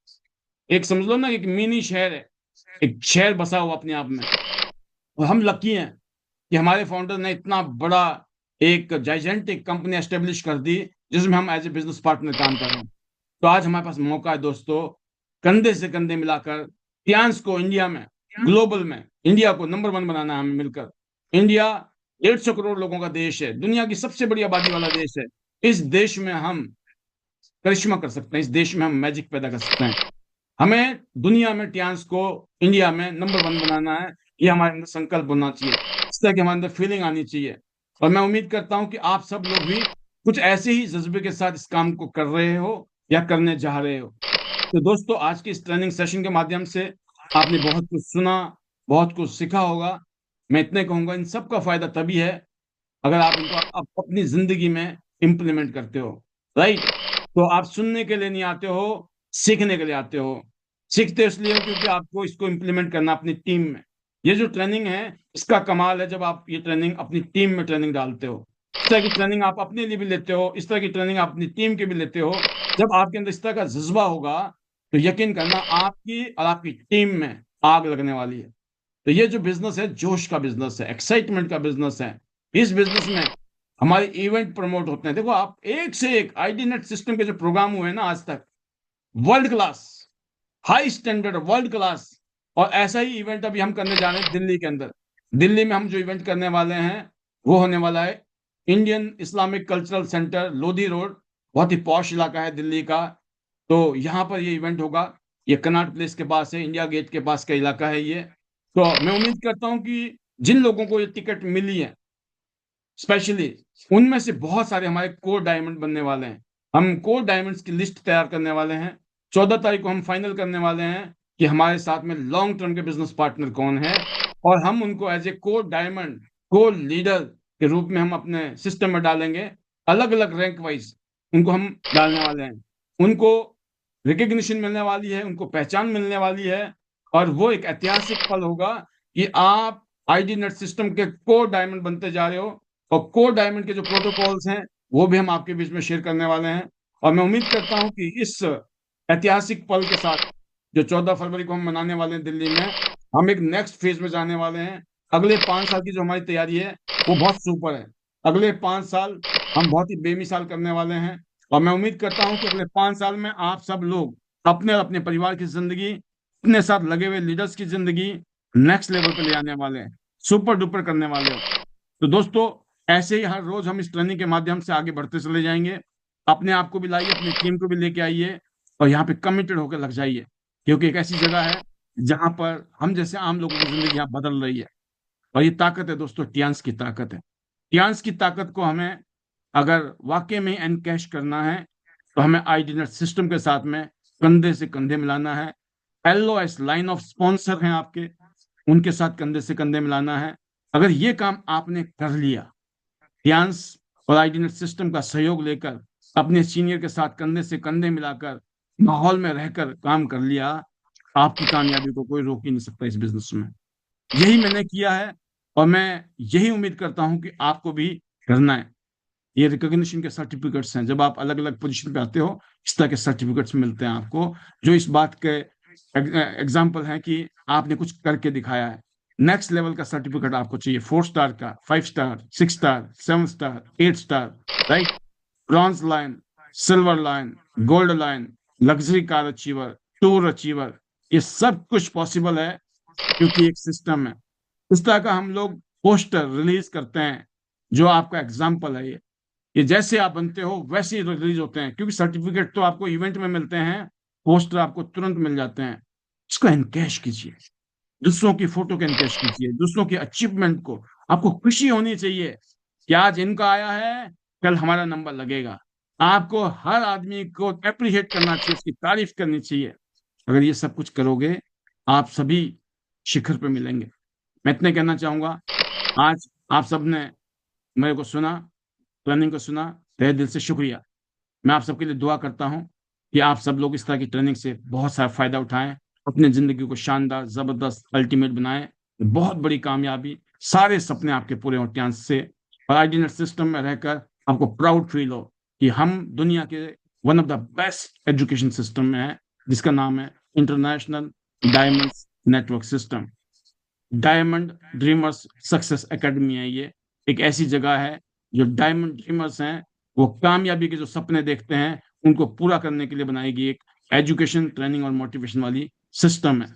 A: एक समझ लो ना, एक मिनी शहर है, एक शहर बसा हुआ अपने आप में। और हम लकी हैं कि हमारे फाउंडर ने इतना बड़ा एक जाइजेंटिक कंपनी एस्टेब्लिश कर दी, जिसमें हम एज ए बिजनेस पार्टनर काम कर रहे हैं। तो आज हमारे पास मौका है दोस्तों, कंधे से कंधे मिलाकर टियांस को इंडिया में, ग्लोबल में इंडिया को नंबर 1 बनाना है हमें मिलकर। इंडिया 150 करोड़ लोगों का देश है, दुनिया की सबसे बड़ी आबादी वाला देश है। इस देश में हम करिश्मा कर सकते हैं, इस देश में हम मैजिक पैदा कर सकते हैं। हमें दुनिया में टियांस को इंडिया में नंबर 1 बनाना है। ये हमारे अंदर संकल्प होना चाहिए, इस तरह की हमारे अंदर फीलिंग आनी चाहिए। और मैं उम्मीद करता हूं कि आप सब लोग भी कुछ ऐसे ही जज्बे के साथ इस काम को कर रहे हो या करने जा रहे हो। तो दोस्तों आज के इस ट्रेनिंग सेशन के माध्यम से आपने बहुत कुछ सुना, बहुत कुछ सीखा होगा। मैं इतने कहूंगा, इन सब का फायदा तभी है अगर आप इनको आप अपनी जिंदगी में इंप्लीमेंट करते हो। राइट। तो आप सुनने के लिए नहीं आते हो, सीखने के लिए आते हो। सीखते इसलिए हो क्योंकि आपको इसको इंप्लीमेंट करना अपनी टीम में। ये जो ट्रेनिंग है, इसका कमाल है जब आप ये ट्रेनिंग अपनी टीम में ट्रेनिंग डालते हो। इस तरह की ट्रेनिंग आप अपने लिए भी लेते हो, इस तरह की ट्रेनिंग आप अपनी टीम के भी लेते हो। जब आपके अंदर इस तरह का जज्बा होगा तो यकीन करना आपकी और आपकी टीम में आग लगने वाली है। तो ये जो बिजनेस है, जोश का बिजनेस है, एक्साइटमेंट का बिजनेस है। इस बिजनेस में हमारे इवेंट प्रमोट होते हैं। देखो आप, एक से एक आईडी नेट सिस्टम के जो प्रोग्राम हुए हैं ना आज तक, world class, high standard, world class. और ऐसा ही इवेंट अभी हम करने जा रहे हैं दिल्ली के अंदर। दिल्ली में हम जो इवेंट करने वाले हैं वो होने वाला है Indian Islamic cultural centre, Lodhi road. बहुत ही पॉश इलाका है दिल्ली का। तो यहाँ पर ये इवेंट होगा। ये कनॉट प्लेस के पास है, इंडिया गेट के पास का इलाका है ये। तो मैं उम्मीद करता हूँ कि जिन लोगों को ये टिकट मिली है स्पेशली, उनमें से बहुत सारे हमारे कोर डायमंड बनने वाले हैं। हम कोर डायमंड्स की लिस्ट तैयार करने वाले हैं। 14 तारीख को हम फाइनल करने वाले हैं कि हमारे साथ में लॉन्ग टर्म के बिजनेस पार्टनर कौन है, और हम उनको as a core diamond, core leader के रूप में हम अपने सिस्टम में डालेंगे। अलग अलग रैंक वाइज उनको हम डालने वाले हैं। उनको रिकग्निशन मिलने वाली है, उनको पहचान मिलने वाली है, और वो एक ऐतिहासिक पल होगा कि आप आईडी नेट सिस्टम के कोर डायमंड बनते जा रहे हो। और कोर डायमंड के जो प्रोटोकॉल्स हैं वो भी हम आपके बीच में शेयर करने वाले हैं। और मैं उम्मीद करता हूं कि इस ऐतिहासिक पल के साथ जो 14 फरवरी को हम मनाने वाले हैं दिल्ली में, हम एक नेक्स्ट फेज में जाने वाले हैं। अगले 5 साल की जो हमारी तैयारी है वो बहुत सुपर है। अगले 5 साल हम बहुत ही बेमिसाल करने वाले हैं। और मैं उम्मीद करता हूं कि अगले 5 साल में आप सब लोग अपने और अपने परिवार की जिंदगी, अपने साथ लगे हुए लीडर्स की जिंदगी नेक्स्ट लेवल पे ले आने वाले हैं, सुपर डुपर करने वाले हो। तो दोस्तों, ऐसे ही हर रोज हम इस ट्रेनिंग के माध्यम से आगे बढ़ते चले जाएंगे। अपने आप को भी लाइए, अपनी टीम को भी लेके आइए, और यहाँ पे कमिटेड होकर लग जाइए, क्योंकि एक ऐसी जगह है जहां पर हम जैसे आम लोगों की जिंदगी यहाँ बदल रही है। और ये ताकत है दोस्तों, टियांस की ताकत है। टियांस की ताकत को हमें अगर वाकई में एनकैश करना है तो हमें आईडीनेट सिस्टम के साथ में कंधे से कंधे मिलाना है। एलओएस लाइन ऑफ स्पॉन्सर हैं आपके, उनके साथ कंधे से कंधे मिलाना है। अगर ये काम आपने कर लिया, ध्यान और आईडीनेट सिस्टम का सहयोग लेकर, अपने सीनियर के साथ कंधे से कंधे मिलाकर, माहौल में रहकर काम कर लिया, आपकी कामयाबी को कोई रोक ही नहीं सकता इस बिजनेस में। यही मैंने किया है, और मैं यही उम्मीद करता हूं कि आपको भी करना है। ये रिकॉग्निशन के सर्टिफिकेट्स हैं, जब आप अलग अलग पोजीशन पे आते हो इस तरह के सर्टिफिकेट्स मिलते हैं आपको, जो इस बात के एग्जाम्पल हैं कि आपने कुछ करके दिखाया है। नेक्स्ट लेवल का सर्टिफिकेट आपको चाहिए, 4 स्टार का, 5 star, 6 star, 7 star, 8 star, right? Bronze line, silver line, gold line, luxury car achiever, tour achiever, ये सब कुछ पॉसिबल है क्योंकि एक सिस्टम है। इस तरह का हम लोग पोस्टर रिलीज करते हैं, जो आपका एग्जाम्पल है। ये जैसे आप बनते हो वैसे ही रिलीज होते हैं, क्योंकि सर्टिफिकेट तो आपको इवेंट में मिलते हैं, पोस्टर आपको तुरंत मिल जाते हैं। इसको एनकैश कीजिए, दूसरों की फोटो को एनकैश कीजिए, दूसरों की अचीवमेंट को। आपको खुशी होनी चाहिए कि आज इनका आया है, कल हमारा नंबर लगेगा। आपको हर आदमी को अप्रिशिएट करना चाहिए, उसकी तारीफ करनी चाहिए। अगर ये सब कुछ करोगे, आप सभी शिखर पे मिलेंगे। मैं इतने कहना चाहूंगा। आज आप सबने मेरे को सुना, ट्रेनिंग को सुना, तहे दिल से शुक्रिया। मैं आप सबके लिए दुआ करता हूं कि आप सब लोग इस तरह की ट्रेनिंग से बहुत सारा फायदा उठाएं, अपनी जिंदगी को शानदार, जबरदस्त, अल्टीमेट बनाएं। बहुत बड़ी कामयाबी, सारे सपने आपके पूरे हों चांस से। और आईडीनेट सिस्टम में रहकर आपको प्राउड फील हो कि हम दुनिया के one of the best education system में है, जिसका नाम है international diamond network system. Diamond dreamers success academy है ये। एक ऐसी जगह है जो डायमंड ड्रीमर्स हैं, वो कामयाबी के जो सपने देखते हैं उनको पूरा करने के लिए बनाएगी एक एजुकेशन, ट्रेनिंग और मोटिवेशन वाली सिस्टम है।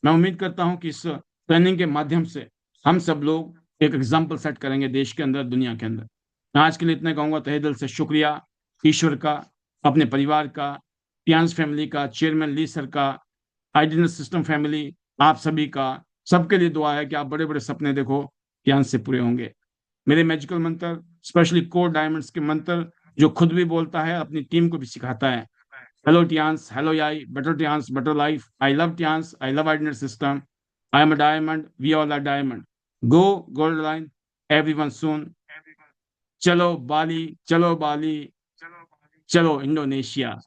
A: मैं उम्मीद करता हूं कि इस ट्रेनिंग के माध्यम से हम सब लोग एक एग्जाम्पल सेट करेंगे देश के अंदर, दुनिया के अंदर। मैं आज के लिए इतना कहूंगा, तहे दिल से शुक्रिया ईश्वर का, अपने परिवार का, पियांस फैमिली का, चेयरमैन ली सर का, आइडियल सिस्टम फैमिली, आप सभी का। सबके लिए दुआ है कि आप बड़े बड़े सपने देखो, ज्ञान से पूरे होंगे। मेरे मैजिकल मंत्र, स्पेशली कोर डायमंड्स के मंत्र, जो खुद भी बोलता है, अपनी टीम को भी सिखाता है। हेलो टियांस, हेलो याई, better Tiens, better life, I love Tiens, I love ID net system, I am a diamond, we all are diamond, go gold line, everyone soon, चलो बाली, चलो बाली, चलो Indonesia.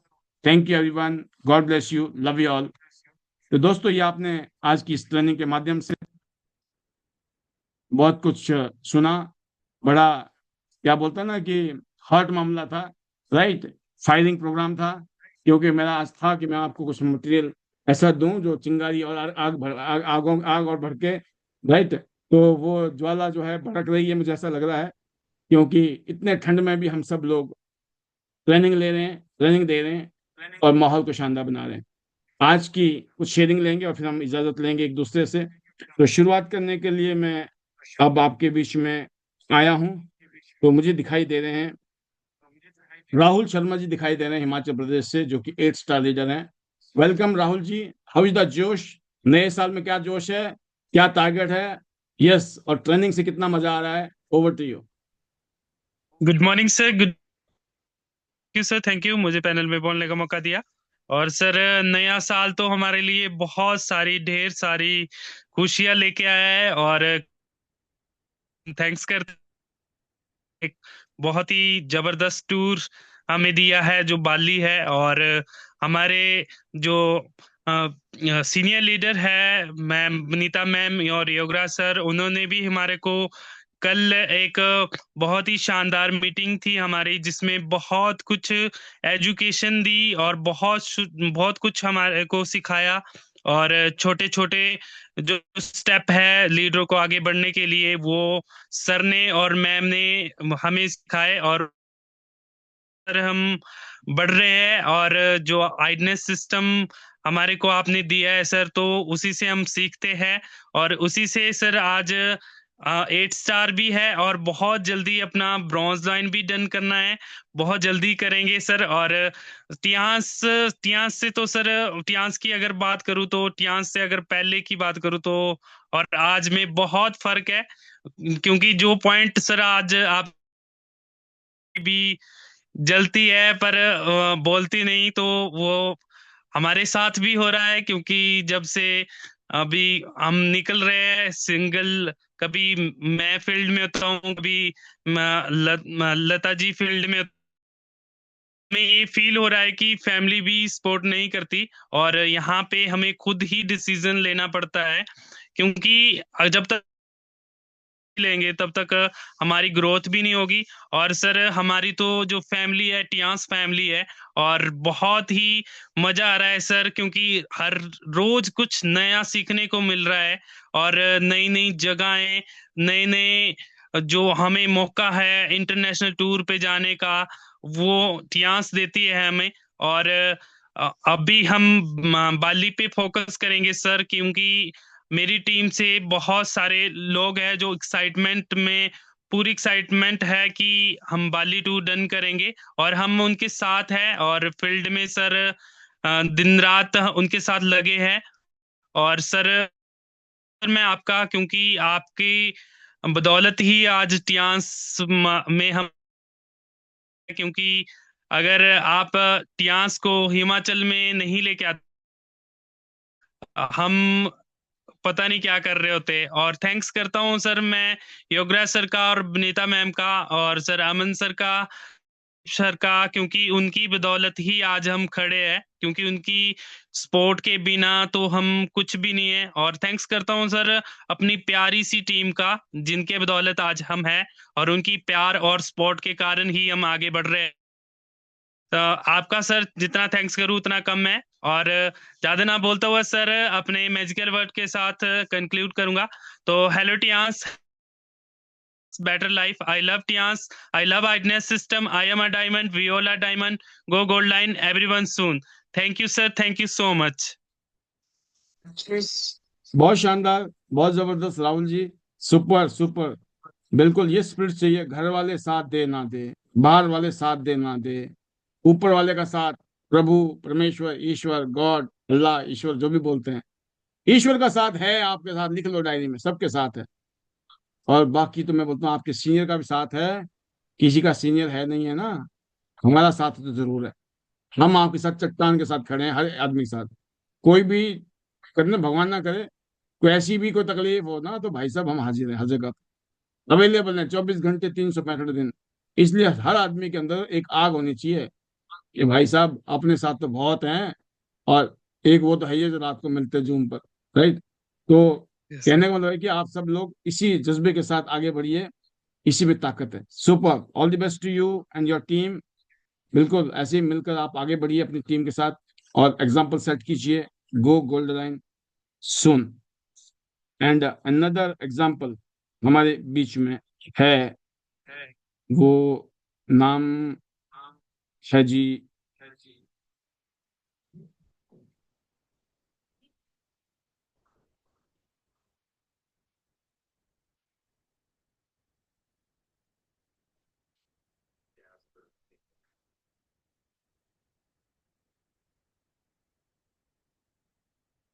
A: Thank you everyone, God bless you, love you all. तो दोस्तों, ये आपने आज की इस ट्रेनिंग के माध्यम से बहुत कुछ सुना। बड़ा, क्या बोलता ना कि हॉट मामला था, राइट? फायरिंग प्रोग्राम था, क्योंकि मेरा आज था कि मैं आपको कुछ मटेरियल ऐसा दूं जो चिंगारी और आग भर आग आगों आग और भड़के, राइट? तो वो ज्वाला जो है भड़क रही है, मुझे ऐसा लग रहा है, क्योंकि इतने ठंड में भी हम सब लोग ट्रेनिंग ले रहे हैं, ट्रेनिंग दे रहे हैं, और माहौल को शानदार बना रहे हैं। आज की कुछ शेयरिंग लेंगे और फिर हम इजाजत लेंगे एक दूसरे से। तो शुरुआत करने के लिए मैं अब आपके बीच में आया हूं। तो मुझे दिखाई दे रहे हैं राहुल शर्मा जी, दिखाई दे रहे हैं हिमाचल प्रदेश से, जो कि 8 स्टार लीडर हैं। Welcome Rahul ji. How is the josh? नए साल में क्या जोश है, क्या टारगेट है? यस, और ट्रेनिंग से कितना मजा आ रहा है? Over to you.
B: Good morning sir. Good you sir, thank you मुझे पैनल में बोलने का मौका दिया। और सर, नया साल तो हमारे लिए बहुत सारी ढेर सारी खुशियां लेके आया है, और थैंक्स करते एक बहुत ही जबरदस्त टूर हमें दिया है जो बाली है। और हमारे जो सीनियर लीडर है मैम वनीता मैम और योगराज सर, उन्होंने भी हमारे को कल एक बहुत ही शानदार मीटिंग थी हमारी, जिसमें बहुत कुछ एजुकेशन दी और बहुत कुछ हमारे को सिखाया। और छोटे छोटे जो स्टेप है लीडरों को आगे बढ़ने के लिए, वो सर ने और मैम ने हमें सिखाए। और सर हम बढ़ रहे हैं, और जो आइडनेस सिस्टम हमारे को आपने दिया है सर, तो उसी से हम सीखते हैं। और उसी से सर आज 8 स्टार भी है, और बहुत जल्दी अपना ब्रॉन्ज लाइन भी डन करना है, बहुत जल्दी करेंगे सर। और टियांस टियांस से तो सर, टियांस की अगर बात करूँ तो टियांस से अगर पहले की बात करूँ तो और आज में बहुत फर्क है। क्योंकि जो पॉइंट सर आज आप भी जलती है पर बोलती नहीं, तो वो हमारे साथ भी हो रहा है। क्योंकि जब से अभी हम निकल रहे हैं सिंगल, कभी मैं फील्ड में होता हूँ, कभी लता जी फील्ड में में ये फील हो रहा है कि फैमिली भी सपोर्ट नहीं करती, और यहाँ पे हमें खुद ही डिसीजन लेना पड़ता है। क्योंकि जब तक लेंगे तब तक हमारी ग्रोथ भी नहीं होगी। और सर हमारी तो जो फैमिली है टियांस फैमिली है, और बहुत ही मजा आ रहा है सर, क्योंकि हर रोज कुछ नया सीखने को मिल रहा है। और नई नई जगहें, नए नए जो हमें मौका है इंटरनेशनल टूर पे जाने का, वो टियांस देती है हमें। और अभी हम बाली पे फोकस करेंगे सर, क्योंकि मेरी टीम से बहुत सारे लोग हैं जो एक्साइटमेंट में, पूरी एक्साइटमेंट है कि हम बाली टूर डन करेंगे, और हम उनके साथ हैं। और फील्ड में सर दिन रात उनके साथ लगे हैं। और सर मैं आपका, क्योंकि आपकी बदौलत ही आज टियांस में हम, क्योंकि अगर आप टियांस को हिमाचल में नहीं लेके आते, हम पता नहीं क्या कर रहे होते। और थैंक्स करता हूँ सर मैं योगराज सर का और विनीता मैम का और सर अमन सर का, क्योंकि उनकी बदौलत ही आज हम खड़े हैं। क्योंकि उनकी सपोर्ट के बिना तो हम कुछ भी नहीं है। और थैंक्स करता हूँ सर अपनी प्यारी सी टीम का, जिनके बदौलत आज हम हैं, और उनकी प्यार और सपोर्ट के कारण ही हम आगे बढ़ रहे हैं। तो आपका सर जितना थैंक्स करूँ उतना कम है। और ज्यादा ना बोलता हुआ सर अपने मैजिकल वर्ड के साथ कंक्लूड करूंगा। तो hello Tiens, better life, I love Tiens, I love ID net system, I am a diamond, we all are diamond, go gold line, everyone soon. Thank you sir, thank you so much.
A: बहुत शानदार, बहुत जबरदस्त Rahul ji. Super super. बिल्कुल ये spirit चाहिए। घर वाले साथ दे ना दे, बाहर वाले साथ दे ना दे, ऊपर वाले का साथ, प्रभु, परमेश्वर, ईश्वर, गॉड, अल्लाह, ईश्वर जो भी बोलते हैं, ईश्वर का साथ है आपके साथ। लिख लो डायरी में, सबके साथ है। और बाकी तो मैं बोलता हूँ आपके सीनियर का भी साथ है। किसी का सीनियर है नहीं है ना, हमारा साथ तो जरूर है। हम आपके साथ चट्टान के साथ खड़े हैं, हर आदमी के साथ। कोई भी करने, भगवान ना करे कोई ऐसी भी कोई तकलीफ हो ना, तो भाई साहब हम हाजिर हैं, हर जगह अवेलेबल है, 24 घंटे 365 दिन। इसलिए हर आदमी के अंदर एक आग होनी चाहिए कि भाई साहब अपने साथ तो बहुत हैं, और एक वो तो है ही है जो रात को मिलते हैं जूम पर, राइट। तो
B: यस
A: कहने का मतलब है कि आप सब लोग इसी जज्बे के साथ आगे बढ़िए, इसी में ताकत है। Super, all the best to you and your team. बिल्कुल ऐसे ही मिलकर आप आगे बढ़िए अपनी टीम के साथ, और एग्जाम्पल सेट कीजिए। Go gold line soon. And another example हमारे बीच में है, वो नाम है जी,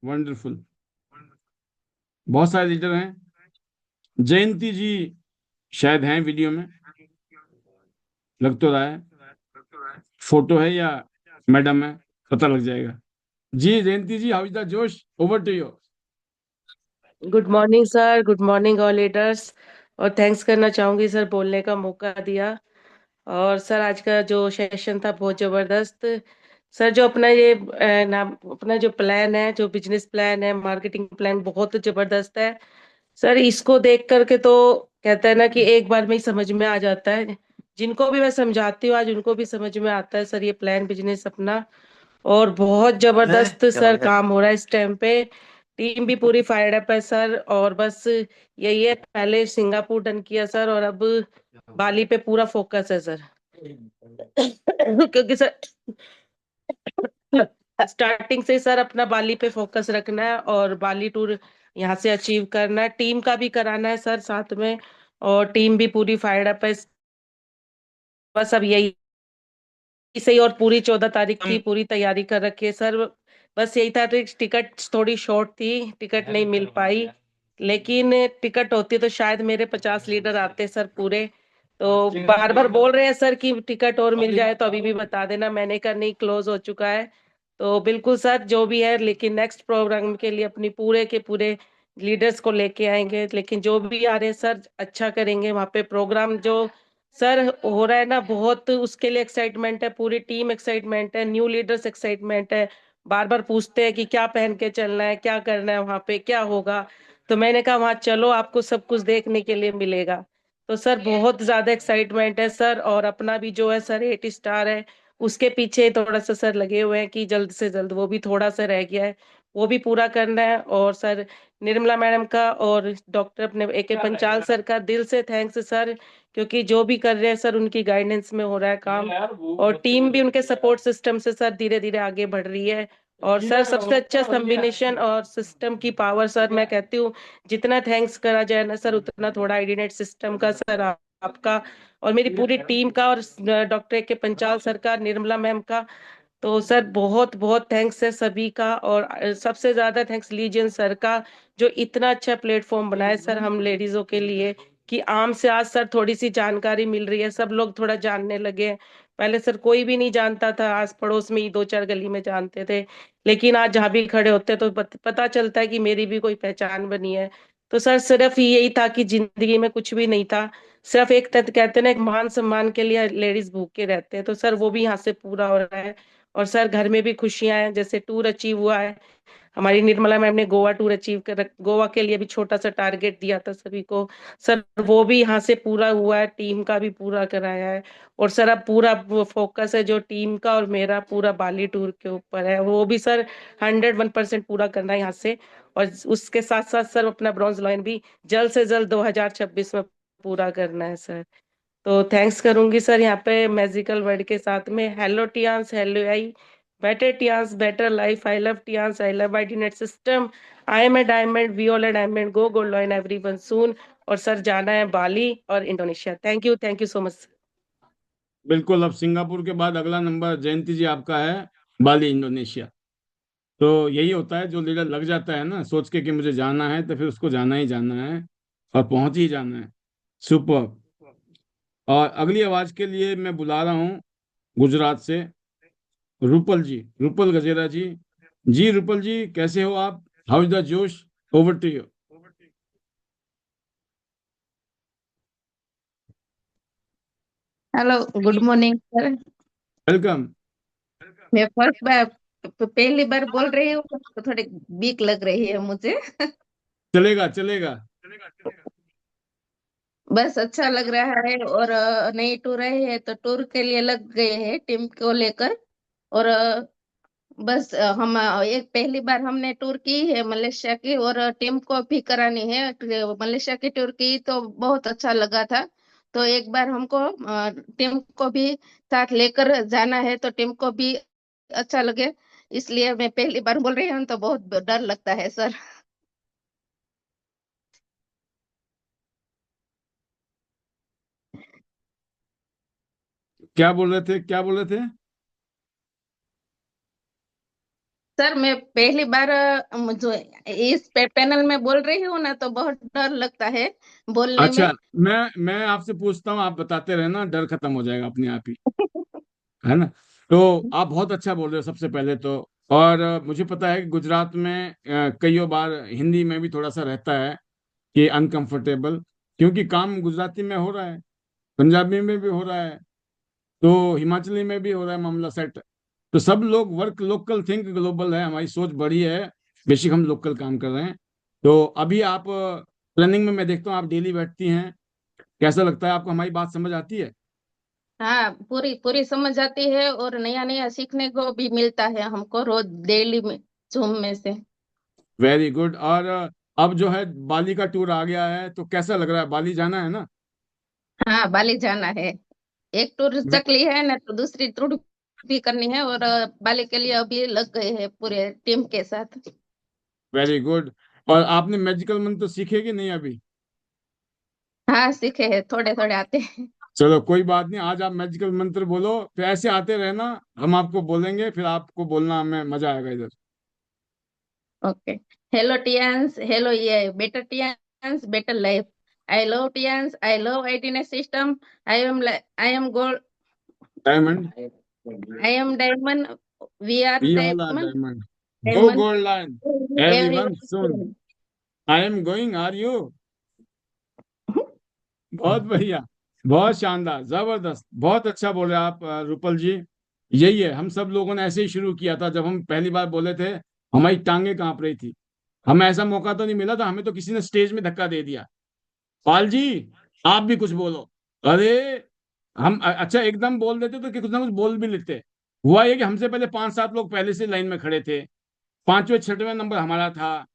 A: वंडरफुल, बहुत सारे लीडर हैं। जयंती जी शायद हैं वीडियो में, लग तो रहा है। फोटो है या मैडम है, पता लग जाएगा। जी Jayanti ji, how is the जोश, over to you.
C: Good morning, sir. Good morning, all leaders. और थैंक्स करना चाहूंगी सर, बोलने का मौका दिया। और सर आज का जो सेशन था बहुत जबरदस्त। सर जो अपना ये नाम अपना जो प्लान है, जो बिजनेस प्लान है, मार्केटिंग प्लान बहुत जबरदस्त है सर। इसको देख करके तो कहता है ना कि एक बार में ही समझ में आ जाता है। जिनको भी मैं समझाती हूँ आज उनको भी समझ में आता है सर ये प्लान बिजनेस अपना। और बहुत जबरदस्त सर काम हो रहा है इस टाइम पे। टीम भी पूरी फायर्ड अप है सर। और बस यही है, पहले सिंगापुर डन किया सर और अब बाली पे पूरा फोकस है सर। क्योंकि सर स्टार्टिंग से सर अपना बाली पे फोकस रखना है और बाली टूर यहाँ से अचीव करना है, टीम का भी कराना है सर साथ में। और टीम भी पूरी फायर्ड अप है। बस अब यही सही। और पूरी 14 तारीख की
B: हम
C: पूरी तैयारी कर रखी है सर। बस यही था कि टिकट थोड़ी शॉर्ट थी, टिकट नहीं मिल पाई। लेकिन टिकट होती तो शायद मेरे 50 लीटर आते सर पूरे। तो बार बार बोल रहे हैं सर कि टिकट और मिल जाए तो अभी भी बता देना। मैंने कहा नहीं, क्लोज हो चुका है। तो बिल्कुल सर जो भी है, लेकिन नेक्स्ट प्रोग्राम के लिए अपनी पूरे के पूरे लीडर्स को लेके आएंगे। लेकिन जो भी आ रहे हैं सर अच्छा करेंगे वहाँ पे प्रोग्राम जो सर हो रहा है ना, बहुत उसके लिए एक्साइटमेंट है, पूरी टीम एक्साइटमेंट है, न्यू लीडर्स एक्साइटमेंट है। बार बार पूछते हैं कि क्या पहन के चलना है, क्या करना है, वहां पे क्या होगा। तो मैंने कहा वहां चलो, आपको सब कुछ देखने के लिए मिलेगा। तो सर बहुत ज्यादा एक्साइटमेंट है सर। और अपना भी जो है सर 8 स्टार है, उसके पीछे थोड़ा सा सर लगे हुए हैं कि जल्द से जल्द, वो भी थोड़ा सा रह गया है, वो भी पूरा करना है। और सर निर्मला मैडम का और डॉक्टर अपने AK पंचाल सर का दिल से थैंक्स सर। क्योंकि जो भी कर रहे हैं सर उनकी गाइडेंस में हो रहा है काम। और टीम भी उनके सपोर्ट सिस्टम से सर धीरे धीरे आगे बढ़ रही है। और सर सबसे अच्छा कॉम्बिनेशन और सिस्टम की पावर सर, मैं कहती हूँ जितना थैंक्स करा जाए ना सर उतना थोड़ा। आईडीनेट सिस्टम का सर, आपका और मेरी पूरी टीम का, और डॉक्टर AK पंचाल सर का, निर्मला मैम का। तो सर बहुत बहुत थैंक्स है सभी का। और सबसे ज्यादा थैंक्स लीजियन सर का, जो इतना अच्छा प्लेटफॉर्म बनाया सर हम लेडीजों के लिए। कि आम से आज सर थोड़ी सी जानकारी मिल रही है, सब लोग थोड़ा जानने लगे हैं। पहले सर कोई भी नहीं जानता था, आस पड़ोस में ही 2 4 गली में जानते थे। लेकिन आज जहाँ भी खड़े होते तो पता चलता है कि मेरी भी कोई पहचान बनी है। तो सर सिर्फ यही था कि जिंदगी में कुछ भी नहीं था, सिर्फ एक तथ्य कहते हैं ना, एक मान सम्मान के लिए लेडीज भूखे रहते हैं। तो सर वो भी यहाँ से पूरा हो रहा है। और सर घर में भी खुशियां हैं, जैसे टूर अचीव हुआ है। हमारी निर्मला मैम ने गोवा टूर अचीव कर गोवा के लिए भी छोटा सा टारगेट दिया था सभी को। सर वो भी यहाँ से पूरा हुआ है, टीम का भी पूरा कराया है। और सर अब पूरा फोकस है जो टीम का और मेरा पूरा बाली टूर के ऊपर है, वो भी सर 101% पूरा करना है यहाँ से। और उसके साथ साथ सर अपना ब्रॉन्ज लाइन भी जल्द से जल्द 2026 में पूरा करना है सर। तो थैंक्स करूंगी सर यहाँ पे मैजिकल वर्ड के साथ में। Hello Tiens, hello I, better Tiens, better life, I love Tiens, I love ID net system, I am a diamond, we all are diamond, go gold line everyone soon. और sir जाना है बाली और Indonesia. Thank you so much.
A: बिल्कुल। अब Singapore के बाद अगला number जयंती जी आपका है, बाली इंडोनेशिया। तो यही होता है, जो लीडर लग जाता है ना सोच के कि मुझे जाना है, तो फिर उसको जाना ही जाना है और पहुंच ही जाना है। सुपर। और अगली आवाज के लिए मैं बुला रहा हूँ गुजरात से रूपल जी, रूपल गजेरा जी। जी रूपल जी, कैसे हो आप? हाउ इज द जोश? Over to you.
D: Hello, good morning sir.
A: Welcome.
D: मैं फर्स्ट बार पहली बार बोल रही हूँ तो थोड़ी बीक लग रही है मुझे।
A: चलेगा चलेगा।
D: बस अच्छा लग रहा है। और नई टूर आई है तो टूर के लिए लग गए हैं टीम को लेकर। और बस हम एक पहली बार हमने टूर की है मलेशिया की, और टीम को भी करानी है। मलेशिया की टूर की तो बहुत अच्छा लगा था। तो एक बार हमको टीम को भी साथ लेकर जाना है तो टीम को भी अच्छा लगे। इसलिए मैं पहली बार बोल रही हूँ तो बहुत डर लगता है सर।
A: क्या बोल रहे थे, क्या बोल रहे थे?
D: सर मैं पहली बार मुझे इस पैनल में बोल रही हूँ ना, तो बहुत डर लगता है बोलने में।
A: अच्छा, मैं आपसे पूछता हूँ, आप बताते रहना, डर खत्म हो जाएगा अपने आप ही। है ना? तो आप बहुत अच्छा बोल रहे हो सबसे पहले तो। और मुझे पता है कि गुजरात में कईयों बार हिंदी में भी थोड़ा सा रहता है कि अनकंफर्टेबल। क्योंकि काम गुजराती में हो रहा है, पंजाबी में भी हो रहा है, तो हिमाचली में भी हो रहा है, मामला सेट। तो सब लोग वर्क लोकल थिंक ग्लोबल है, हमारी सोच बड़ी है, बेसिक हम लोकल काम कर रहे हैं। तो अभी आप प्लानिंग में मैं देखता हूँ आप डेली बैठती हैं, कैसा लगता है आपको, हमारी बात समझ आती है?
D: हाँ, पूरी पूरी समझ आती है और नया नया सीखने को भी मिलता है हमको रोज डेली में जूम में से।
A: Very good. और अब जो है बाली का टूर आ गया है, तो कैसा लग रहा है? बाली जाना है ना?
D: हाँ, बाली जाना है। एक टूर चक ली है ना, तो दूसरी टूर भी करनी है, और बाली के लिए अभी लग गए हैं पूरे टीम के साथ।
A: Very good. और आपने मैजिकल मंत्र तो सीखे कि नहीं अभी?
D: हाँ, सीखे हैं, थोड़े थोड़े आते हैं।
A: चलो कोई बात नहीं, आज आप मैजिकल मंत्र बोलो, फिर ऐसे आते रहना, हम आपको बोलेंगे, फिर आपको बोलना, हमें मजा आएगा इधर।
D: ओके। हेलो टियंस, हेलो ये better Tiens, better life. I love Tiens, I love ID net system. I am gold,
A: diamond.
D: I am diamond, we are
A: we all are
D: diamond,
A: diamond. Go
D: diamond
A: gold line. Everyone soon,
D: everyone.
A: I am going, are you? बहुत बढ़िया, बहुत शानदार, जबरदस्त, बहुत अच्छा बोले आप रूपल जी। यही है, हम सब लोगों ने ऐसे ही शुरू किया था, जब हम पहली बार बोले थे हमारी टांगे कांप रही थी। हमें ऐसा मौका तो नहीं मिला था, हमें तो किसी ने स्टेज में धक्का दे दिया, पाल जी आप भी कुछ बोलो। अरे हम अच्छा एकदम बोल देते तो कि कुछ ना कुछ बोल भी लेते। हुआ ये कि हमसे पहले 5-7 लोग पहले से लाइन में खड़े थे, पांचवें छठवें नंबर हमारा था।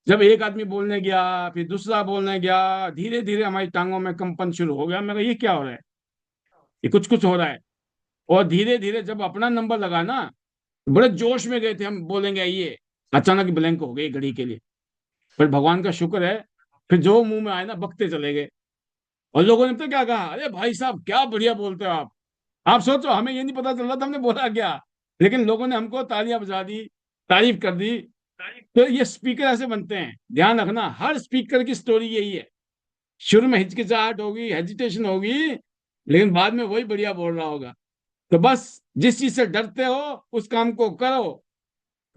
A: जब एक आदमी बोलने गया, फिर दूसरा बोलने गया, धीरे धीरे हमारी टांगों में कंपन शुरू हो गया। मैं कहा ये क्या हो रहा है, ये कुछ कुछ हो रहा है। और धीरे धीरे जब अपना नंबर लगा ना, तो बड़े जोश में गए थे, हम बोलेंगे ये, अचानक ब्लैंक हो गई घड़ी के लिए। पर भगवान का शुक्र है, फिर जो मुंह में आए ना बकते चले गए। और लोगों ने तो क्या कहा, अरे भाई साहब क्या बढ़िया बोलते हो आप सोचो हमें ये नहीं पता चल रहा था हमने बोला क्या, लेकिन लोगों ने हमको तालियां बजा दी, तारीफ कर दी। तो ये स्पीकर ऐसे बनते हैं, ध्यान रखना, हर स्पीकर की स्टोरी यही है। शुरू में हिचकिचाहट होगी, हेजिटेशन होगी, लेकिन बाद में वही बढ़िया बोल रहा होगा। तो बस जिस चीज से डरते हो उस काम को करो,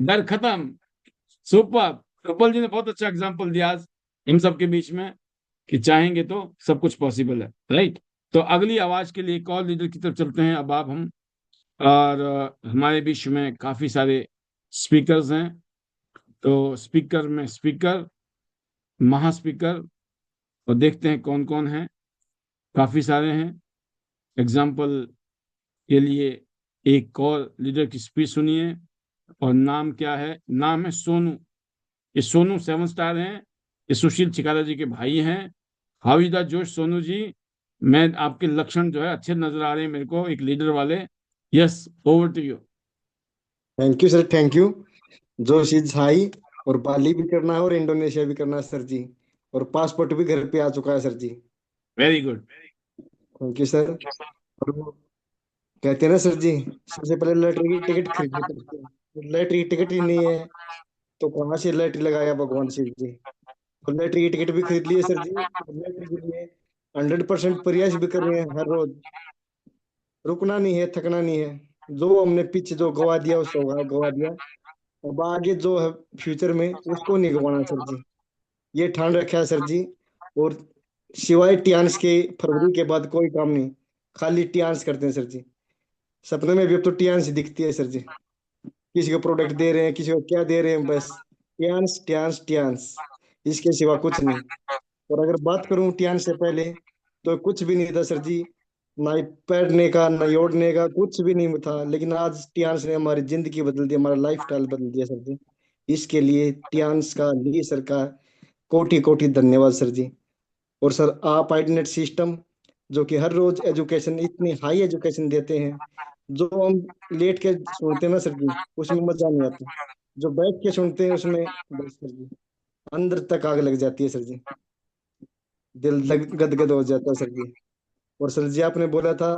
A: डर खत्म। सुपर। कपिल जी ने बहुत अच्छा एग्जाम्पल दिया आज इन सब के बीच में, कि चाहेंगे तो सब कुछ पॉसिबल है, राइट? तो अगली आवाज के लिए एक और लीडर की तरफ चलते हैं अब आप हम। और हमारे बीच में काफी सारे स्पीकर्स हैं, तो स्पीकर में स्पीकर, महा स्पीकर, और देखते हैं कौन कौन है। काफी सारे हैं। एग्जाम्पल के लिए एक और लीडर की स्पीच सुनिए। और नाम क्या है? नाम है सोनू। ये सोनू 7 स्टार हैं, ये सुशील चिकारा जी के भाई हैं। हाउ इज द जोश सोनू जी? मैं आपके लक्षण जो है अच्छे नजर आ रहे हैं मेरे को, एक लीडर वाले। Yes, over to you.
E: Thank you sir, thank you. Josh is high. और बाली भी करना है और इंडोनेशिया भी करना है सर जी। और पासपोर्ट भी घर पे आ चुका है sir ji.
A: Very good.
E: Thank you sir. और वो कहते हैं ना सर जी, सबसे पहले लॉटरी की टिकट खरीदनी पड़ती है, लॉटरी की टिकट ही नहीं है तो कहाँ से लॉटरी लगाया भगवान शिव जी। तो लॉटरी की टिकट भी खरीद लिए सर जी, और लॉटरी के लिए 100% प्रयास भी कर रहे हैं हर रोज। रुकना नहीं है, थकना नहीं है। जो हमने पीछे जो गवा दिया उसको गवा दिया, अब आगे जो है फ्यूचर में उसको नहीं गवाना सर जी। ये ठान रखा है सर जी। और सिवाय टियान्स के फरवरी के बाद कोई काम नहीं, खाली टियान्स करते हैं सर जी। सपने में भी अब तो टियान्स ही दिखती है सर जी। किसी को प्रोडक्ट दे रहे हैं, किसी को क्या दे रहे हैं, बस टियान्स टियान्स टियान्स, इसके सिवा कुछ नहीं। और अगर बात करूं टियान्स से पहले, तो कुछ भी नहीं था सर जी। ना ही पढ़ने का, ना ही ओढ़ने का, कुछ भी नहीं था। लेकिन आज टियान्स ने हमारी जिंदगी बदल दी, हमारा लाइफ स्टाइल बदल दिया सर जी। इसके लिए टियान्स का, ली सर का कोटि कोटि धन्यवाद सर जी। और सर आप आइडनेट सिस्टम, जो कि हर रोज एजुकेशन, इतनी हाई एजुकेशन देते हैं, जो हम लेट के सुनते हैं ना सर जी, उसमें मजा नहीं आता। जो बैठ के सुनते हैं उसमें बस सर जी अंदर तक आग लग जाती है सर जी। गदगद हो जाता है सर जी। और सर जी आपने बोला था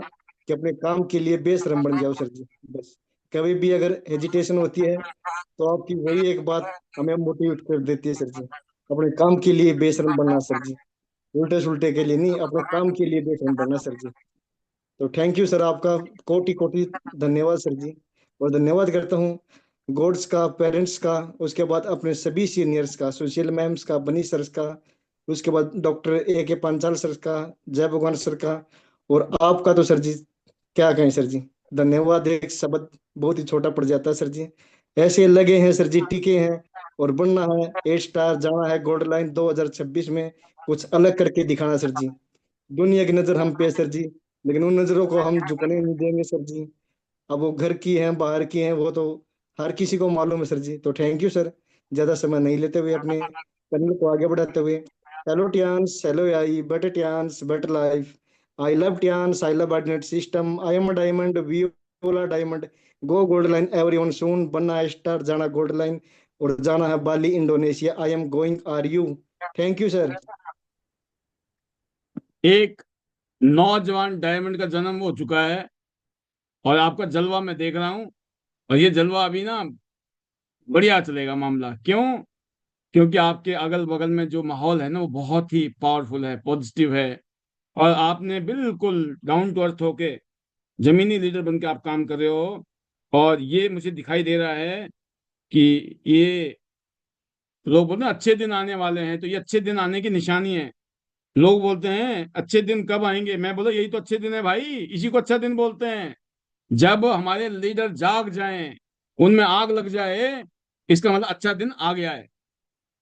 E: कि अपने काम के लिए बेशरम बन जाओ सर जी। बस कभी भी अगर हेजिटेशन होती है तो आपकी वही एक बात हमें मोटिवेट कर देती है सर जी। अपने काम के लिए बेशरम बनना सर जी, उल्टे सुल्टे के लिए नहीं, अपने काम के लिए बेशरम बनना सर जी। तो थैंक यू सर, आपका कोटि कोटि धन्यवाद सर जी। और धन्यवाद करता हूँ गॉड्स का, पेरेंट्स का, उसके बाद अपने सभी सीनियर्स का, सुशील मैम्स का, बनी सर का, उसके बाद डॉक्टर ए के पांचाल सर का, जय भगवान सर का, और आपका तो सर जी क्या कहें सर जी। धन्यवाद एक शब्द बहुत ही छोटा पड़ जाता है सर जी। ऐसे लगे हैं सर जी, टिके हैं, और बनना है 8 स्टार, जाना है गोल्ड लाइन 2026 में, कुछ अलग करके दिखाना सर जी। दुनिया की नजर हम पे है सर जी, लेकिन उन नजरों को हम झुकने नहीं देंगे सर जी। अब वो घर की हैं बाहर की हैं वो तो हर किसी को मालूम है सर जी। तो थैंक यू सर, ज्यादा समय नहीं लेते हुए अपने करियर को आगे बढ़ाते हुए। Hello Tiens, hello I, better Tiens better life. I love Tiens, I love net system, I am a diamond, we बोला diamond, go gold line everyone soon, बनना है स्टार, जाना गोल्ड लाइन, और जाना है Bali Indonesia, I am going, are you. Thank you sir.
A: एक नौजवान diamond का जन्म हो चुका है, और आपका जलवा मैं देख रहा हूं, और ये जलवा अभी ना बढ़िया चलेगा मामला। क्यों? क्योंकि आपके अगल बगल में जो माहौल है ना, वो बहुत ही पावरफुल है, पॉजिटिव है, और आपने बिल्कुल डाउन टू अर्थ होके जमीनी लीडर बन के आप काम कर रहे हो। और ये मुझे दिखाई दे रहा है कि ये लोग बोलते हैं अच्छे दिन आने वाले हैं, तो ये अच्छे दिन आने की निशानी है। लोग बोलते हैं अच्छे दिन कब आएंगे, मैं बोला यही तो अच्छे दिन है भाई, इसी को अच्छा दिन बोलते हैं। जब हमारे लीडर जाग जाएं, उनमें आग लग जाए, इसका मतलब अच्छा दिन आ गया है।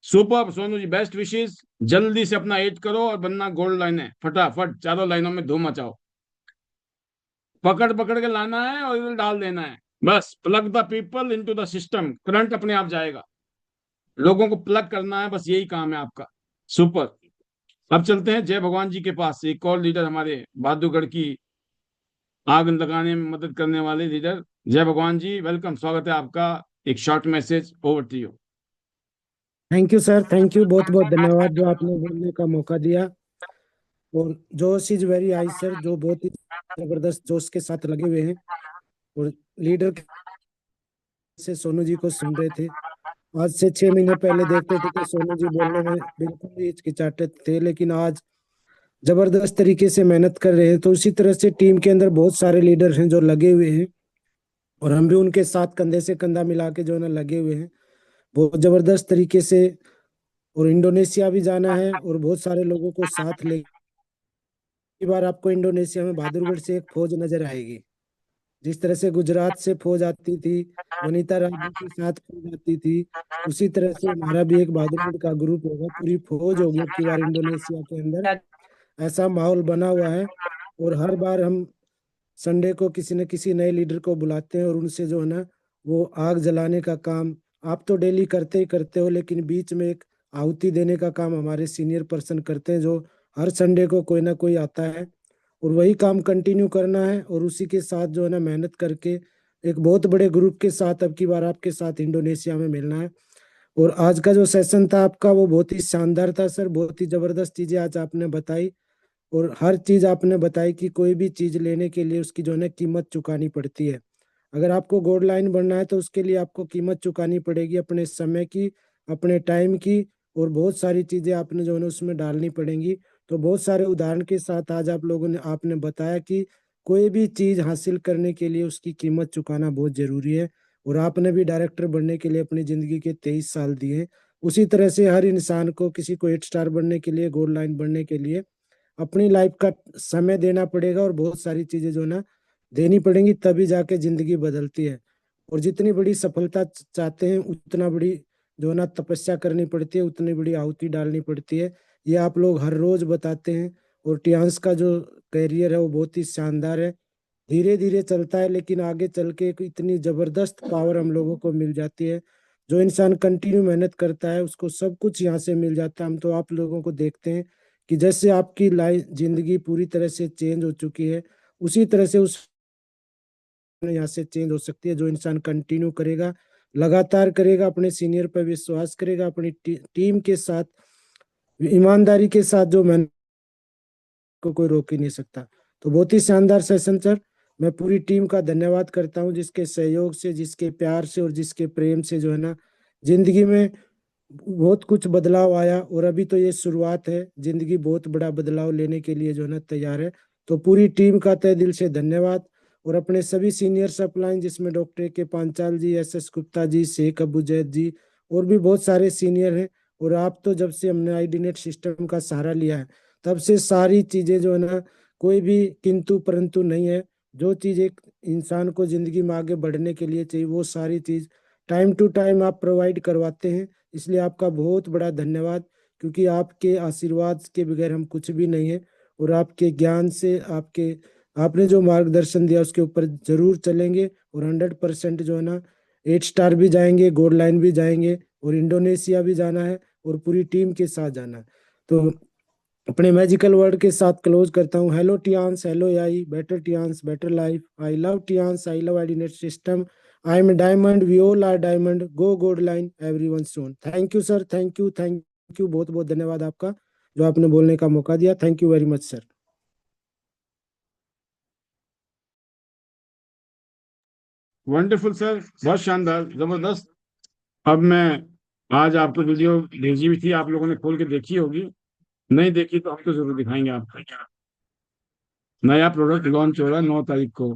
A: Super Sonu ji, best wishes. जल्दी से अपना एड करो और बनना गोल्ड लाइन है, फटाफट चारों लाइनों में धूम मचाओ, पकड़ पकड़ के लाना है और इधर डाल देना है। बस plug the people into the system, current अपने आप जाएगा। लोगों को प्लग करना है, बस यही काम है आपका। सुपर। अब चलते हैं जय भगवान जी के पास, एक और लीडर हमारे बहादुरगढ़ की आग लगाने में मदद करने वाले लीडर। जय भगवान जी, वेलकम, स्वागत है आपका। एक short message, over to you.
F: Thank you sir, thank you, बहुत बहुत धन्यवाद जो आपने बोलने का मौका दिया। और जोश इज वेरी हाई सर, जो बहुत ही जबरदस्त जोश के साथ लगे हुए हैं। और लीडर से सोनू जी को सुन रहे थे। आज से 6 महीने पहले देखते थे कि सोनू जी बोलने में बिल्कुल भी हिचकिचाते थे, लेकिन आज जबरदस्त तरीके से मेहनत कर रहे हैं। तो उसी तरह से टीम के अंदर बहुत सारे लीडर हैं जो लगे हुए हैं, और हम भी उनके साथ कंधे से कंधा मिला के जो है ना लगे हुए हैं बहुत जबरदस्त तरीके से। और इंडोनेशिया भी जाना है और बहुत सारे लोगों को साथ ले। इस बार आपको इंडोनेशिया में बहादुरगढ़ से एक फौज नजर आएगी। जिस तरह से गुजरात से फौज आती थी, वनीता राजे के साथ फौज आती थी, उसी तरह से हमारा भी एक बहादुरगढ़ का ग्रुप होगा, पूरी फौज होगी अब की बार इंडोनेशिया के अंदर। ऐसा माहौल बना हुआ है। और हर बार हम संडे को किसी न किसी नए लीडर को बुलाते हैं और उनसे जो है ना वो आग जलाने का काम आप तो डेली करते ही करते हो, लेकिन बीच में एक आहुति देने का काम हमारे सीनियर पर्सन करते हैं, जो हर संडे को कोई ना कोई आता है। और वही काम कंटिन्यू करना है, और उसी के साथ जो है ना मेहनत करके एक बहुत बड़े ग्रुप के साथ अब की बार आपके साथ इंडोनेशिया में मिलना है। और आज का जो सेशन था आपका वो बहुत ही शानदार था सर, बहुत ही जबरदस्त चीजें आज आपने बताई। और हर चीज आपने बताई कि कोई भी चीज लेने के लिए उसकी जो है ना कीमत चुकानी पड़ती है। अगर आपको गोल्ड लाइन बनना है तो उसके लिए आपको कीमत चुकानी पड़ेगी, अपने समय की, अपने टाइम की, और बहुत सारी चीजें आपने जो है ना उसमें डालनी पड़ेंगी। तो बहुत सारे उदाहरण के साथ आज आप लोगों ने आपने बताया कि कोई भी चीज हासिल करने के लिए उसकी कीमत चुकाना बहुत जरूरी है। और आपने भी डायरेक्टर बनने के लिए अपनी जिंदगी के 23 साल दिए। उसी तरह से हर इंसान को, किसी को 8 स्टार बनने के लिए, गोल्ड लाइन बनने के लिए अपनी लाइफ का समय देना पड़ेगा, और बहुत सारी चीजें जो ना देनी पड़ेंगी, तभी जाके जिंदगी बदलती है। और जितनी बड़ी सफलता चाहते हैं उतना बड़ी जो ना तपस्या करनी पड़ती है, उतनी बड़ी आहुति डालनी पड़ती है। ये आप लोग हर रोज बताते हैं। और टियांस का जो करियर है वो बहुत ही शानदार है, धीरे धीरे चलता है लेकिन आगे चल के एक इतनी जबरदस्त पावर हम लोगों को मिल जाती है। जो इंसान कंटिन्यू मेहनत करता है उसको सब कुछ यहाँ से मिल जाता है। हम तो आप लोगों को देखते हैं कि जैसे आपकी लाइफ जिंदगी पूरी तरह से चेंज हो चुकी है, उसी तरह से उस यहाँ से चेंज हो सकती है। जो इंसान कंटिन्यू करेगा, लगातार करेगा, अपने सीनियर पर विश्वास करेगा, अपनी टीम के साथ ईमानदारी के साथ जो मेहनत को कोई रोक ही नहीं सकता। तो बहुत ही शानदार सेशन सर। मैं पूरी टीम का धन्यवाद करता हूँ, जिसके सहयोग से, जिसके प्यार से और जिसके प्रेम से जो है ना जिंदगी में बहुत कुछ बदलाव आया। और अभी तो ये शुरुआत है, जिंदगी बहुत बड़ा बदलाव लेने के लिए जो है ना तैयार है। तो पूरी टीम का तहे दिल से धन्यवाद। और अपने सभी सीनियर सप्लाइन, जिसमें डॉक्टर के पांचाल जी, एस एस गुप्ता जी, शेख अबू जैद जी, और भी बहुत सारे सीनियर हैं, और आप तो जब से हमने आईडी नेट सिस्टम का सहारा लिया है तब से सारी चीजें जो है ना, कोई भी किंतु परंतु नहीं है। जो चीज एक इंसान को जिंदगी में आगे बढ़ने के लिए चाहिए वो सारी चीज टाइम टू टाइम आप प्रोवाइड करवाते हैं। इसलिए आपका बहुत बड़ा धन्यवाद, क्योंकि आपके आशीर्वाद के बगैर हम कुछ भी नहीं है। और आपके ज्ञान से आपने जो मार्गदर्शन दिया उसके ऊपर जरूर चलेंगे, और 100% जो है ना 8 स्टार भी जाएंगे, गोल्ड लाइन भी जाएंगे, और इंडोनेशिया भी जाना है, और पूरी टीम के साथ जाना है। तो अपने मैजिकल वर्ड के साथ क्लोज करता हूँ। हेलो टियांस, हेलो याई, better Tiens, better life, I love Tiens, I love ID net system, I am diamond, we all are diamond, go gold line, everyone soon. Thank you sir, thank you, बहुत बहुत धन्यवाद आपका जो आपने बोलने का मौका दिया। Thank you very much sir.
A: Wonderful sir, बहुत शानदार, जबरदस्त। अब मैं आज आपको वीडियो भेजी हुई थी, आप लोगों ने खोल के देखी होगी। नहीं देखी तो हम तो जरूर दिखाएंगे आपको। नया प्रोडक्ट लॉन्च हो रहा है 9 तारीख को।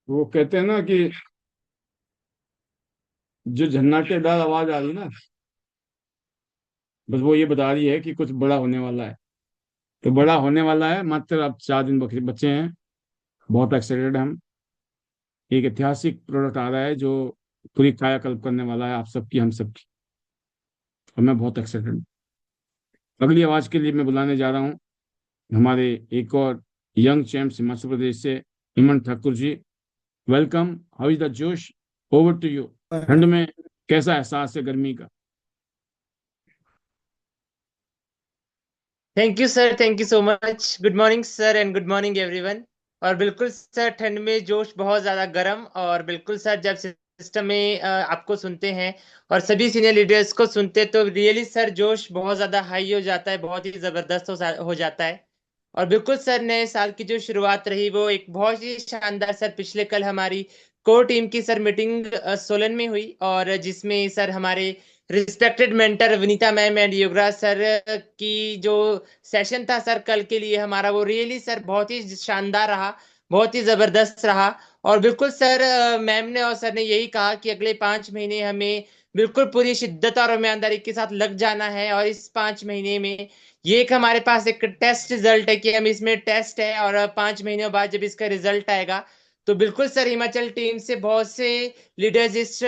A: वो कहते हैं ना कि जो झन्नाटेदार आवाज आ रही ना, बस वो ये बता रही है कि कुछ बड़ा होने वाला है। तो बड़ा होने वाला है, मात्र अब 4 दिन बचे हैं। बहुत एक्साइटेड हम। एक ऐतिहासिक प्रोडक्ट आ रहा है जो पूरी कायाकल्प करने वाला है आप सबकी, हम सबकी। और मैं बहुत एक्साइटेड हूँ। अगली आवाज के लिए मैं बुलाने जा रहा हूँ हमारे एक और यंग चैम्प्स हिमाचल प्रदेश से, Hemant Thakur ji. Welcome, how is the जोश, ओवर टू यू। ठंड में कैसा एहसास है गर्मी का?
G: Thank you sir, thank you so much. Good morning sir and good morning everyone. और बिल्कुल सर, ठंड में जोश बहुत ज़्यादा गर्म। और बिल्कुल सर, जब सिस्टम में आपको सुनते हैं और सभी सीनियर लीडर्स को सुनते हैं तो रियली सर जोश बहुत ज़्यादा हाई हो जाता है, बहुत ही ज़बरदस्त हो जाता है। और बिल्कुल सर, नए साल की जो शुरुआत रही वो एक बहुत ही शानदार सर, पिछले कल हमारी कोर टीम की सर मीटिंग सोलन में हुई, और जिसमें सर हमारे respected mentor Vinita ma'am and Yograj sir की जो सेशन था सर कल के लिए हमारा, वो रियली सर बहुत ही शानदार रहा, बहुत ही जबरदस्त रहा। और बिल्कुल सर, मैम ने और सर ने यही कहा कि अगले 5 महीने हमें बिल्कुल पूरी शिद्दत और ईमानदारी के साथ लग जाना है। और इस 5 महीने में ये एक हमारे पास एक टेस्ट रिजल्ट है कि हम इसमें टेस्ट है, और 5 महीनों बाद जब इसका रिजल्ट आएगा तो बिल्कुल सर हिमाचल टीम से बहुत से लीडर्स इस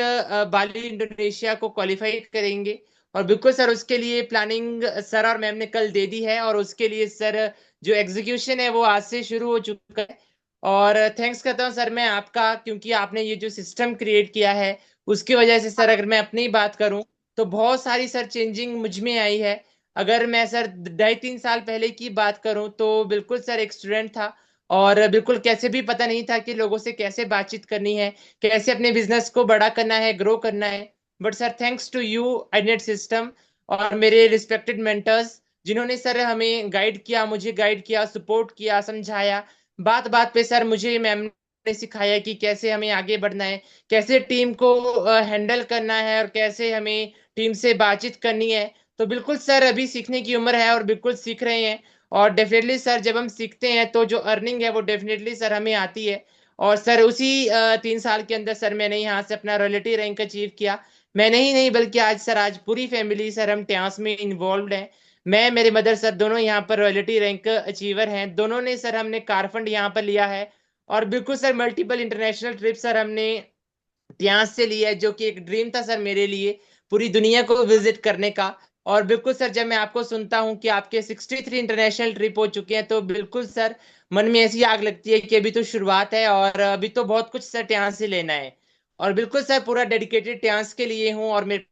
G: बाली इंडोनेशिया को क्वालिफाई करेंगे। और बिल्कुल सर, उसके लिए प्लानिंग सर और मैम ने कल दे दी है, और उसके लिए सर जो एग्जीक्यूशन है वो आज से शुरू हो चुका है। और थैंक्स करता हूँ सर मैं आपका, क्योंकि आपने ये जो सिस्टम क्रिएट किया है उसकी वजह से सर, अगर मैं अपनी बात करूं तो बहुत सारी सर चेंजिंग मुझ में आई है। अगर मैं सर 2.5-3 साल पहले की बात करूं तो बिल्कुल सर एक स्टूडेंट था, और बिल्कुल कैसे भी पता नहीं था कि लोगों से कैसे बातचीत करनी है, कैसे अपने बिजनेस को बड़ा करना है, ग्रो करना है। But sir, thanks to you iNet system और मेरे रिस्पेक्टेड मेंटर्स, जिन्होंने सर हमें गाइड किया, मुझे गाइड किया, सपोर्ट किया, समझाया। बात बात पे सर मुझे मैम ने सिखाया कि कैसे हमें आगे बढ़ना है, कैसे टीम को हैंडल करना है, और कैसे हमें टीम से बातचीत करनी है। तो बिल्कुल सर, अभी सीखने की उम्र है और बिल्कुल सीख रहे हैं। और डेफिनेटली सर, जब हम सीखते हैं तो जो अर्निंग है वो डेफिनेटली सर हमें आती है। और सर उसी 3 साल के अंदर सर मैंने यहाँ से अपना रॉयल्टी रैंक अचीव किया। मैंने ही नहीं बल्कि आज सर, आज पूरी फैमिली सर हम ट्यास में इन्वॉल्व हैं। मैं, मेरे मदर सर दोनों यहाँ पर रॉयल्टी रैंक अचीवर हैं। दोनों ने सर हमने कारफंड यहाँ पर लिया है। और बिल्कुल sir, multiple international trip sir हमने इतिहास से लिया है, जो कि एक ड्रीम था सर मेरे लिए, पूरी दुनिया को विजिट करने का। और बिल्कुल सर, जब मैं आपको सुनता हूं कि आपके 63 इंटरनेशनल ट्रिप हो चुके हैं तो बिल्कुल सर मन में ऐसी आग लगती है कि अभी तो शुरुआत है और अभी तो बहुत कुछ सर यहाँ से लेना है। और बिल्कुल सर पूरा डेडिकेटेड टियांस के लिए हूँ, और मेरे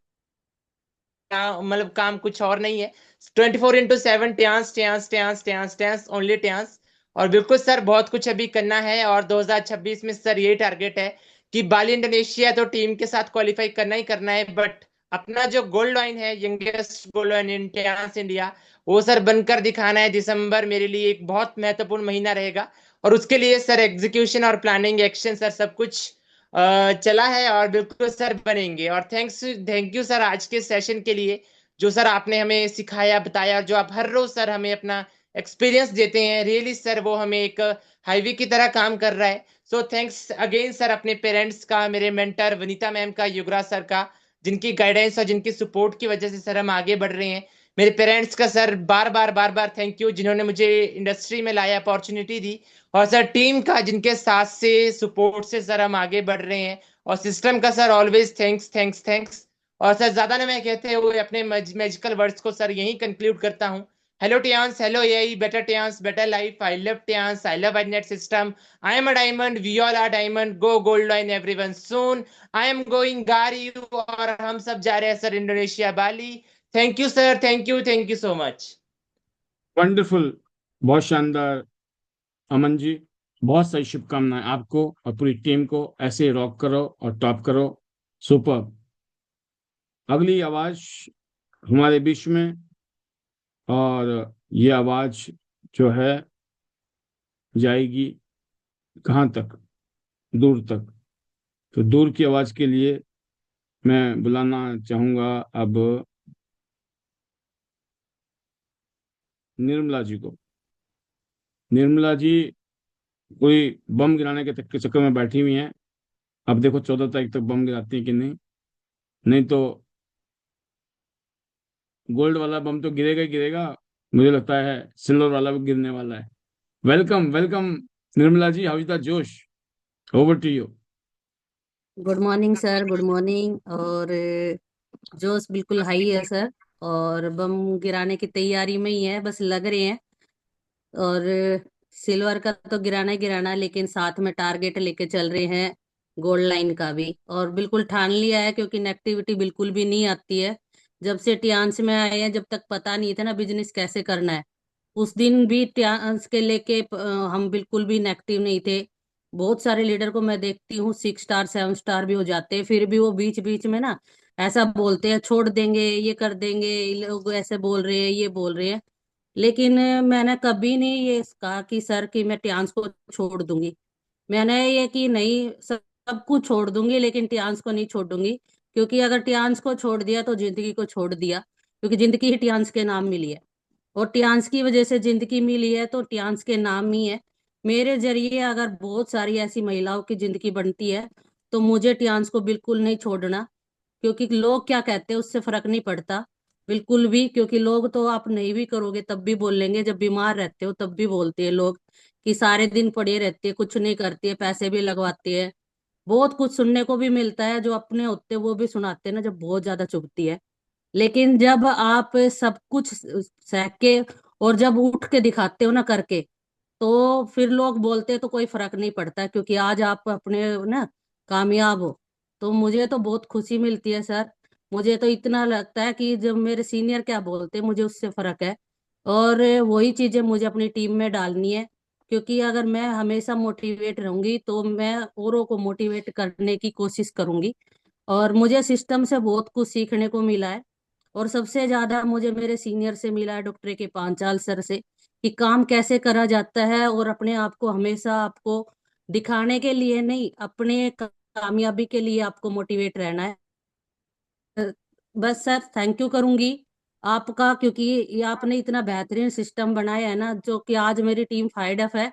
G: मतलब काम कुछ और नहीं है। 24/7 Tiens Tiens Tiens Tiens Tiens, only Tiens. और बिल्कुल सर बहुत कुछ अभी करना है, और 2026 में सर ये टारगेट है कि बाली इंडोनेशिया तो टीम के साथ क्वालिफाई करना ही करना है, बट अपना जो गोल्ड लाइन है, youngest gold line in Tiens India, वो सर बनकर दिखाना है। दिसंबर मेरे लिए एक बहुत महत्वपूर्ण महीना रहेगा, और उसके लिए सर एग्जीक्यूशन और प्लानिंग एक्शन सर सब कुछ चला है, और बिल्कुल सर बनेंगे। और थैंक यू सर आज के सेशन के लिए, जो सर आपने हमें सिखाया बताया, और जो आप हर रोज सर हमें अपना एक्सपीरियंस देते हैं, रियली सर वो हमें एक हाईवे की तरह काम कर रहा है। सो थैंक्स अगेन सर, अपने पेरेंट्स का, मेरे मेंटर वनीता मैम का, युवराज सर का, जिनकी गाइडेंस और जिनकी सपोर्ट की वजह से सर हम आगे बढ़ रहे हैं। मेरे पेरेंट्स का sir bar bar thank you, जिन्होंने मुझे इंडस्ट्री में लाया, अपॉर्चुनिटी दी। और सर टीम का, जिनके साथ से सपोर्ट से सर हम आगे बढ़ रहे हैं। और सिस्टम का sir always thanks thanks thanks. और सर ज्यादा ना मैं कहते हुए अपने मैजिकल वर्ड्स को सर यही कंक्लूड करता हूँ। Hello Tiens, hello AI, better Tiens, better life, I love Tiens, I love net system, I am a diamond, we all are diamond, go gold line everyone soon, I am going गारी, और हम सब जा रहे हैं sir Indonesia Bali. Thank you sir, thank you so much.
A: Wonderful, बहुत शानदार अमन जी। बहुत सारी शुभकामनाएं आपको और पूरी टीम को, ऐसे रॉक करो और टॉप करो। सुपर। अगली आवाज हमारे बीच में, और ये आवाज जो है जाएगी कहाँ तक? दूर तक। तो दूर की आवाज के लिए मैं बुलाना चाहूंगा अब निर्मला जी को। निर्मला जी कोई बम गिराने के चक्कर में बैठी हुई हैं। अब देखो 14 तारीख तक बम गिराती हैं कि नहीं। नहीं तो गोल्ड वाला बम तो गिरेगा ही गिरेगा, मुझे लगता है सिल्वर वाला भी गिरने वाला है। Welcome welcome Nirmala ji, how is the जोश? Over to you.
H: Good morning sir, good morning. और जोश बिल्कुल हाई है सर, और बम गिराने की तैयारी में ही है, बस लग रहे हैं। और सिल्वर का तो गिराना ही गिराना, लेकिन साथ में टारगेट लेके चल रहे हैं गोल्ड लाइन का भी, और बिल्कुल ठान लिया है, क्योंकि नेगेटिविटी बिल्कुल भी नहीं आती है। जब से टियांस में आए हैं, जब तक पता नहीं था ना बिजनेस कैसे करना है, उस दिन भी टियांस के लेके हम बिल्कुल भी नेगेटिव नहीं थे। बहुत सारे लीडर को मैं देखती हूँ 6 स्टार 7 स्टार भी हो जाते हैं, फिर भी वो बीच बीच में ना ऐसा बोलते हैं छोड़ देंगे, ये कर देंगे, ये लोग ऐसे बोल रहे हैं, ये बोल रहे हैं। लेकिन मैंने कभी नहीं ये कहा कि सर कि मैं टियांस को छोड़ दूंगी। मैंने ये कि नहीं, सब कुछ छोड़ दूंगी लेकिन टियांस को नहीं छोड़ूंगी, क्योंकि अगर टियांस को छोड़ दिया तो जिंदगी को छोड़ दिया, क्योंकि जिंदगी ही टियांस के नाम मिली है, और टियांस की वजह से जिंदगी मिली है, तो टियांस के नाम ही है। मेरे जरिए अगर बहुत सारी ऐसी महिलाओं की जिंदगी बनती है, तो मुझे टियांस को बिल्कुल नहीं छोड़ना, क्योंकि लोग क्या कहते हैं उससे फर्क नहीं पड़ता बिल्कुल भी, क्योंकि लोग तो आप नहीं भी करोगे तब भी बोलेंगे, जब बीमार रहते हो तब भी बोलते हैं लोग कि सारे दिन पड़े रहते हैं, कुछ नहीं करती है, पैसे भी लगवाती है। बहुत कुछ सुनने को भी मिलता है, जो अपने होते हैं वो भी सुनाते हैं ना, जब बहुत ज्यादा चुभती है। लेकिन जब आप सब कुछ सह के और जब उठ के दिखाते हो ना करके, तो फिर लोग बोलते हैं तो कोई फर्क नहीं पड़ता, क्योंकि आज आप अपने ना कामयाब हो। तो मुझे तो बहुत खुशी मिलती है सर। मुझे तो इतना लगता है कि जब मेरे सीनियर क्या बोलते हैं मुझे उससे फर्क है, और वही चीजें मुझे अपनी टीम में डालनी है, क्योंकि अगर मैं हमेशा मोटिवेट रहूंगी तो मैं औरों को मोटिवेट करने की कोशिश करूंगी। और मुझे सिस्टम से बहुत कुछ सीखने को मिला है, और सबसे ज्यादा मुझे मेरे सीनियर से मिला है, डॉक्टर के पांचाल सर से, कि काम कैसे करा जाता है, और अपने आप को हमेशा आपको दिखाने के लिए नहीं, अपने कामयाबी के लिए आपको मोटिवेट रहना है। बस सर थैंक यू करूंगी आपका, क्योंकि ये आपने इतना बेहतरीन सिस्टम बनाया है ना, जो कि आज मेरी टीम फाइड अप है,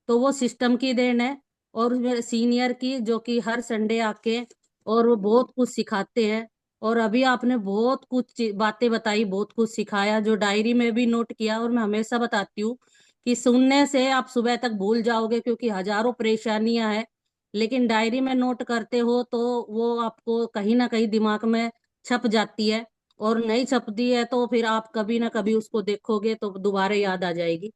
H: तो वो सिस्टम की देन है, और मेरे सीनियर की, जो कि हर संडे आके और वो बहुत कुछ सिखाते हैं। और अभी आपने बहुत कुछ बातें बताई, बहुत कुछ सिखाया, जो डायरी में भी नोट किया, और मैं हमेशा बताती हूँ कि सुनने से आप सुबह तक भूल जाओगे, क्योंकि हजारों परेशानियां हैं, लेकिन डायरी में नोट करते हो तो वो आपको कहीं ना कहीं दिमाग में छप जाती है, और नहीं छपती है तो फिर आप कभी ना कभी उसको देखोगे तो दोबारा याद आ जाएगी।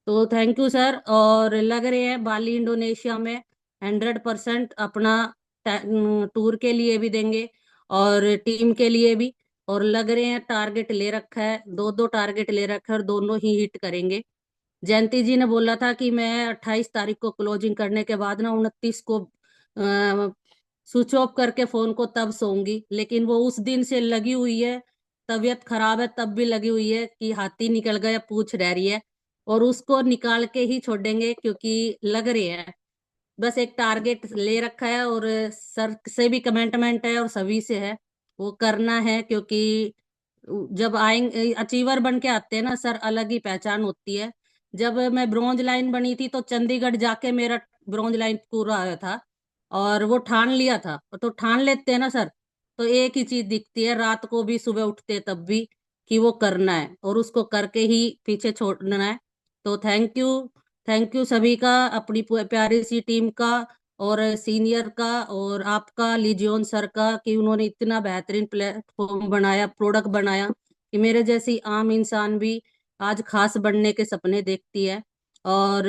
H: तो थैंक यू सर। और लग रहे हैं बाली इंडोनेशिया में 100% अपना टूर के लिए भी देंगे और टीम के लिए भी। और लग रहे हैं, टारगेट ले रखा है, 2-2 टारगेट ले रखा है और दोनों ही हिट करेंगे। जयंती जी ने बोला था कि मैं 28 तारीख को क्लोजिंग करने के बाद ना 29 को स्विच ऑफ करके फोन को तब सोऊंगी, लेकिन वो उस दिन से लगी हुई है। तबीयत खराब है तब भी लगी हुई है कि हाथी निकल गया पूछ रह रही है, और उसको निकाल के ही छोड़ेंगे क्योंकि लग रहे हैं। बस एक टारगेट ले रखा है और सर से भी कमेंटमेंट है और सभी से है, वो करना है। क्योंकि जब आएंगे अचीवर बन के आते हैं ना सर, अलग ही पहचान होती है। जब मैं ब्रॉन्ज लाइन बनी थी तो चंडीगढ़ जाके मेरा ब्रॉन्ज लाइन पूरा आया था और वो ठान लिया था। तो ठान लेते हैं ना सर, तो एक ही चीज दिखती है, रात को भी सुबह उठते तब भी, कि वो करना है और उसको करके ही पीछे छोड़ना है। तो थैंक यू सभी का, अपनी प्यारी सी टीम का और सीनियर का और आपका लीजियोन सर का, कि उन्होंने इतना बेहतरीन प्लेटफॉर्म बनाया, प्रोडक्ट बनाया कि मेरे जैसी आम इंसान भी आज खास बनने के सपने देखती है। और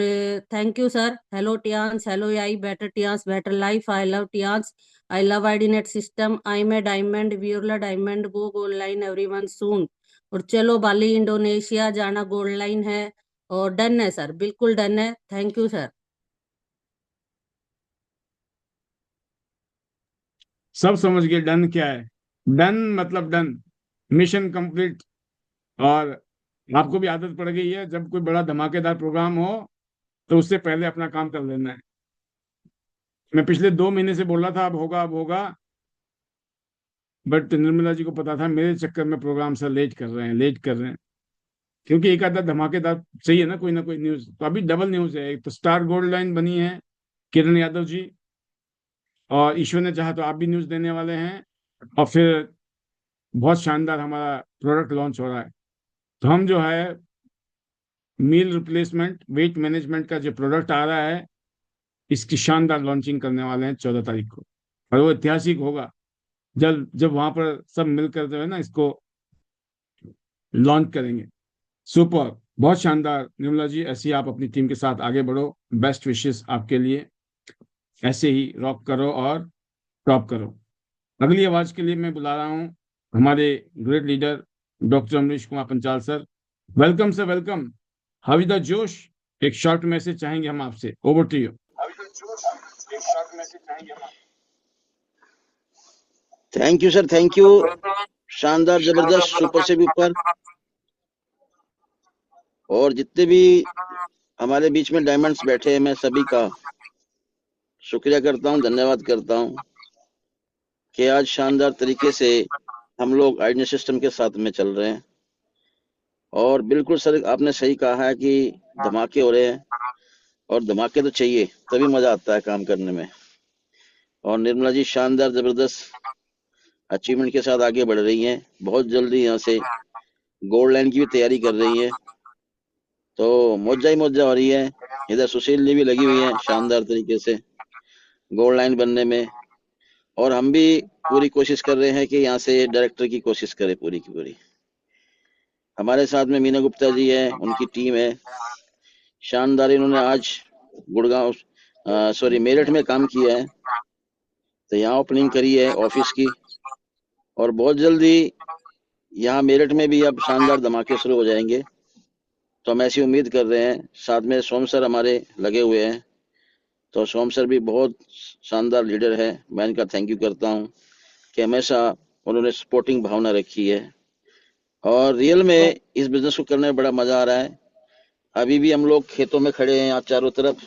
H: thank you sir. Hello Tiens, hello I, better Tiens better life, I love Tiens, I love ID net system, I am a diamond, we all are diamond, go gold line everyone soon. और चलो बाली इंडोनेशिया जाना गोल्ड लाइन है, और done है sir, बिल्कुल done है। Thank you sir.
A: सब समझ गए डन क्या है। डन मतलब डन, मिशन कंप्लीट। और आपको भी आदत पड़ गई है, जब कोई बड़ा धमाकेदार प्रोग्राम हो तो उससे पहले अपना काम कर लेना है। मैं पिछले 2 महीने से बोल रहा था अब होगा अब होगा, बट निर्मला जी को पता था मेरे चक्कर में प्रोग्राम सर लेट कर रहे हैं, लेट कर रहे हैं। क्योंकि एक आधा धमाकेदार चाहिए ना कोई न्यूज। तो अभी डबल न्यूज है, एक तो स्टार गोल्ड लाइन बनी है किरण यादव जी, और ईश्वर ने चाहा तो आप भी न्यूज देने वाले हैं। और फिर बहुत शानदार हमारा प्रोडक्ट लॉन्च हो रहा है। तो हम जो है मील रिप्लेसमेंट वेट मैनेजमेंट का जो प्रोडक्ट आ रहा है, इसकी शानदार लॉन्चिंग करने वाले हैं 14 तारीख को। और वो ऐतिहासिक होगा जब जब वहां पर सब मिलकर जो है ना इसको लॉन्च करेंगे। सुपर, बहुत शानदार निर्मला जी, ऐसे ही आप अपनी टीम के साथ आगे बढ़ो। बेस्ट विशेस आपके लिए, ऐसे ही रॉक करो और टॉप करो। अगली आवाज के लिए मैं बुला रहा हूँ हमारे great leader doctor Amrish Kumar Panchal sir. Welcome sir, welcome. How is the josh? एक शॉर्ट मैसेज चाहेंगे हम आपसे, over to you.
I: Thank you sir, thank you. शानदार, जबरदस्त, सुपर से भी ऊपर। और जितने भी हमारे बीच में डायमंड्स बैठे हैं, मैं सभी का शुक्रिया करता हूं, धन्यवाद करता हूं कि आज शानदार तरीके से हम लोग आईडीनेट सिस्टम के साथ में चल रहे हैं। और बिल्कुल सर आपने सही कहा है कि धमाके हो रहे हैं, और धमाके तो चाहिए, तभी मजा आता है काम करने में। और निर्मला जी शानदार जबरदस्त अचीवमेंट के साथ आगे बढ़ रही हैं। बहुत जल्दी यहाँ से गोल्ड लाइन की भी तैयारी कर रही है, तो मौजा ही मौजा हो रही है। इधर सुशील जी भी लगी हुई है शानदार तरीके से गोल्ड लाइन बनने में। और हम भी पूरी कोशिश कर रहे हैं कि यहाँ से डायरेक्टर की कोशिश करें पूरी की पूरी। हमारे साथ में मीना गुप्ता जी है, उनकी टीम है शानदार। इन्होंने आज गुड़गांव मेरठ में काम किया है, तो यहाँ ओपनिंग करी है ऑफिस की। और बहुत जल्दी यहाँ मेरठ में भी अब शानदार धमाके शुरू हो जाएंगे, तो हम ऐसी उम्मीद कर रहे हैं। साथ में सोम सर हमारे लगे हुए हैं, तो सोम सर भी बहुत शानदार लीडर है। मैं इनका थैंक यू करता हूँ कि हमेशा उन्होंने सपोर्टिंग भावना रखी है। और रियल में इस बिजनेस को करने में बड़ा मजा आ रहा है। अभी भी हम लोग खेतों में खड़े हैं, यहाँ चारों तरफ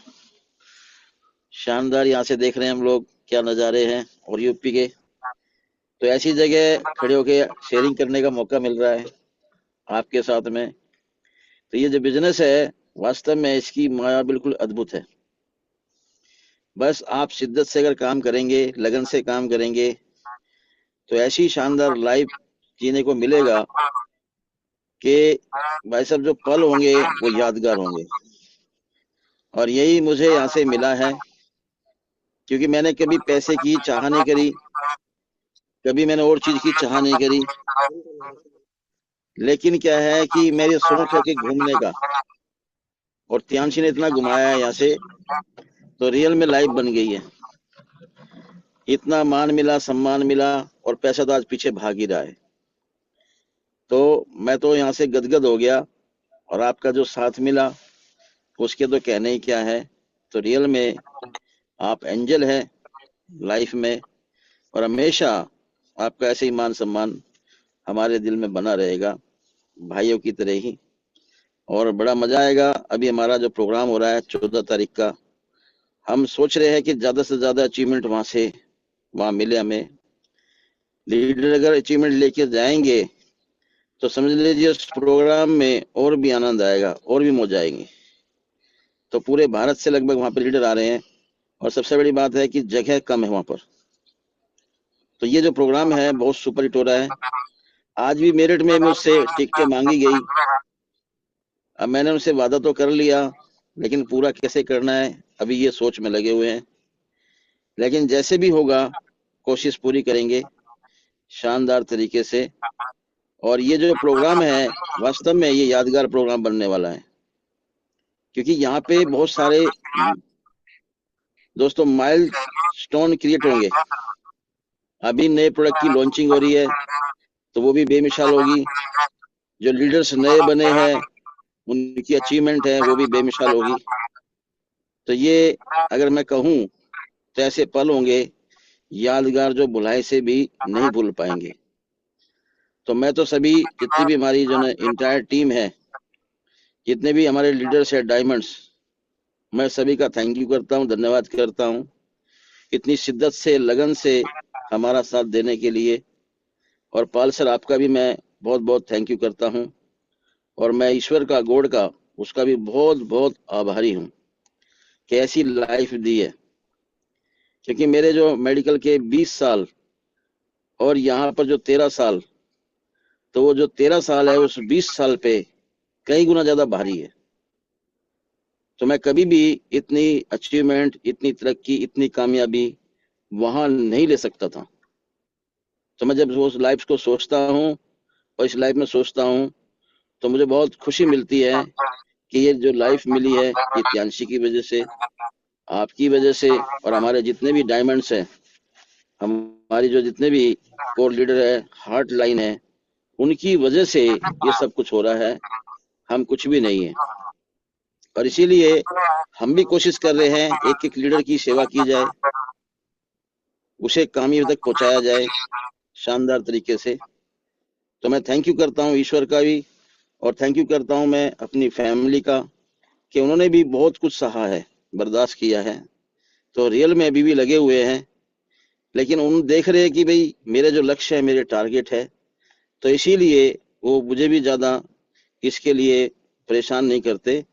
I: शानदार यहाँ से देख रहे हैं हम लोग क्या नज़ारे हैं। और यूपी के तो ऐसी जगह खड़े होके शेयरिंग करने का मौका मिल रहा है आपके साथ में। तो ये जो बिजनेस है वास्तव में इसकी माया बिल्कुल अद्भुत है। बस आप शिद्दत से अगर काम करेंगे, लगन से काम करेंगे, तो ऐसी शानदार लाइफ जीने को मिलेगा कि भाई साहब जो पल होंगे वो यादगार होंगे। और यही मुझे यहाँ से मिला है, क्योंकि मैंने कभी पैसे की चाह नहीं करी, कभी मैंने और चीज की चाह नहीं करी। लेकिन क्या है कि मेरी शौक है कि घूमने का, और त्यांशी ने इतना घुमाया है यहाँ से, तो रियल में लाइफ बन गई है। इतना मान मिला, सम्मान मिला, और पैसा तो आज पीछे भाग ही रहा है। तो मैं तो यहाँ से गदगद हो गया, और आपका जो साथ मिला उसके तो कहने ही क्या है। तो रियल में आप एंजल हैं लाइफ में, और हमेशा आपका ऐसे ही मान सम्मान हमारे दिल में बना रहेगा, भाइयों की तरह ही। और बड़ा मजा आएगा। अभी हमारा जो प्रोग्राम हो रहा है 14 तारीख का, हम सोच रहे हैं कि ज्यादा से ज्यादा अचीवमेंट वहां मिले हमें। लीडर अगर अचीवमेंट लेके जाएंगे तो समझ लीजिए उस प्रोग्राम में और भी आनंद आएगा, और भी मौज आएंगी। तो पूरे भारत से लगभग वहां पर लीडर आ रहे हैं, और सबसे बड़ी बात है कि जगह कम है वहां पर। तो ये जो प्रोग्राम है बहुत सुपर हिट हो रहा है। आज भी मेरठ में मुझसे टिकटें मांगी गई। अब मैंने उनसे वादा तो कर लिया, लेकिन पूरा कैसे करना है अभी ये सोच में लगे हुए हैं। लेकिन जैसे भी होगा कोशिश पूरी करेंगे शानदार तरीके से। और ये जो प्रोग्राम है वास्तव में ये यादगार प्रोग्राम बनने वाला है, क्योंकि यहाँ पे बहुत सारे दोस्तों माइल स्टोन क्रिएट होंगे। अभी नए प्रोडक्ट की लॉन्चिंग हो रही है तो वो भी बेमिसाल होगी। जो लीडर्स नए बने हैं उनकी अचीवमेंट है वो भी बेमिसाल होगी। तो ये अगर मैं कहूँ तो ऐसे पल होंगे यादगार जो भुलाए से भी नहीं भूल पाएंगे। तो मैं तो सभी जितनी भी हमारी जो इंटायर टीम है, जितने भी हमारे लीडर्स है डायमंड्स, मैं सभी का थैंक यू करता हूँ, धन्यवाद करता हूँ इतनी शिद्दत से लगन से हमारा साथ देने के लिए। और पाल सर आपका भी मैं बहुत बहुत थैंक यू करता हूँ, और मैं ईश्वर का गॉड का उसका भी बहुत बहुत आभारी हूँ कि ऐसी लाइफ दी है। क्योंकि मेरे जो मेडिकल के 20 साल और यहाँ पर जो 13 साल, तो वो जो 13 साल है उस 20 साल पे कई गुना ज्यादा भारी है। तो मैं कभी भी इतनी अचीवमेंट, इतनी तरक्की, इतनी कामयाबी वहां नहीं ले सकता था। तो मैं जब उस लाइफ को सोचता हूँ और इस लाइफ में सोचता हूँ तो मुझे बहुत खुशी मिलती है कि ये जो लाइफ मिली है ये त्यांशी की वजह से, आपकी वजह से, और हमारे जितने भी डायमंड्स हैं, हमारी जो जितने भी कोर लीडर है, हार्ट लाइन है, उनकी वजह से ये सब कुछ हो रहा है। हम कुछ भी नहीं है, और इसीलिए हम भी कोशिश कर रहे हैं एक एक लीडर की सेवा की जाए, उसे कामयाबी तक पहुंचाया जाए शानदार तरीके से। तो मैं थैंक यू करता हूँ ईश्वर का भी, और थैंक यू करता हूँ मैं अपनी फैमिली का कि उन्होंने भी बहुत कुछ सहा है, बर्दाश्त किया है। तो रियल में अभी भी लगे हुए हैं, लेकिन उन देख रहे हैं कि भाई मेरे जो लक्ष्य है, मेरे टारगेट है, तो इसीलिए वो मुझे भी ज्यादा इसके लिए परेशान नहीं करते,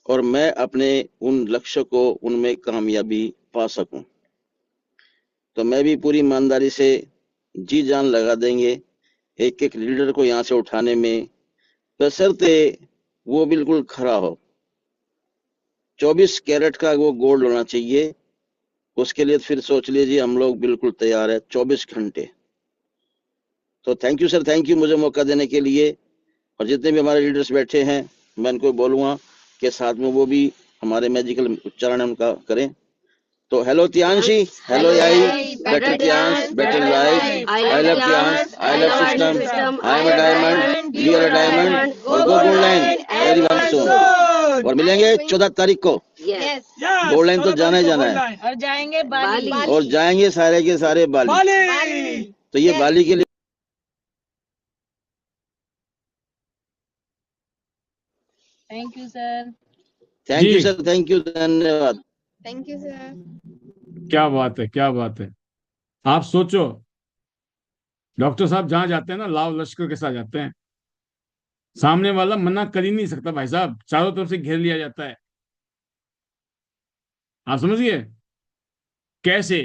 I: और मैं अपने उन लक्ष्य को उनमें कामयाबी पा सकूं। तो मैं भी पूरी ईमानदारी से जी जान लगा देंगे एक एक लीडर को यहाँ से उठाने में, बशर्ते वो बिल्कुल खरा हो। 24 कैरेट का वो गोल्ड होना चाहिए। उसके लिए फिर सोच लीजिए हम लोग बिल्कुल तैयार है 24 घंटे। तो thank you sir, thank you मुझे मौका देने के लिए। और जितने भी हमारे लीडर्स बैठे हैं मैं उनको बोलूंगा कि साथ में वो भी हमारे मैजिकल उच्चारण उनका करें। तो हेलो त्यांशी, हेलो याई, better Tiens, better life, I love Tiens, I love system, I am a diamond, we are a diamond, और go gold line very very soon. और मिलेंगे 14 तारीख को। गोल्ड लाइन तो जाना ही जाना है,
D: और जाएंगे बाली,
I: और जाएंगे सारे के सारे बाली। तो ये बाली के लिए
D: thank you sir.
I: Thank you
A: जी।
I: सर, थैंक यू, धन्यवाद।
D: Thank you sir.
A: क्या बात है, क्या बात है। आप सोचो, डॉक्टर साहब जहां जाते हैं ना, लाव लश्कर के साथ जाते हैं, सामने वाला मना कर ही नहीं सकता भाई साहब, चारों तरफ से घेर लिया जाता है। आप समझिए कैसे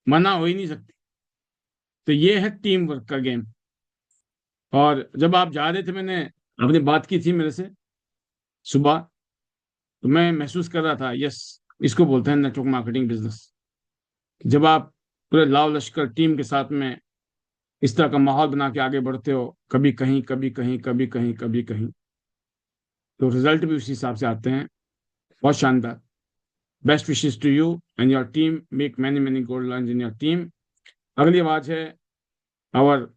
A: मना हो ही नहीं सकती। तो ये है टीम वर्क का गेम। और जब आप जा रहे थे, मैंने आपने बात की थी मेरे से सुबह, तो मैं महसूस कर रहा था, यस, इसको बोलते हैं नेटवर्क मार्केटिंग बिजनेस। जब आप पूरे लाव लश्कर टीम के साथ में इस तरह का माहौल बना के आगे बढ़ते हो, कभी कहीं कभी कहीं कभी कहीं कभी कहीं, तो रिजल्ट भी उसी हिसाब से आते हैं, बहुत शानदार। Best wishes to you and your team, make many many gold lines in your team. अगली आवाज है our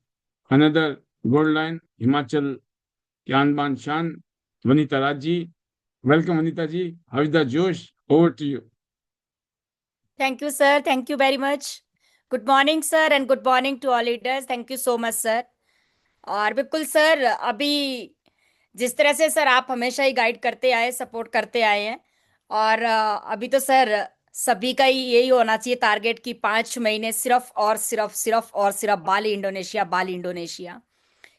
A: another gold line, Himachal की आन बान शान, Vanita Raj ji. Welcome Vanita ji, how is the जोश, over to you.
J: Thank you, sir. Thank you very much. Good morning, sir, and good morning to all leaders. Thank you so much, sir. और बिल्कुल sir, अभी जिस तरह से सर आप हमेशा ही गाइड करते आए, सपोर्ट करते आए हैं, और अभी तो सर सभी का ही यही होना चाहिए टारगेट कि 5 महीने सिर्फ और सिर्फ सिर्फ और सिर्फ बाली इंडोनेशिया, बाली इंडोनेशिया।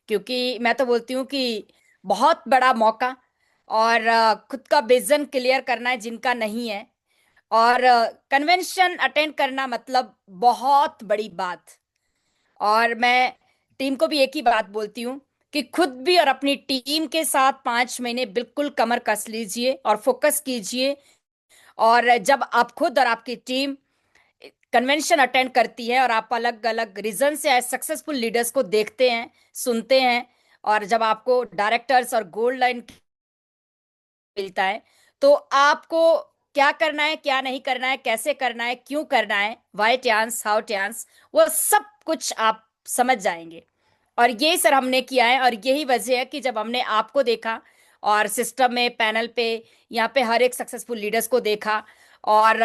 J: क्योंकि मैं तो बोलती हूँ कि बहुत बड़ा मौका, और खुद का विजन क्लियर करना है जिनका नहीं है, और कन्वेंशन अटेंड करना मतलब बहुत बड़ी बात। और मैं टीम को भी एक ही बात बोलती हूँ कि खुद भी और अपनी टीम के साथ 5 महीने बिल्कुल कमर कस लीजिए और फोकस कीजिए। और जब आप खुद और आपकी टीम कन्वेंशन अटेंड करती है और आप अलग अलग रीजन से सक्सेसफुल लीडर्स को देखते हैं, सुनते हैं, और जब आपको डायरेक्टर्स और गोल्ड लाइन मिलता है, तो आपको क्या करना है, क्या नहीं करना है, कैसे करना है, क्यों करना है, वाई चांस, हाउ चांस, वो सब कुछ आप समझ जाएंगे। और यही सर हमने किया है, और यही वजह है कि जब हमने आपको देखा और सिस्टम में, पैनल पे, यहाँ पे हर एक सक्सेसफुल लीडर्स को देखा और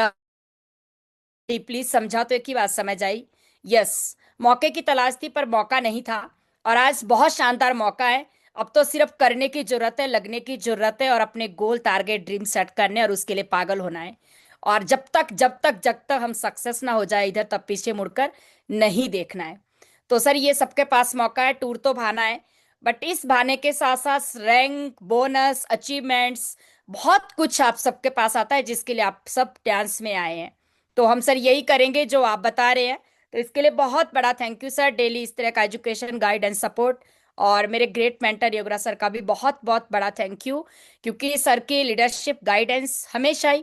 J: डीपली समझा, तो एक ही बात समझ आई, यस, मौके की तलाश थी पर मौका नहीं था, और आज बहुत शानदार मौका है। अब तो सिर्फ करने की जरूरत है, लगने की जरूरत है, और अपने गोल, टारगेट, ड्रीम सेट करने और उसके लिए पागल होना है। और जब तक हम सक्सेस ना हो जाए इधर, तब पीछे मुड़कर नहीं देखना है। तो सर ये सबके पास मौका है, टूर तो भाना है, बट इस भाने के साथ साथ रैंक, बोनस, अचीवमेंट्स, बहुत कुछ आप सबके पास आता है, जिसके लिए आप सब डांस में आए हैं। तो हम सर यही करेंगे जो आप बता रहे हैं। तो इसके लिए बहुत बड़ा थैंक यू सर, डेली इस तरह का एजुकेशन, गाइड एंड सपोर्ट। और मेरे ग्रेट मेंटर योगराज सर का भी बहुत बहुत बड़ा थैंक यू, क्योंकि सर की लीडरशिप, गाइडेंस हमेशा ही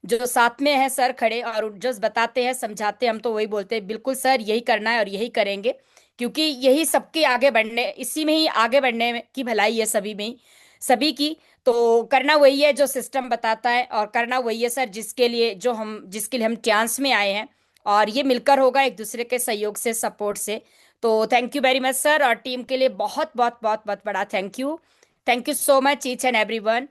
J: जो साथ में है सर खड़े, और जो बताते हैं, समझाते हैं, हम तो वही बोलते हैं बिल्कुल सर यही करना है और यही करेंगे, क्योंकि यही सबके आगे बढ़ने, इसी में ही आगे बढ़ने की भलाई है सभी में ही, सभी की। तो करना वही है जो सिस्टम बताता है, और करना वही है सर जिसके लिए हम चांस में आए हैं, और ये मिलकर होगा एक दूसरे के सहयोग से, सपोर्ट से। तो thank you very much sir, और टीम के लिए बहुत बहुत बहुत बहुत बड़ा thank you so much each and everyone.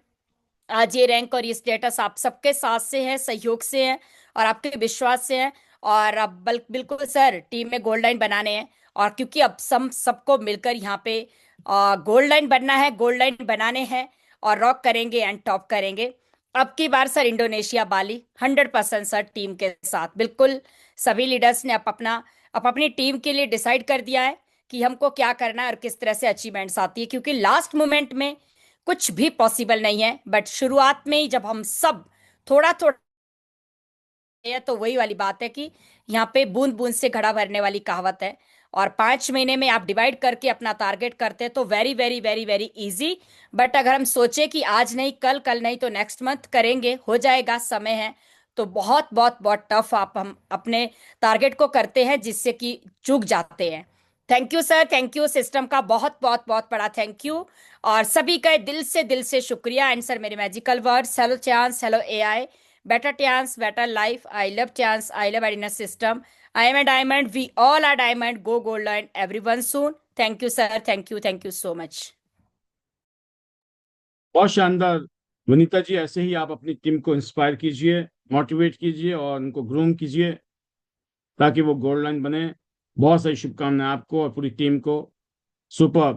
J: आज ये रैंक और ये स्टेटस आप सबके साथ से है, सहयोग से है, और आपके विश्वास से है। और अब बिल्कुल सर टीम में गोल्ड लाइन बनाने हैं, और क्योंकि अब सबको मिलकर यहाँ पे गोल्ड लाइन बनना है, गोल्ड लाइन बनाने हैं, और रॉक करेंगे एंड टॉप करेंगे। अब की बार सर इंडोनेशिया, बाली 100% सर टीम के साथ, बिल्कुल सभी लीडर्स ने अपनी टीम के लिए डिसाइड कर दिया है कि हमको क्या करना है और किस तरह से अचीवमेंट्स आती है, क्योंकि लास्ट मोमेंट में कुछ भी पॉसिबल नहीं है, बट शुरुआत में ही जब हम सब थोड़ा थोड़ा, तो वही वाली बात है कि यहाँ पे बूंद बूंद से घड़ा भरने वाली कहावत है। और 5 महीने में आप डिवाइड करके अपना टारगेट करते हैं तो very very very very easy. But अगर हम सोचे कि आज नहीं, कल नहीं तो नेक्स्ट मंथ करेंगे, हो जाएगा, समय है, तो बहुत बहुत बहुत टफ हम अपने टारगेट को करते हैं, जिससे कि चूक जाते हैं। Thank you sir, thank you, system का बहुत बहुत बहुत बड़ा थैंक यू, और सभी का दिल से शुक्रिया। एंड सर मेरे magical words, hello chance, hello AI, better chance, better life, I love chance, I love Arena system, I am a diamond, we all are diamond, go gold line, everyone soon. Thank you sir, thank you so much.
A: बहुत शानदार वनीता जी, ऐसे ही आप अपनी team को inspire कीजिए, motivate कीजिए और उनको ग्रूम कीजिए ताकि वो गोल्ड लाइन बने। बहुत सारी शुभकामनाएं आपको और पूरी टीम को, सुपर।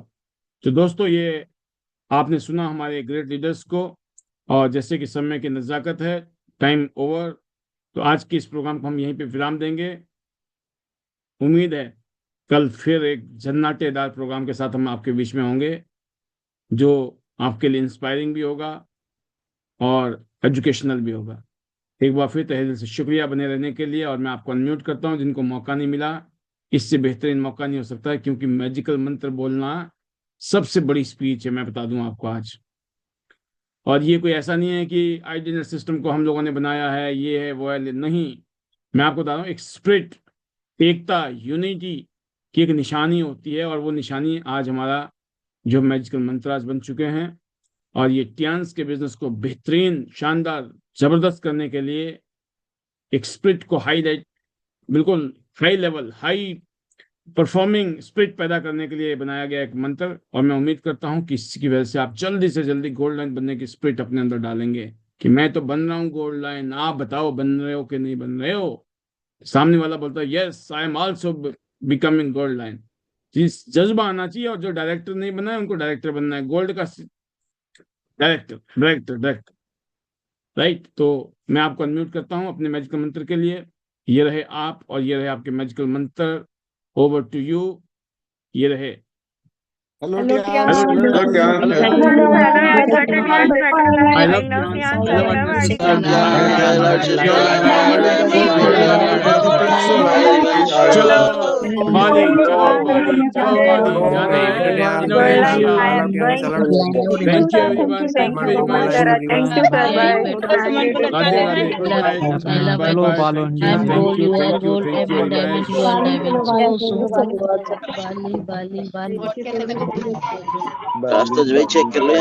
A: तो दोस्तों, ये आपने सुना हमारे ग्रेट लीडर्स को, और जैसे कि समय की नज़ाकत है, टाइम ओवर, तो आज के इस प्रोग्राम को हम यहीं पे विराम देंगे। उम्मीद है कल फिर एक जन्नाटेदार प्रोग्राम के साथ हम आपके बीच में होंगे, जो आपके लिए इंस्पायरिंग भी होगा और एजुकेशनल भी होगा। एक बार फिर तहे दिल से शुक्रिया बने रहने के लिए, और मैं आपको अनम्यूट करता हूं जिनको मौका नहीं मिला। इससे बेहतरीन मौका नहीं हो सकता है, क्योंकि मैजिकल मंत्र बोलना सबसे बड़ी स्पीच है, मैं बता दूं आपको आज। और ये कोई ऐसा नहीं है कि आइडियल सिस्टम को हम लोगों ने बनाया है, ये है वो है, नहीं, मैं आपको बता रहा हूँ, एक स्पिरिट, एकता, यूनिटी की एक निशानी होती है, और वो निशानी आज हमारा जो मैजिकल मंत्र आज बन चुके हैं। और ये टियान्स के बिजनेस को बेहतरीन, शानदार, जबरदस्त करने के लिए एक स्पिरिट को हाईलाइट, बिल्कुल high level, high performing spirit पैदा करने के लिए बनाया गया एक मंत्र। और मैं उम्मीद करता हूं कि इसकी वजह से आप जल्दी से जल्दी गोल्ड लाइन बनने की स्पिरिट अपने अंदर डालेंगे कि मैं तो बन रहा हूँ गोल्ड लाइन, आप बताओ बन रहे हो कि नहीं बन रहे हो। सामने वाला बोलता है yes I am also becoming gold line. जिस जज्बा आना चाहिए, और जो डायरेक्टर नहीं बना है उनको डायरेक्टर बनना है, गोल्ड का डायरेक्टर डायरेक्टर डायरेक्टर, राइट। तो मैं आपको अनम्यूट करता हूं अपने मैजिकल मंत्र के लिए। ये रहे आप, और ये रहे आपके मैजिकल मंत्र। Over to you. ये रहे
E: hello
K: Hello,
E: Tian.
K: Tian.
A: I love you, चलो बाली, चलो बाली, चलो बाली, जाना है Indonesia. Thank you everyone, thank you very much. Radhe Radhe, good night, bye bye, thank you thank you thank you
I: रास्ता जो है चेक कर लो।